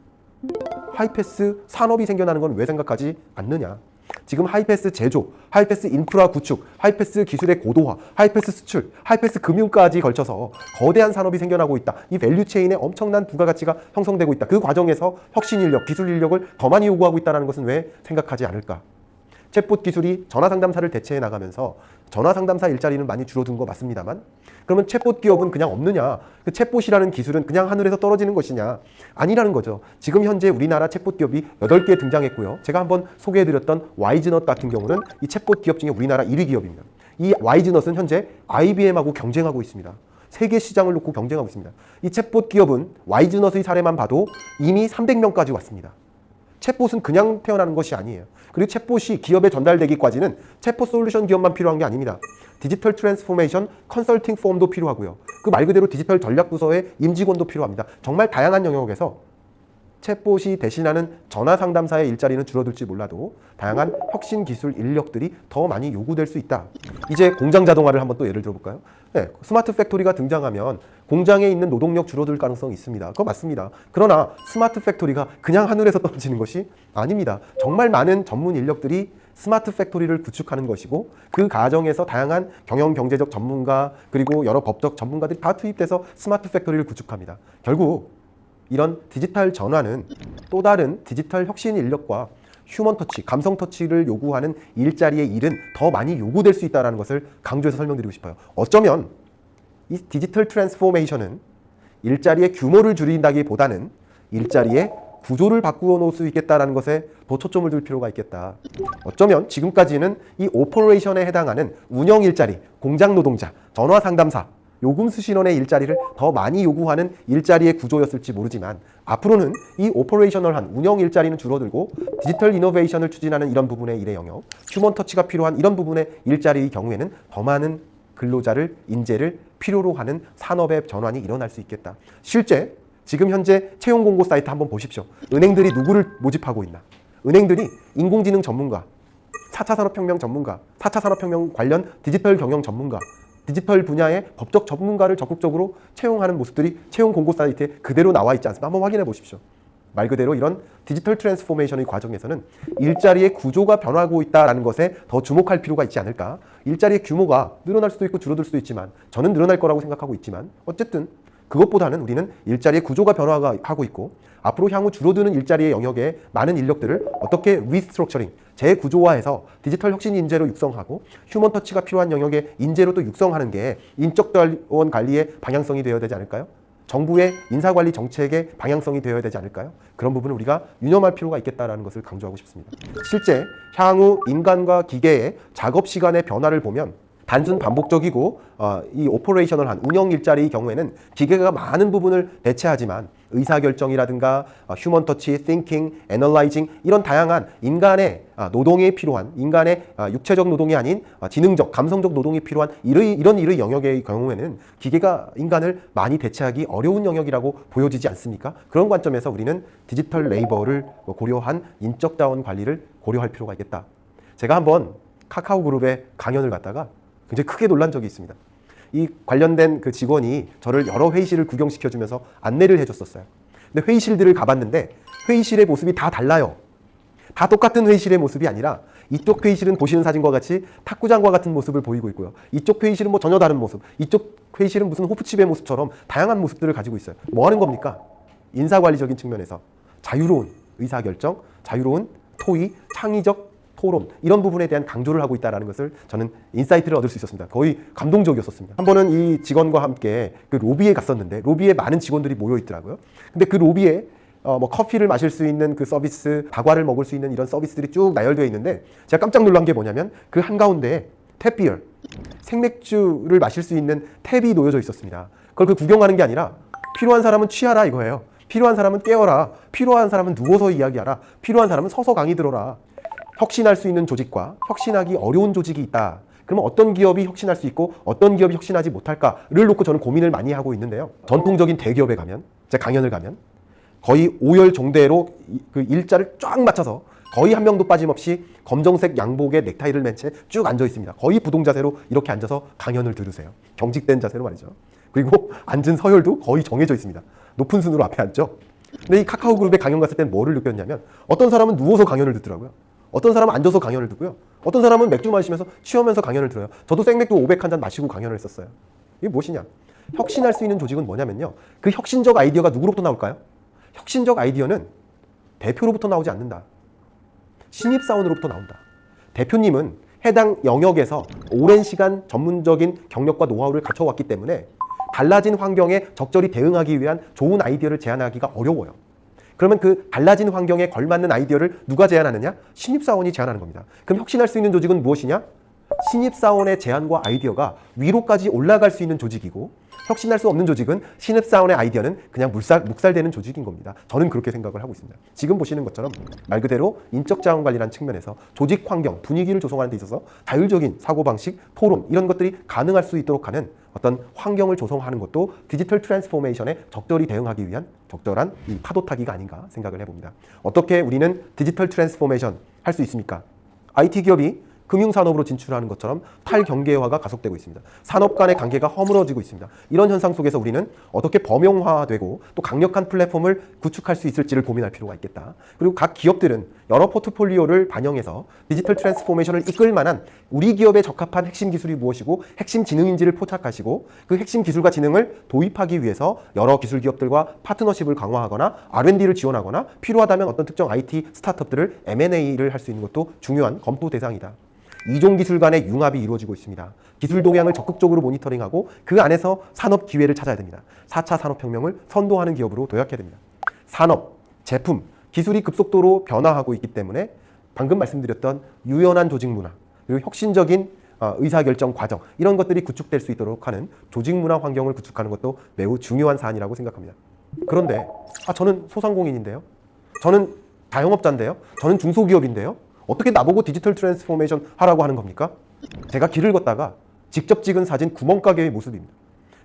하이패스 산업이 생겨나는 건 왜 생각하지 않느냐? 지금 하이패스 제조, 하이패스 인프라 구축, 하이패스 기술의 고도화, 하이패스 수출, 하이패스 금융까지 걸쳐서 거대한 산업이 생겨나고 있다. 이 밸류체인에 엄청난 부가가치가 형성되고 있다. 그 과정에서 혁신 인력, 기술 인력을 더 많이 요구하고 있다는 것은 왜 생각하지 않을까? 챗봇 기술이 전화상담사를 대체해 나가면서 전화상담사 일자리는 많이 줄어든 거 맞습니다만, 그러면 챗봇 기업은 그냥 없느냐? 그 챗봇이라는 기술은 그냥 하늘에서 떨어지는 것이냐? 아니라는 거죠. 지금 현재 우리나라 챗봇 기업이 8개 등장했고요. 제가 한번 소개해드렸던 와이즈넛 같은 경우는 이 챗봇 기업 중에 우리나라 1위 기업입니다. 이 와이즈넛은 현재 IBM하고 경쟁하고 있습니다. 세계 시장을 놓고 경쟁하고 있습니다. 이 챗봇 기업은 와이즈넛의 사례만 봐도 이미 300명까지 왔습니다. 챗봇은 그냥 태어나는 것이 아니에요. 그리고 챗봇이 기업에 전달되기까지는 챗봇 솔루션 기업만 필요한 게 아닙니다. 디지털 트랜스포메이션 컨설팅 폼도 필요하고요. 그 말 그대로 디지털 전략 부서의 임직원도 필요합니다. 정말 다양한 영역에서 챗봇이 대신하는 전화 상담사의 일자리는 줄어들지 몰라도 다양한 혁신 기술 인력들이 더 많이 요구될 수 있다. 이제 공장 자동화를 한번 또 예를 들어볼까요? 네, 스마트 팩토리가 등장하면 공장에 있는 노동력 줄어들 가능성이 있습니다. 그거 맞습니다. 그러나 스마트 팩토리가 그냥 하늘에서 떨어지는 것이 아닙니다. 정말 많은 전문 인력들이 스마트 팩토리를 구축하는 것이고, 그 과정에서 다양한 경영 경제적 전문가 그리고 여러 법적 전문가들이 다 투입돼서 스마트 팩토리를 구축합니다. 결국 이런 디지털 전환은 또 다른 디지털 혁신 인력과 휴먼 터치, 감성 터치를 요구하는 일자리의 일은 더 많이 요구될 수 있다는 것을 강조해서 설명드리고 싶어요. 어쩌면 이 디지털 트랜스포메이션은 일자리의 규모를 줄인다기보다는 일자리의 구조를 바꾸어 놓을 수 있겠다라는 것에 더 초점을 둘 필요가 있겠다. 어쩌면 지금까지는 이 오퍼레이션에 해당하는 운영 일자리, 공장 노동자, 전화 상담사, 요금 수신원의 일자리를 더 많이 요구하는 일자리의 구조였을지 모르지만 앞으로는 이 오퍼레이셔널한 운영 일자리는 줄어들고 디지털 이노베이션을 추진하는 이런 부분의 일의 영역, 휴먼 터치가 필요한 이런 부분의 일자리의 경우에는 더 많은 근로자를, 인재를 필요로 하는 산업의 전환이 일어날 수 있겠다. 실제 지금 현재 채용 공고 사이트 한번 보십시오. 은행들이 누구를 모집하고 있나? 은행들이 인공지능 전문가, 4차 산업혁명 전문가, 4차 산업혁명 관련 디지털 경영 전문가, 디지털 분야의 법적 전문가를 적극적으로 채용하는 모습들이 채용 공고 사이트에 그대로 나와 있지 않습니까? 한번 확인해 보십시오. 말 그대로 이런 디지털 트랜스포메이션의 과정에서는 일자리의 구조가 변하고 있다는 것에 더 주목할 필요가 있지 않을까. 일자리의 규모가 늘어날 수도 있고 줄어들 수도 있지만 저는 늘어날 거라고 생각하고 있지만 어쨌든 그것보다는 우리는 일자리의 구조가 변화하고 있고 앞으로 향후 줄어드는 일자리의 영역에 많은 인력들을 어떻게 리스트럭처링, 재구조화해서 디지털 혁신 인재로 육성하고 휴먼 터치가 필요한 영역에 인재로 또 육성하는 게 인적자원 관리의 방향성이 되어야 되지 않을까요? 정부의 인사관리 정책의 방향성이 되어야 되지 않을까요? 그런 부분을 우리가 유념할 필요가 있겠다는 것을 강조하고 싶습니다. 실제 향후 인간과 기계의 작업 시간의 변화를 보면 단순 반복적이고 이 오퍼레이셔널한 운영 일자리의 경우에는 기계가 많은 부분을 대체하지만 의사결정이라든가 휴먼 터치, thinking, analyzing 이런 다양한 인간의 노동에 필요한 인간의 육체적 노동이 아닌 지능적, 감성적 노동이 필요한 이런 일의 영역의 경우에는 기계가 인간을 많이 대체하기 어려운 영역이라고 보여지지 않습니까? 그런 관점에서 우리는 디지털 레이버를 고려한 인적 자원 관리를 고려할 필요가 있겠다. 제가 한번 카카오그룹에 강연을 갔다가 굉장히 크게 놀란 적이 있습니다. 이 관련된 그 직원이 저를 여러 회의실을 구경시켜주면서 안내를 해줬었어요. 근데 회의실들을 가봤는데 회의실의 모습이 다 달라요. 다 똑같은 회의실의 모습이 아니라 이쪽 회의실은 보시는 사진과 같이 탁구장과 같은 모습을 보이고 있고요. 이쪽 회의실은 뭐 전혀 다른 모습, 이쪽 회의실은 무슨 호프집의 모습처럼 다양한 모습들을 가지고 있어요. 뭐 하는 겁니까? 인사관리적인 측면에서 자유로운 의사결정, 자유로운 토의, 창의적 토론 이런 부분에 대한 강조를 하고 있다는 것을 저는 인사이트를 얻을 수 있었습니다. 거의 감동적이었었습니다. 한 번은 이 직원과 함께 그 로비에 갔었는데 로비에 많은 직원들이 모여 있더라고요. 근데 그 로비에 뭐 커피를 마실 수 있는 그 서비스, 다과를 먹을 수 있는 이런 서비스들이 쭉 나열되어 있는데 제가 깜짝 놀란 게 뭐냐면 그 한가운데에 탭비어, 생맥주를 마실 수 있는 탭이 놓여져 있었습니다. 그걸 그 구경하는 게 아니라 필요한 사람은 취하라 이거예요. 필요한 사람은 깨어라. 필요한 사람은 누워서 이야기하라. 필요한 사람은 서서 강의 들어라. 혁신할 수 있는 조직과 혁신하기 어려운 조직이 있다. 그러면 어떤 기업이 혁신할 수 있고 어떤 기업이 혁신하지 못할까를 놓고 저는 고민을 많이 하고 있는데요. 전통적인 대기업에 가면, 제가 강연을 가면 거의 오열종대로 그 일자를 쫙 맞춰서 거의 한 명도 빠짐없이 검정색 양복에 넥타이를 맨 채 쭉 앉아 있습니다. 거의 부동 자세로 이렇게 앉아서 강연을 들으세요. 경직된 자세로 말이죠. 그리고 앉은 서열도 거의 정해져 있습니다. 높은 순으로 앞에 앉죠. 근데 이 카카오그룹에 강연 갔을 때는 뭐를 느꼈냐면 어떤 사람은 누워서 강연을 듣더라고요. 어떤 사람은 앉아서 강연을 듣고요. 어떤 사람은 맥주 마시면서 취하면서 강연을 들어요. 저도 생맥주 500한 잔 마시고 강연을 했었어요. 이게 무엇이냐? 혁신할 수 있는 조직은 뭐냐면요. 그 혁신적 아이디어가 누구로부터 나올까요? 혁신적 아이디어는 대표로부터 나오지 않는다. 신입사원으로부터 나온다. 대표님은 해당 영역에서 오랜 시간 전문적인 경력과 노하우를 갖춰왔기 때문에 달라진 환경에 적절히 대응하기 위한 좋은 아이디어를 제안하기가 어려워요. 그러면 그 달라진 환경에 걸맞는 아이디어를 누가 제안하느냐? 신입사원이 제안하는 겁니다. 그럼 혁신할 수 있는 조직은 무엇이냐? 신입사원의 제안과 아이디어가 위로까지 올라갈 수 있는 조직이고 혁신할 수 없는 조직은 신입사원의 아이디어는 그냥 묵살되는 조직인 겁니다. 저는 그렇게 생각을 하고 있습니다. 지금 보시는 것처럼 말 그대로 인적자원관리라는 측면에서 조직 환경, 분위기를 조성하는 데 있어서 자율적인 사고방식, 토론 이런 것들이 가능할 수 있도록 하는 어떤 환경을 조성하는 것도 디지털 트랜스포메이션에 적절히 대응하기 위한 적절한 이 파도 타기가 아닌가 생각을 해봅니다. 어떻게 우리는 디지털 트랜스포메이션 할 수 있습니까? IT 기업이 금융산업으로 진출하는 것처럼 탈경계화가 가속되고 있습니다. 산업 간의 관계가 허물어지고 있습니다. 이런 현상 속에서 우리는 어떻게 범용화되고 또 강력한 플랫폼을 구축할 수 있을지를 고민할 필요가 있겠다. 그리고 각 기업들은 여러 포트폴리오를 반영해서 디지털 트랜스포메이션을 이끌 만한 우리 기업에 적합한 핵심 기술이 무엇이고 핵심 지능인지를 포착하시고 그 핵심 기술과 지능을 도입하기 위해서 여러 기술 기업들과 파트너십을 강화하거나 R&D를 지원하거나 필요하다면 어떤 특정 IT 스타트업들을 M&A를 할 수 있는 것도 중요한 검토 대상이다. 이종 기술 간의 융합이 이루어지고 있습니다. 기술 동향을 적극적으로 모니터링하고 그 안에서 산업 기회를 찾아야 됩니다. 4차 산업혁명을 선도하는 기업으로 도약해야 됩니다. 산업, 제품, 기술이 급속도로 변화하고 있기 때문에 방금 말씀드렸던 유연한 조직 문화 그리고 혁신적인 의사결정 과정 이런 것들이 구축될 수 있도록 하는 조직 문화 환경을 구축하는 것도 매우 중요한 사안이라고 생각합니다. 그런데 저는 소상공인인데요. 저는 자영업자인데요. 저는 중소기업인데요. 어떻게 나보고 디지털 트랜스포메이션 하라고 하는 겁니까? 제가 길을 걷다가 직접 찍은 사진 구멍가게의 모습입니다.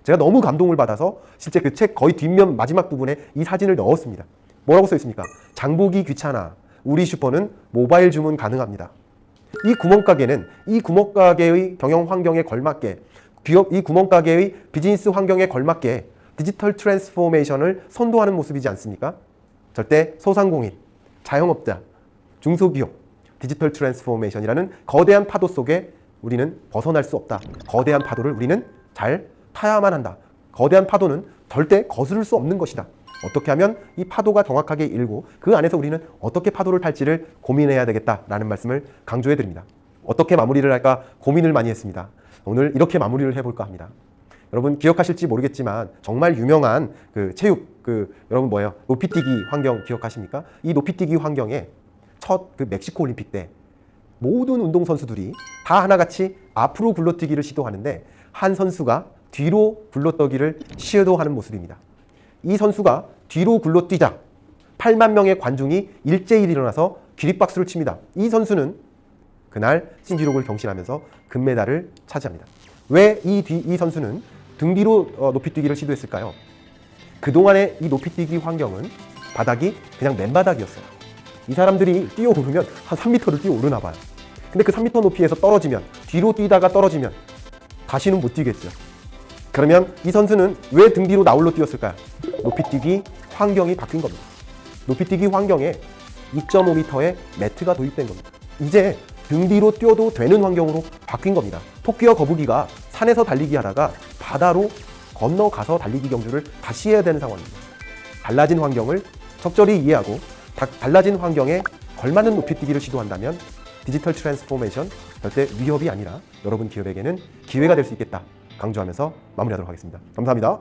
제가 너무 감동을 받아서 실제 그 책 거의 뒷면 마지막 부분에 이 사진을 넣었습니다. 뭐라고 써 있습니까? 장보기 귀찮아. 우리 슈퍼는 모바일 주문 가능합니다. 이 구멍가게는 이 구멍가게의 경영 환경에 걸맞게 이 구멍가게의 비즈니스 환경에 걸맞게 디지털 트랜스포메이션을 선도하는 모습이지 않습니까? 절대 소상공인, 자영업자, 중소기업, 디지털 트랜스포메이션이라는 거대한 파도 속에 우리는 벗어날 수 없다. 거대한 파도를 우리는 잘 타야만 한다. 거대한 파도는 절대 거스를 수 없는 것이다. 어떻게 하면 이 파도가 정확하게 일고 그 안에서 우리는 어떻게 파도를 탈지를 고민해야 되겠다라는 말씀을 강조해 드립니다. 어떻게 마무리를 할까 고민을 많이 했습니다. 오늘 이렇게 마무리를 해볼까 합니다. 여러분 기억하실지 모르겠지만 정말 유명한 그 체육 여러분 뭐예요? 높이뛰기 환경 기억하십니까? 이 높이뛰기 환경에 첫 그 멕시코 올림픽 때 모든 운동선수들이 다 하나같이 앞으로 굴러뛰기를 시도하는데 한 선수가 뒤로 굴러떠기를 시도하는 모습입니다. 이 선수가 뒤로 굴러뛰자 8만 명의 관중이 일제히 일어나서 기립박수를 칩니다. 이 선수는 그날 신기록을 경신하면서 금메달을 차지합니다. 왜 이 선수는 등 뒤로 높이뛰기를 시도했을까요? 그동안의 이 높이뛰기 환경은 바닥이 그냥 맨바닥이었어요. 이 사람들이 뛰어오르면 한 3m를 뛰어오르나 봐요. 근데 그 3m 높이에서 떨어지면 뒤로 뛰다가 떨어지면 다시는 못 뛰겠죠. 그러면 이 선수는 왜 등 뒤로 나홀로 뛰었을까요? 높이뛰기 환경이 바뀐 겁니다. 높이뛰기 환경에 2.5m의 매트가 도입된 겁니다. 이제 등 뒤로 뛰어도 되는 환경으로 바뀐 겁니다. 토끼와 거북이가 산에서 달리기 하다가 바다로 건너가서 달리기 경주를 다시 해야 되는 상황입니다. 달라진 환경을 적절히 이해하고 달라진 환경에 걸맞는 높이뛰기를 시도한다면 디지털 트랜스포메이션 절대 위협이 아니라 여러분 기업에게는 기회가 될 수 있겠다 강조하면서 마무리하도록 하겠습니다. 감사합니다.